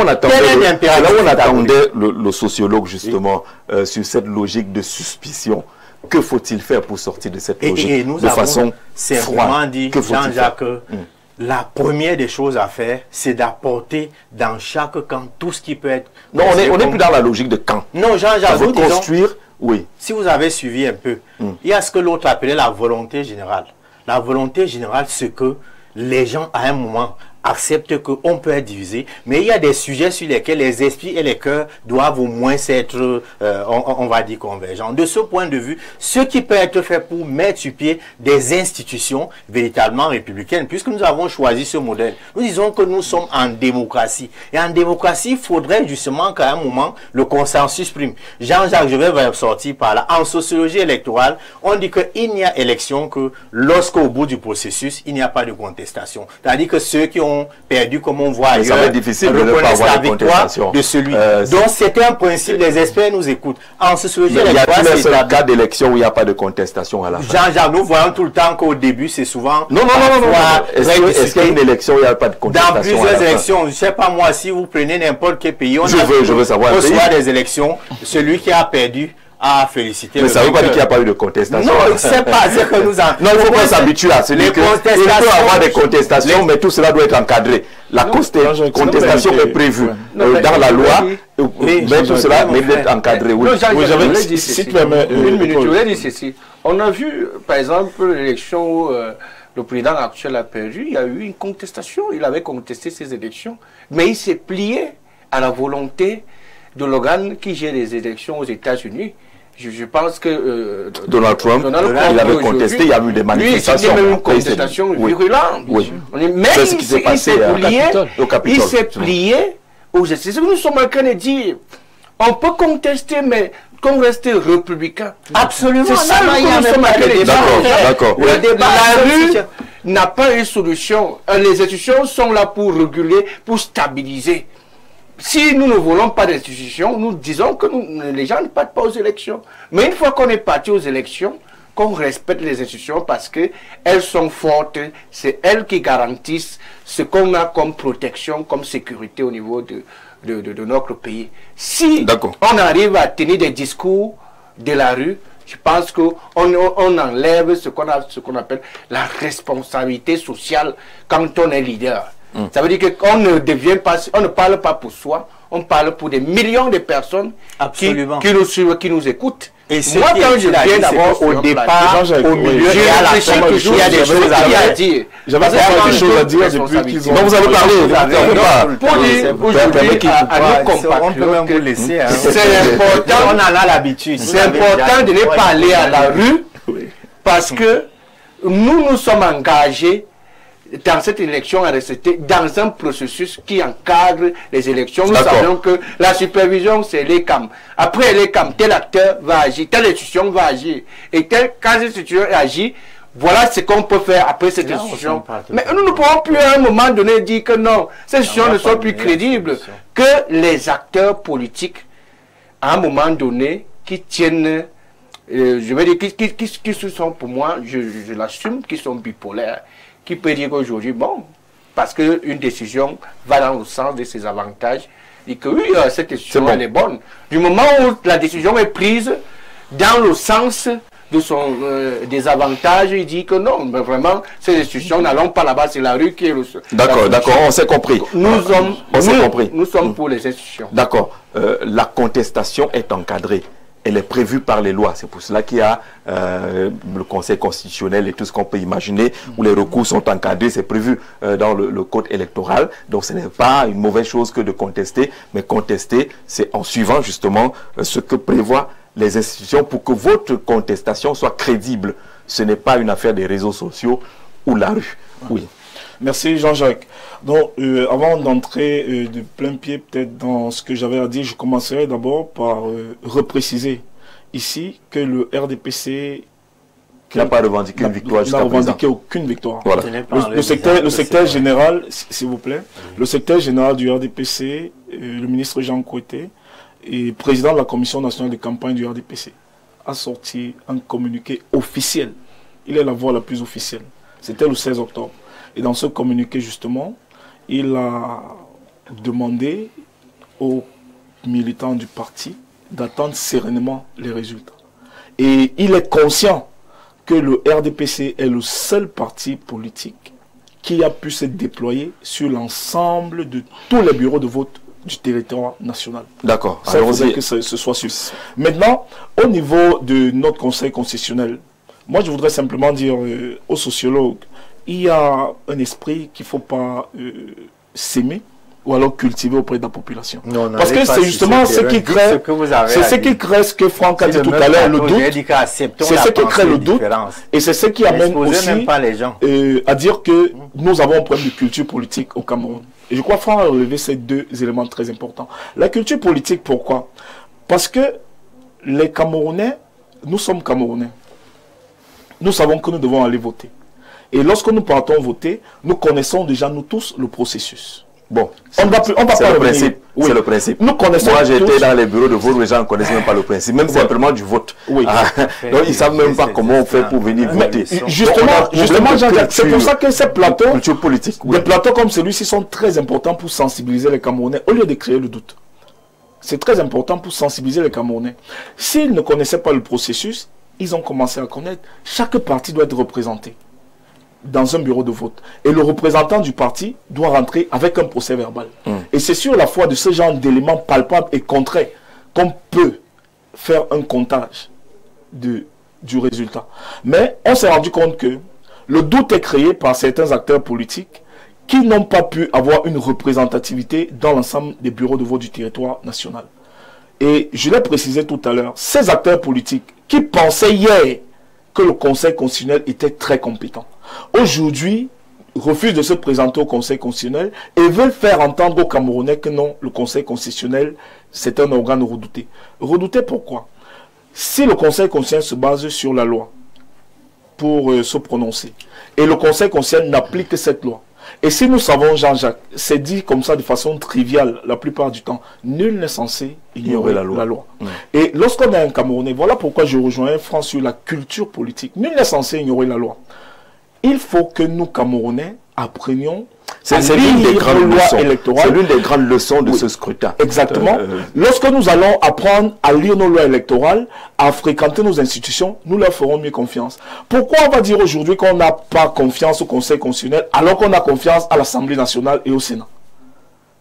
on attendait le sociologue, justement, sur cette logique de suspicion. Que faut-il faire pour sortir de cette logique de façon froide? Dit, Jean-Jacques, la première des choses à faire, c'est d'apporter dans chaque camp tout ce qui peut être... Non, on n'est plus dans la logique de camp. Non, Jean-Jacques, vous construire, oui. Si vous avez suivi un peu, il y a ce que l'autre appelait la volonté générale. La volonté générale, c'est que les gens, à un moment, acceptent qu'on peut être divisé, mais il y a des sujets sur lesquels les esprits et les cœurs doivent au moins être, on va dire, convergents. De ce point de vue, ce qui peut être fait pour mettre sur pied des institutions véritablement républicaines, puisque nous avons choisi ce modèle, nous disons que nous sommes en démocratie. Et en démocratie, il faudrait justement qu'à un moment, le consensus prime. Jean-Jacques, je vais sortir par là. En sociologie électorale, on dit qu'il n'y a élection que lorsqu'au bout du processus, il n'y a pas de contestation. C'est-à-dire que ceux qui ont élections perdues comme on voit Mais ça ailleurs, va être difficile de ne pas reconnaissent avoir la de victoire contestation. de celui. C'est- Donc c'était un principe, les experts nous écoutent. En ce sujet, Il y a plus un seul cas d'élection où il n'y a pas de contestation à la fin. Jean-Jacques, nous voyons tout le temps qu'au début, c'est souvent... Non. parfois Est-ce très qu'il y a discuté. une élection où il n'y a pas de contestation Dans à la plusieurs fin? élections, je ne sais pas moi, si vous prenez n'importe quel pays, on Je veux savoir un au soir pays. des élections, celui qui a perdu a félicité. Mais ça ne veut pas dire qu'il n'y a pas eu de contestation. Non, je ne sais pas, c'est que nous en... Non, il ne faut pas s'habituer à ce Les que il peut y contestations- avoir des contestations, mais tout cela doit être encadré. La contestation mais- est prévue Non, mais- dans la loi, mais- mais tout cela mérite d'être encadré. Oui. Non, Jean-Jacques, Oui, j'avais- je voulais dire si ceci. tu permets, Une minute, Paul. je voulais dire ceci. On a vu, par exemple, l'élection où le président actuel a perdu, il y a eu une contestation. Il avait contesté ces élections, mais il s'est plié à la volonté de l'organe qui gère les élections aux États-Unis. Je pense que Donald Trump, il avait contesté, il y a eu des manifestations. Lui, il y a eu une Après, c'est- contestation oui. virulente. Oui. Mais C'est ce qui s'est passé plié, au Capitole. il s'est plié aux C'est ce que nous sommes en train de dire. On peut contester, mais qu'on reste républicain. Absolument. C'est ça Non, que il y a nous même sommes pas en train de de débat. dire. D'accord. Le débat, La rue c'est- n'a pas une solution. Les institutions sont là pour réguler, pour stabiliser. Si nous ne voulons pas d'institutions, nous disons que les gens ne partent pas aux élections. Mais une fois qu'on est parti aux élections, qu'on respecte les institutions parce qu'elles sont fortes, c'est elles qui garantissent ce qu'on a comme protection, comme sécurité au niveau de notre pays. Si on arrive à tenir des discours de la rue, je pense qu'on enlève ce qu'on appelle la responsabilité sociale quand on est leader. Ça veut dire qu'on ne devient pas, on ne parle pas pour soi, on parle pour des millions de personnes qui nous suivent, qui nous écoutent. Et moi, quand je viens d'abord au départ, au milieu, j'ai réfléchi toujours, il y a des choses à dire. J'avais pas des choses à dire depuis qu'ils ont... Non, vous avez parlé. Pour dire aujourd'hui à nos compatriotes que c'est important, on en a l'habitude. C'est important de ne pas aller à la rue parce que nous sommes engagés dans cette élection à rester dans un processus qui encadre les élections. Nous savons que la supervision, c'est les CAM. Après les CAM, tel acteur va agir, telle institution va agir. Et quand cette institution agit, voilà ce qu'on peut faire après cette institution. Mais nous ne pouvons plus à un moment donné dire que non, ces institutions ne sont plus crédibles. Que les acteurs politiques, à un moment donné, qui tiennent, je veux dire, qui sont pour moi, je l'assume, qui sont bipolaires, qui peut dire qu'aujourd'hui, bon, parce qu'une décision va dans le sens de ses avantages, et que oui, cette décision, elle est bonne. Du moment où la décision est prise dans le sens de son désavantage, il dit que non, mais vraiment, ces institutions, n'allons pas là-bas, c'est la rue qui est le... D'accord, on s'est compris. Nous sommes pour les institutions. D'accord. La contestation est encadrée. Elle est prévue par les lois. C'est pour cela qu'il y a le Conseil constitutionnel et tout ce qu'on peut imaginer, où les recours sont encadrés. C'est prévu dans le code électoral. Donc ce n'est pas une mauvaise chose que de contester, mais contester, c'est en suivant justement ce que prévoient les institutions pour que votre contestation soit crédible. Ce n'est pas une affaire des réseaux sociaux ou la rue. Oui. Merci Jean-Jacques. Donc, avant d'entrer de plein pied peut-être dans ce que j'avais à dire, je commencerai d'abord par repréciser ici que le RDPC n'a pas revendiqué une victoire jusqu'à présent. N'a revendiqué aucune victoire. Voilà. Le secrétaire général, s'il vous plaît, le secrétaire général du RDPC, le ministre Jean Coueté, et président de la commission nationale de campagne du RDPC, a sorti un communiqué officiel. Il est la voix la plus officielle. C'était le 16 octobre. Et dans ce communiqué, justement, il a demandé aux militants du parti d'attendre sereinement les résultats. Et il est conscient que le RDPC est le seul parti politique qui a pu se déployer sur l'ensemble de tous les bureaux de vote du territoire national. D'accord. Ça, il faudrait que ce soit sûr. Maintenant, au niveau de notre Conseil constitutionnel, moi je voudrais simplement dire aux sociologues, il y a un esprit qu'il ne faut pas s'aimer ou alors cultiver auprès de la population. Non, parce que c'est justement ce qui crée, ce que Franck a dit tout à l'heure, le doute. C'est ce qui crée le doute et c'est ce qui amène aussi à dire que nous avons un problème de culture politique au Cameroun. Et je crois que Franck a relevé ces deux éléments très importants. La culture politique, pourquoi? Parce que les Camerounais, nous sommes Camerounais. Nous savons que nous devons aller voter. Et lorsque nous partons voter, nous connaissons déjà, nous tous, le processus. Bon, on va pas le principe. Oui. C'est le principe. Nous connaissons. Moi, j'étais dans les bureaux de vote, les gens ne connaissaient même pas le principe, même simplement du vote. Oui. Donc, ils ne savent même pas comment on fait pour venir voter. Justement, Jean-Jacques, c'est pour ça que ces plateaux, culture politique, des plateaux comme celui-ci sont très importants pour sensibiliser les Camerounais, au lieu de créer le doute. C'est très important pour sensibiliser les Camerounais. S'ils ne connaissaient pas le processus, ils ont commencé à connaître. Chaque parti doit être représenté dans un bureau de vote. Et le représentant du parti doit rentrer avec un procès verbal. Et c'est sur la foi de ce genre d'éléments palpables et concrets qu'on peut faire un comptage du résultat. Mais on s'est rendu compte que le doute est créé par certains acteurs politiques qui n'ont pas pu avoir une représentativité dans l'ensemble des bureaux de vote du territoire national. Et je l'ai précisé tout à l'heure, ces acteurs politiques qui pensaient hier que le Conseil constitutionnel était très compétent, aujourd'hui refusent de se présenter au Conseil constitutionnel et veulent faire entendre aux Camerounais que non, le Conseil constitutionnel, c'est un organe redouté. Redouté pourquoi? Si le Conseil constitutionnel se base sur la loi pour se prononcer, et le Conseil constitutionnel n'applique que cette loi, et si nous savons, Jean-Jacques, c'est dit comme ça de façon triviale la plupart du temps, nul n'est censé ignorer la loi. Et lorsqu'on est un Camerounais, voilà pourquoi je rejoins France sur la culture politique. Nul n'est censé ignorer la loi. Il faut que nous, Camerounais, apprenions c'est l'une des grandes leçons. C'est l'une des grandes leçons de ce scrutin. Exactement. Lorsque nous allons apprendre à lire nos lois électorales, à fréquenter nos institutions, nous leur ferons mieux confiance. Pourquoi on va dire aujourd'hui qu'on n'a pas confiance au Conseil constitutionnel alors qu'on a confiance à l'Assemblée nationale et au Sénat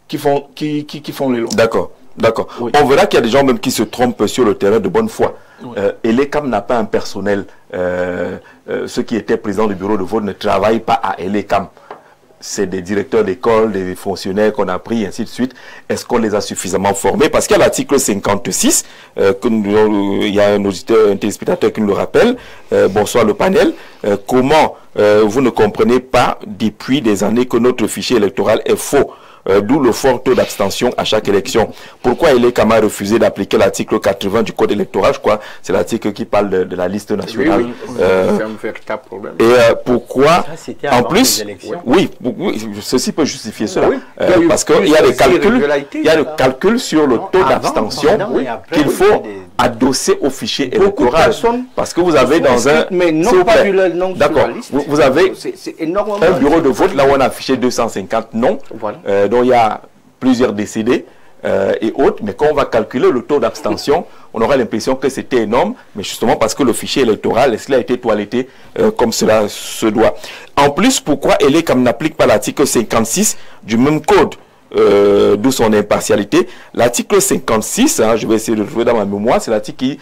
qui font les lois? D'accord. D'accord. Oui. On verra qu'il y a des gens même qui se trompent sur le terrain de bonne foi. Oui. Elecam n'a pas un personnel. Ceux qui étaient présidents du bureau de vote ne travaillent pas à Elecam. C'est des directeurs d'école, des fonctionnaires qu'on a pris, ainsi de suite. Est-ce qu'on les a suffisamment formés? Parce qu'il y a l'article 56, il y a un auditeur, un téléspectateur qui nous le rappelle. Bonsoir le panel. Comment vous ne comprenez pas depuis des années que notre fichier électoral est faux? D'où le fort taux d'abstention à chaque élection. Pourquoi Elecam a refusé d'appliquer l'article 80 du code électoral? Je crois c'est l'article qui parle de la liste nationale. C'est un véritable problème. Et pourquoi, ça, en plus, oui, ceci peut justifier cela. Oui. Parce qu'il y a des calculs, sur le taux d'abstention qu'il faut adosser au fichier électoral. Parce que vous avez dans un... Mais non pas du nom. D'accord. Vous avez un bureau de vote là où on a affiché 250 noms. Voilà. Dont il y a plusieurs décédés et autres, mais quand on va calculer le taux d'abstention, on aura l'impression que c'était énorme, mais justement parce que le fichier électoral, est-ce qu'il a été toiletté comme cela se doit? En plus, pourquoi Elecam n'applique pas l'article 56 du même code, d'où son impartialité? L'article 56, je vais essayer de le trouver dans ma mémoire, c'est l'article qui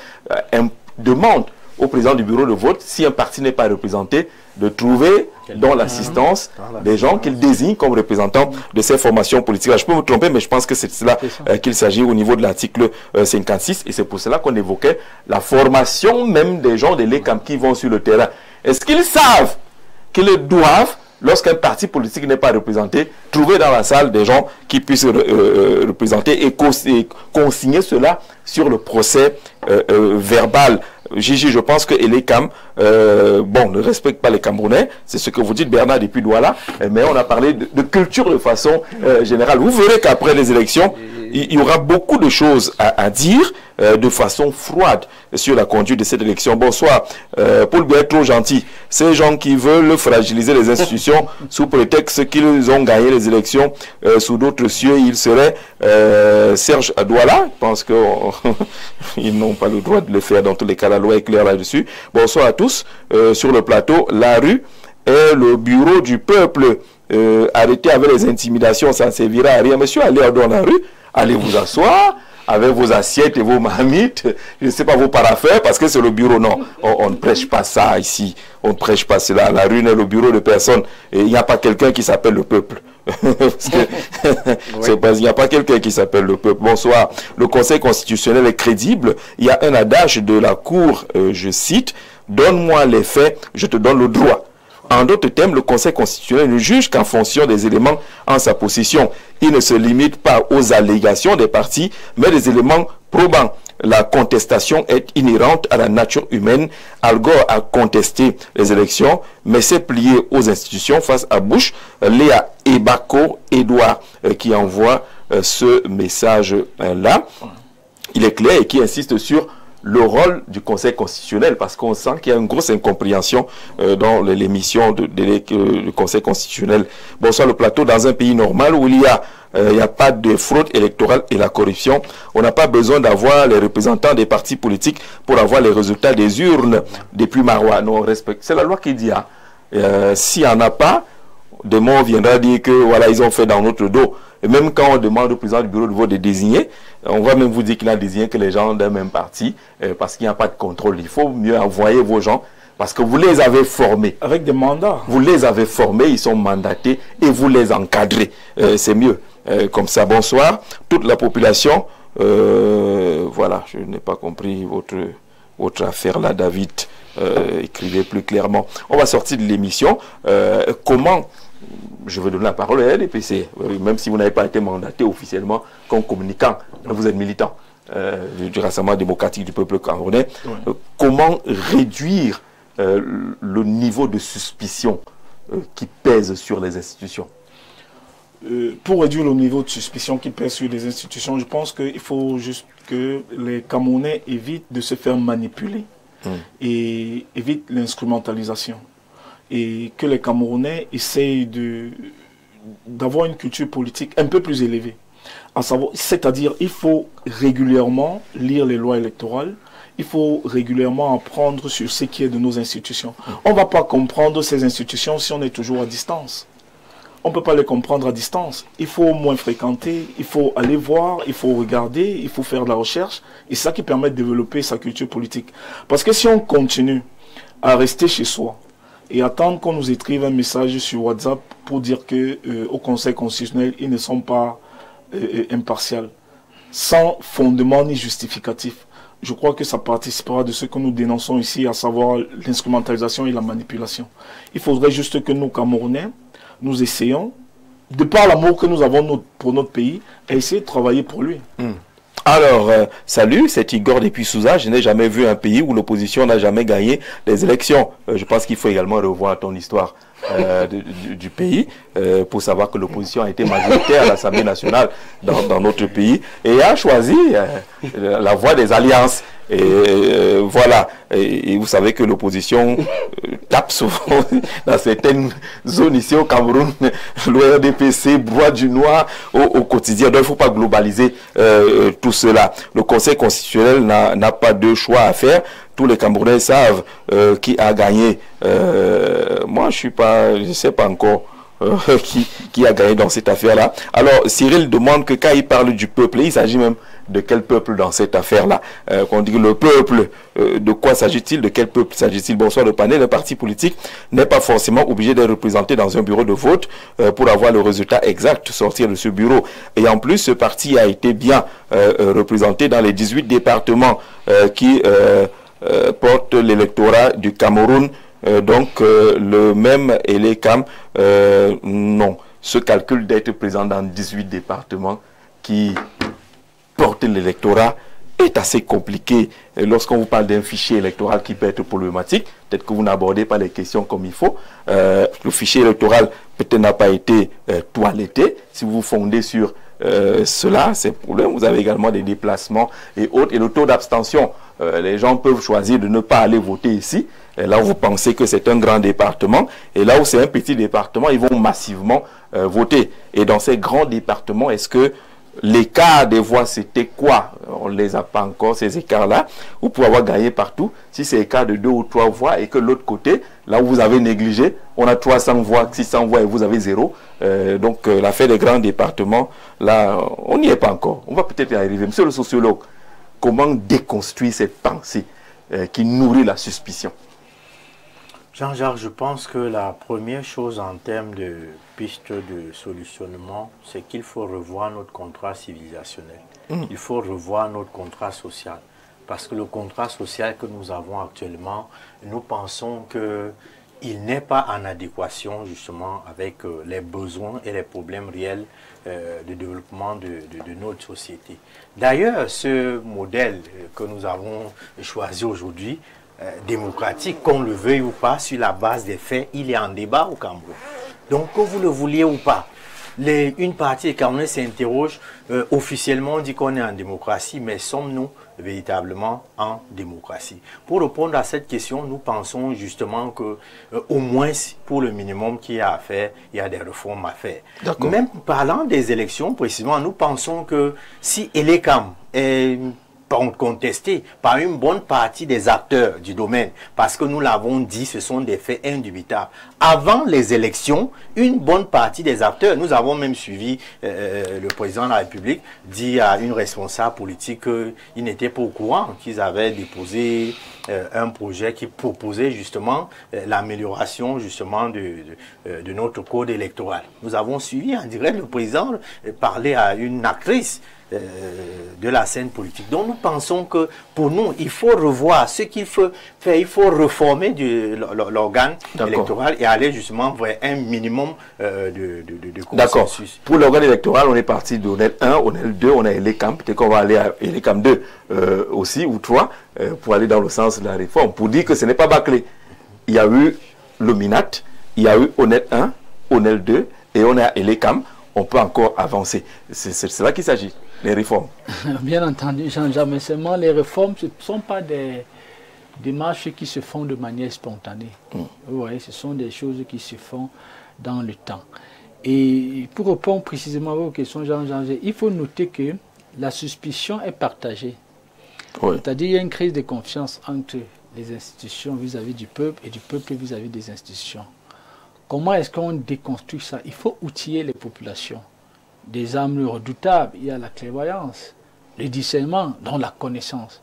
demande au président du bureau de vote, si un parti n'est pas représenté, de trouver dans l'assistance des gens qu'il désigne comme représentants de ces formations politiques. Alors, je peux me tromper, mais je pense que c'est cela qu'il s'agit au niveau de l'article 56. Et c'est pour cela qu'on évoquait la formation même des gens de l'ECAM qui vont sur le terrain. Est-ce qu'ils savent qu'ils doivent, lorsqu'un parti politique n'est pas représenté, trouver dans la salle des gens qui puissent représenter et consigner cela sur le procès verbal? Gigi, je pense que Elecam, ne respecte pas les Camerounais, c'est ce que vous dites Bernard depuis Douala, mais on a parlé de culture de façon générale. Vous verrez qu'après les élections, il y aura beaucoup de choses à dire de façon froide sur la conduite de cette élection. Bonsoir, Paul Biet, trop gentil. Ces gens qui veulent fragiliser les institutions sous prétexte qu'ils ont gagné les élections sous d'autres cieux, ils seraient Serge Douala. Je pense qu'ils n'ont pas le droit de le faire. Dans tous les cas, la loi est claire là-dessus. Bonsoir à tous. Sur le plateau, la rue est le bureau du peuple. Arrêtez avec les intimidations, ça ne servira à rien. Monsieur, allez dans la rue, allez vous asseoir avec vos assiettes et vos marmites, je ne sais pas, vos paraffins, parce que c'est le bureau. Non, on ne prêche pas ça ici. On ne prêche pas cela. La rue n'est le bureau de personne. Et il n'y a pas quelqu'un qui s'appelle le peuple. Il n'y a pas quelqu'un qui s'appelle le peuple. Bonsoir. Le Conseil constitutionnel est crédible. Il y a un adage de la Cour, je cite, « Donne-moi les faits, je te donne le droit ». En d'autres termes, le Conseil constitutionnel ne juge qu'en fonction des éléments en sa possession. Il ne se limite pas aux allégations des partis, mais des éléments probants. la contestation est inhérente à la nature humaine. Al Gore a contesté les élections, mais s'est plié aux institutions face à Bush. Léa Ebako, Edouard, qui envoie ce message-là. Il est clair et qui insiste sur le rôle du Conseil constitutionnel, parce qu'on sent qu'il y a une grosse incompréhension dans l'émission du Conseil constitutionnel. Bonsoir le plateau. Dans un pays normal où il n'y a pas de fraude électorale et la corruption, on n'a pas besoin d'avoir les représentants des partis politiques pour avoir les résultats des urnes depuis Marois. Non, respecte. C'est la loi qui dit, s'il n'y en a pas, demain on viendra dire que voilà, ils ont fait dans notre dos. Et même quand on demande au président du bureau de vote de désigner, on va même vous dire qu'il a désigné que les gens d'un même parti, parce qu'il n'y a pas de contrôle. Il faut mieux envoyer vos gens, parce que vous les avez formés. Avec des mandats. Vous les avez formés, ils sont mandatés, et vous les encadrez. C'est mieux. Comme ça, bonsoir. Toute la population, voilà, je n'ai pas compris votre affaire là, David. Écrivez plus clairement. On va sortir de l'émission. Comment... Je vais donner la parole à l'ADPC, même si vous n'avez pas été mandaté officiellement comme communicant, vous êtes militant du Rassemblement démocratique du peuple camerounais. Comment réduire le niveau de suspicion qui pèse sur les institutions? Pour réduire le niveau de suspicion qui pèse sur les institutions, je pense qu'il faut juste que les Camerounais évitent de se faire manipuler et évitent l'instrumentalisation. Et que les Camerounais essayent d'avoir une culture politique un peu plus élevée. C'est-à-dire, il faut régulièrement lire les lois électorales, il faut régulièrement apprendre sur ce qui est de nos institutions. On ne va pas comprendre ces institutions si on est toujours à distance. On ne peut pas les comprendre à distance. Il faut au moins fréquenter, il faut aller voir, il faut regarder, il faut faire de la recherche. Et c'est ça qui permet de développer sa culture politique. Parce que si on continue à rester chez soi, et attendre qu'on nous écrive un message sur WhatsApp pour dire que au Conseil constitutionnel, ils ne sont pas impartials, sans fondement ni justificatif. Je crois que ça participera de ce que nous dénonçons ici, à savoir l'instrumentalisation et la manipulation. Il faudrait juste que nous, Camerounais, nous essayons, de par l'amour que nous avons pour notre pays, à essayer de travailler pour lui. Alors, salut, c'est Igor depuis Souza. Je n'ai jamais vu un pays où l'opposition n'a jamais gagné les élections. Je pense qu'il faut également revoir ton histoire du pays pour savoir que l'opposition a été majoritaire à l'Assemblée nationale dans notre pays et a choisi la voie des alliances. Et voilà, et vous savez que l'opposition tape souvent dans certaines zones ici au Cameroun. L'ORDPC broie du noir au quotidien. Donc il ne faut pas globaliser tout cela. Le Conseil constitutionnel n'a pas de choix à faire. Tous les Camerounais savent qui a gagné. Moi, je ne sais pas encore qui a gagné dans cette affaire-là. Alors, Cyril demande que quand il parle du peuple, il s'agit même de quel peuple dans cette affaire-là. Quand on dit le peuple, de quoi s'agit-il? De quel peuple s'agit-il? Bonsoir, le panel. Un parti politique n'est pas forcément obligé d'être représenté dans un bureau de vote pour avoir le résultat exact, sortir de ce bureau. Et en plus, ce parti a été bien représenté dans les 18 départements qui portent l'électorat du Cameroun. Donc, le même Elecam, non. Ce calcul d'être présent dans 18 départements qui portent l'électorat est assez compliqué. Lorsqu'on vous parle d'un fichier électoral qui peut être problématique, peut-être que vous n'abordez pas les questions comme il faut. Le fichier électoral peut-être n'a pas été toiletté. Si vous vous fondez sur cela, c'est problème. Vous avez également des déplacements et autres. Et le taux d'abstention, les gens peuvent choisir de ne pas aller voter ici. Et là où vous pensez que c'est un grand département, et là où c'est un petit département, ils vont massivement voter. Et dans ces grands départements, est-ce que l'écart des voix, c'était quoi? On ne les a pas encore, ces écarts-là. Vous pouvez avoir gagné partout. Si c'est écart de 2 ou 3 voix, et que l'autre côté, là où vous avez négligé, on a 300 voix, 600 voix, et vous avez 0. Donc, l'affaire des grands départements, là, on n'y est pas encore. On va peut-être y arriver. Monsieur le sociologue, comment déconstruire cette pensée qui nourrit la suspicion? Jean-Jacques, je pense que la première chose en termes de piste de solutionnement, c'est qu'il faut revoir notre contrat civilisationnel. Il faut revoir notre contrat social. Parce que le contrat social que nous avons actuellement, nous pensons que il n'est pas en adéquation justement avec les besoins et les problèmes réels de développement de notre société. D'ailleurs, ce modèle que nous avons choisi aujourd'hui, démocratique, qu'on le veuille ou pas, sur la base des faits, il est en débat au Cameroun. Donc, que vous le vouliez ou pas, une partie des Camerounais s'interroge, officiellement on dit qu'on est en démocratie, mais sommes-nous véritablement en démocratie? Pour répondre à cette question, nous pensons justement que au moins pour le minimum qu'il y a à faire, il y a des réformes à faire. Même parlant des élections précisément, nous pensons que si Elecam est contesté par une bonne partie des acteurs du domaine, parce que nous l'avons dit, ce sont des faits indubitables. Avant les élections, une bonne partie des acteurs, nous avons même suivi le président de la République, dit à une responsable politique qu'il n'était pas au courant qu'ils avaient déposé un projet qui proposait justement l'amélioration justement de notre code électoral. Nous avons suivi en direct le président parler à une actrice de la scène politique. Donc nous pensons que pour nous, il faut revoir ce qu'il faut faire, il faut réformer l'organe électoral et aller justement vers un minimum de consensus. D'accord. Pour l'organe électoral, on est parti d'ONEL 1, ONEL 2, on a Elecam, peut-être qu'on va aller à Elecam 2 aussi, ou 3, pour aller dans le sens de la réforme, pour dire que ce n'est pas bâclé. Il y a eu l'OMINAT, il y a eu ONEL 1, ONEL 2, et on est à Elecam, on peut encore avancer. C'est cela qu'il s'agit. Les réformes. Bien entendu, Jean-Jacques, mais seulement les réformes, ce ne sont pas des démarches qui se font de manière spontanée. Vous voyez, ce sont des choses qui se font dans le temps. Et pour répondre précisément à vos questions, Jean-Jacques, il faut noter que la suspicion est partagée. C'est-à-dire qu'il y a une crise de confiance entre les institutions vis-à-vis du peuple et du peuple vis-à-vis des institutions. Comment est-ce qu'on déconstruit ça? Il faut outiller les populations. Des armes redoutables, il y a la clairvoyance, le discernement, dont la connaissance.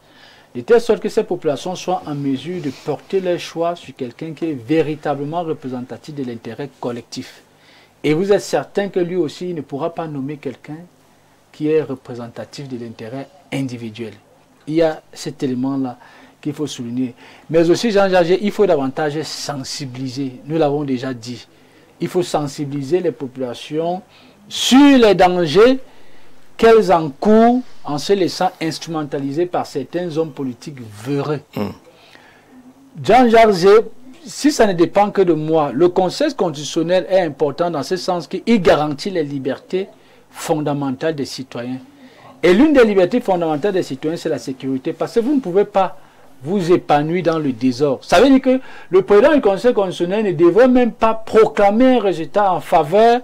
De telle sorte que ces populations soient en mesure de porter leur choix sur quelqu'un qui est véritablement représentatif de l'intérêt collectif. Et vous êtes certain que lui aussi ne pourra pas nommer quelqu'un qui est représentatif de l'intérêt individuel. Il y a cet élément-là qu'il faut souligner. Mais aussi, Jean-Jacques, il faut davantage sensibiliser. Nous l'avons déjà dit. Il faut sensibiliser les populations sur les dangers qu'elles encourent en se laissant instrumentaliser par certains hommes politiques véreux. Jean-Jacques, si ça ne dépend que de moi, le Conseil constitutionnel est important dans ce sens qu'il garantit les libertés fondamentales des citoyens. Et l'une des libertés fondamentales des citoyens, c'est la sécurité, parce que vous ne pouvez pas vous épanouir dans le désordre. Ça veut dire que le président du Conseil constitutionnel ne devrait même pas proclamer un résultat en faveur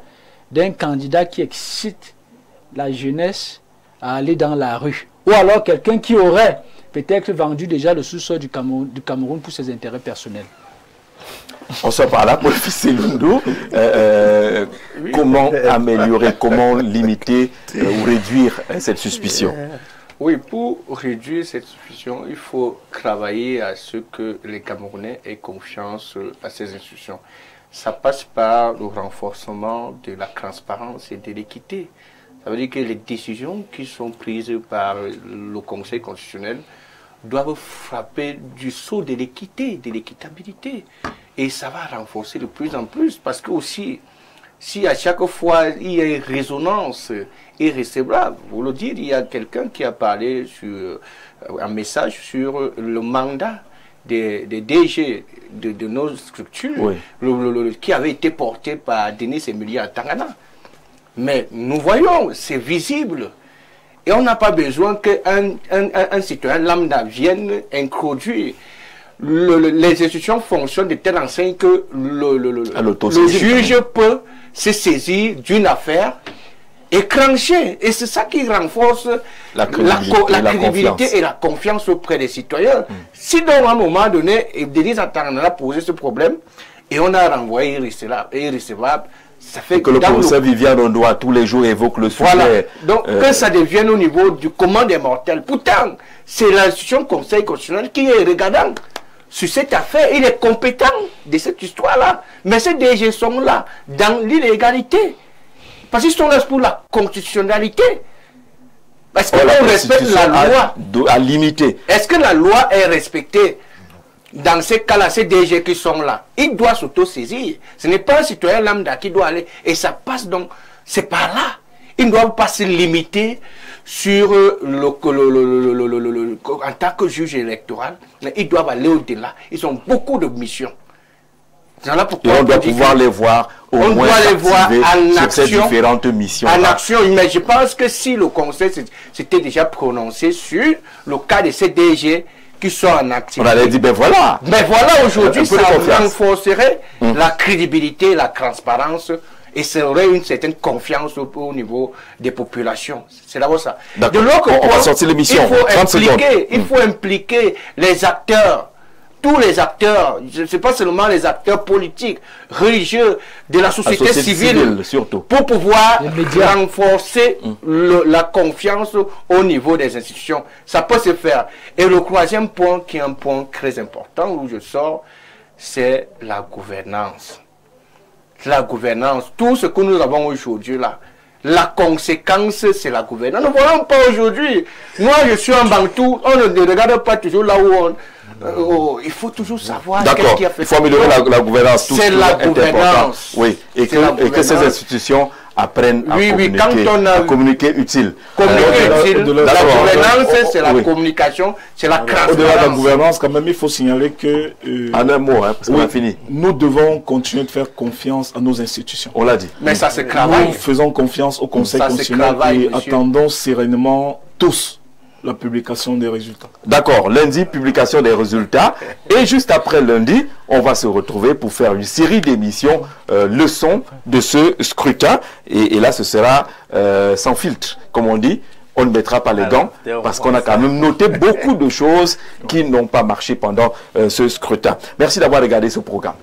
d'un candidat qui excite la jeunesse à aller dans la rue. Ou alors quelqu'un qui aurait peut-être vendu déjà le sous-sol du Cameroun pour ses intérêts personnels. On sort par là pour le fils Lundu. Comment améliorer, comment limiter ou réduire cette suspicion? Oui, pour réduire cette suspicion, il faut travailler à ce que les Camerounais aient confiance à ces institutions. Ça passe par le renforcement de la transparence et de l'équité. Ça veut dire que les décisions qui sont prises par le Conseil constitutionnel doivent frapper du sceau de l'équité, de l'équitabilité. Et ça va renforcer de plus en plus, parce que aussi, si à chaque fois il y a une résonance irrécevable, vous le dites, il y a quelqu'un qui a parlé sur un message sur le mandat des DG de nos structures, oui, qui avait été porté par Denis Emelia à Tangana. Mais nous voyons, c'est visible. Et on n'a pas besoin qu'un citoyen lambda vienne introduire. Les institutions fonctionnent de telle enseigne que le juge peut se saisir d'une affaire et clencher. Et c'est ça qui renforce la crédibilité et la confiance auprès des citoyens. Si dans un moment donné, Denis Atangana a posé ce problème et on a renvoyé irrécevable, ça fait que le professeur Viviane Ondoa tous les jours évoque le sujet. Voilà. Donc que ça devienne au niveau du commun des mortels. Pourtant, c'est l'institution Conseil constitutionnel qui est regardant sur cette affaire. Il est compétent de cette histoire-là. Mais ces DG sont là, dans l'illégalité. Parce qu'ils sont là pour la constitutionnalité. Est-ce qu'on respecte la loi à limiter? Est-ce que la loi est respectée? dans ces cas-là, ces DG qui sont là, ils doivent s'auto-saisir. Ce n'est pas un citoyen lambda qui doit aller, et ça passe donc, c'est par là. Ils ne doivent pas se limiter sur en tant que juge électoral, ils doivent aller au-delà. Ils ont beaucoup de missions. Voilà pourquoi et on doit pouvoir les voir au moins doit les voir en sur ces action, différentes missions. En action, mais je pense que si le Conseil s'était déjà prononcé sur le cas de ces DG qui sont en activité. On allait dire, ben voilà. Mais voilà, aujourd'hui, ça renforcerait la crédibilité et la transparence et ça aurait une certaine confiance au niveau des populations. C'est d'abord ça. De l'autre côté, on va sortir l'émission. Il faut impliquer les acteurs. Tous les acteurs, ce n'est pas seulement les acteurs politiques, religieux, de la société civile, surtout, pour pouvoir renforcer la confiance au niveau des institutions. Ça peut se faire. Et le troisième point, qui est un point très important où je sors, c'est la gouvernance. La gouvernance, tout ce que nous avons aujourd'hui là, la conséquence, c'est la gouvernance. Nous ne voyons pas aujourd'hui. Moi, je suis en Bantou, on ne regarde pas toujours là où on... il faut toujours savoir qu'est-ce qui a fait. Il faut améliorer la gouvernance. C'est la gouvernance. Oui, et que ces institutions apprennent à communiquer utile. La gouvernance, c'est la communication, c'est la transparence. Au-delà de la gouvernance, quand même, il faut signaler que... en un mot, parce qu'on a fini. Nous devons continuer de faire confiance à nos institutions. On l'a dit. Mais ça se travaille. Nous faisons confiance au Conseil constitutionnel et attendons sereinement tous la publication des résultats. D'accord, lundi, publication des résultats. Et juste après lundi, on va se retrouver pour faire une série d'émissions leçons de ce scrutin. Et là, ce sera sans filtre, comme on dit. On ne mettra pas les gants parce qu'on a quand même noté beaucoup de choses qui n'ont pas marché pendant ce scrutin. Merci d'avoir regardé ce programme.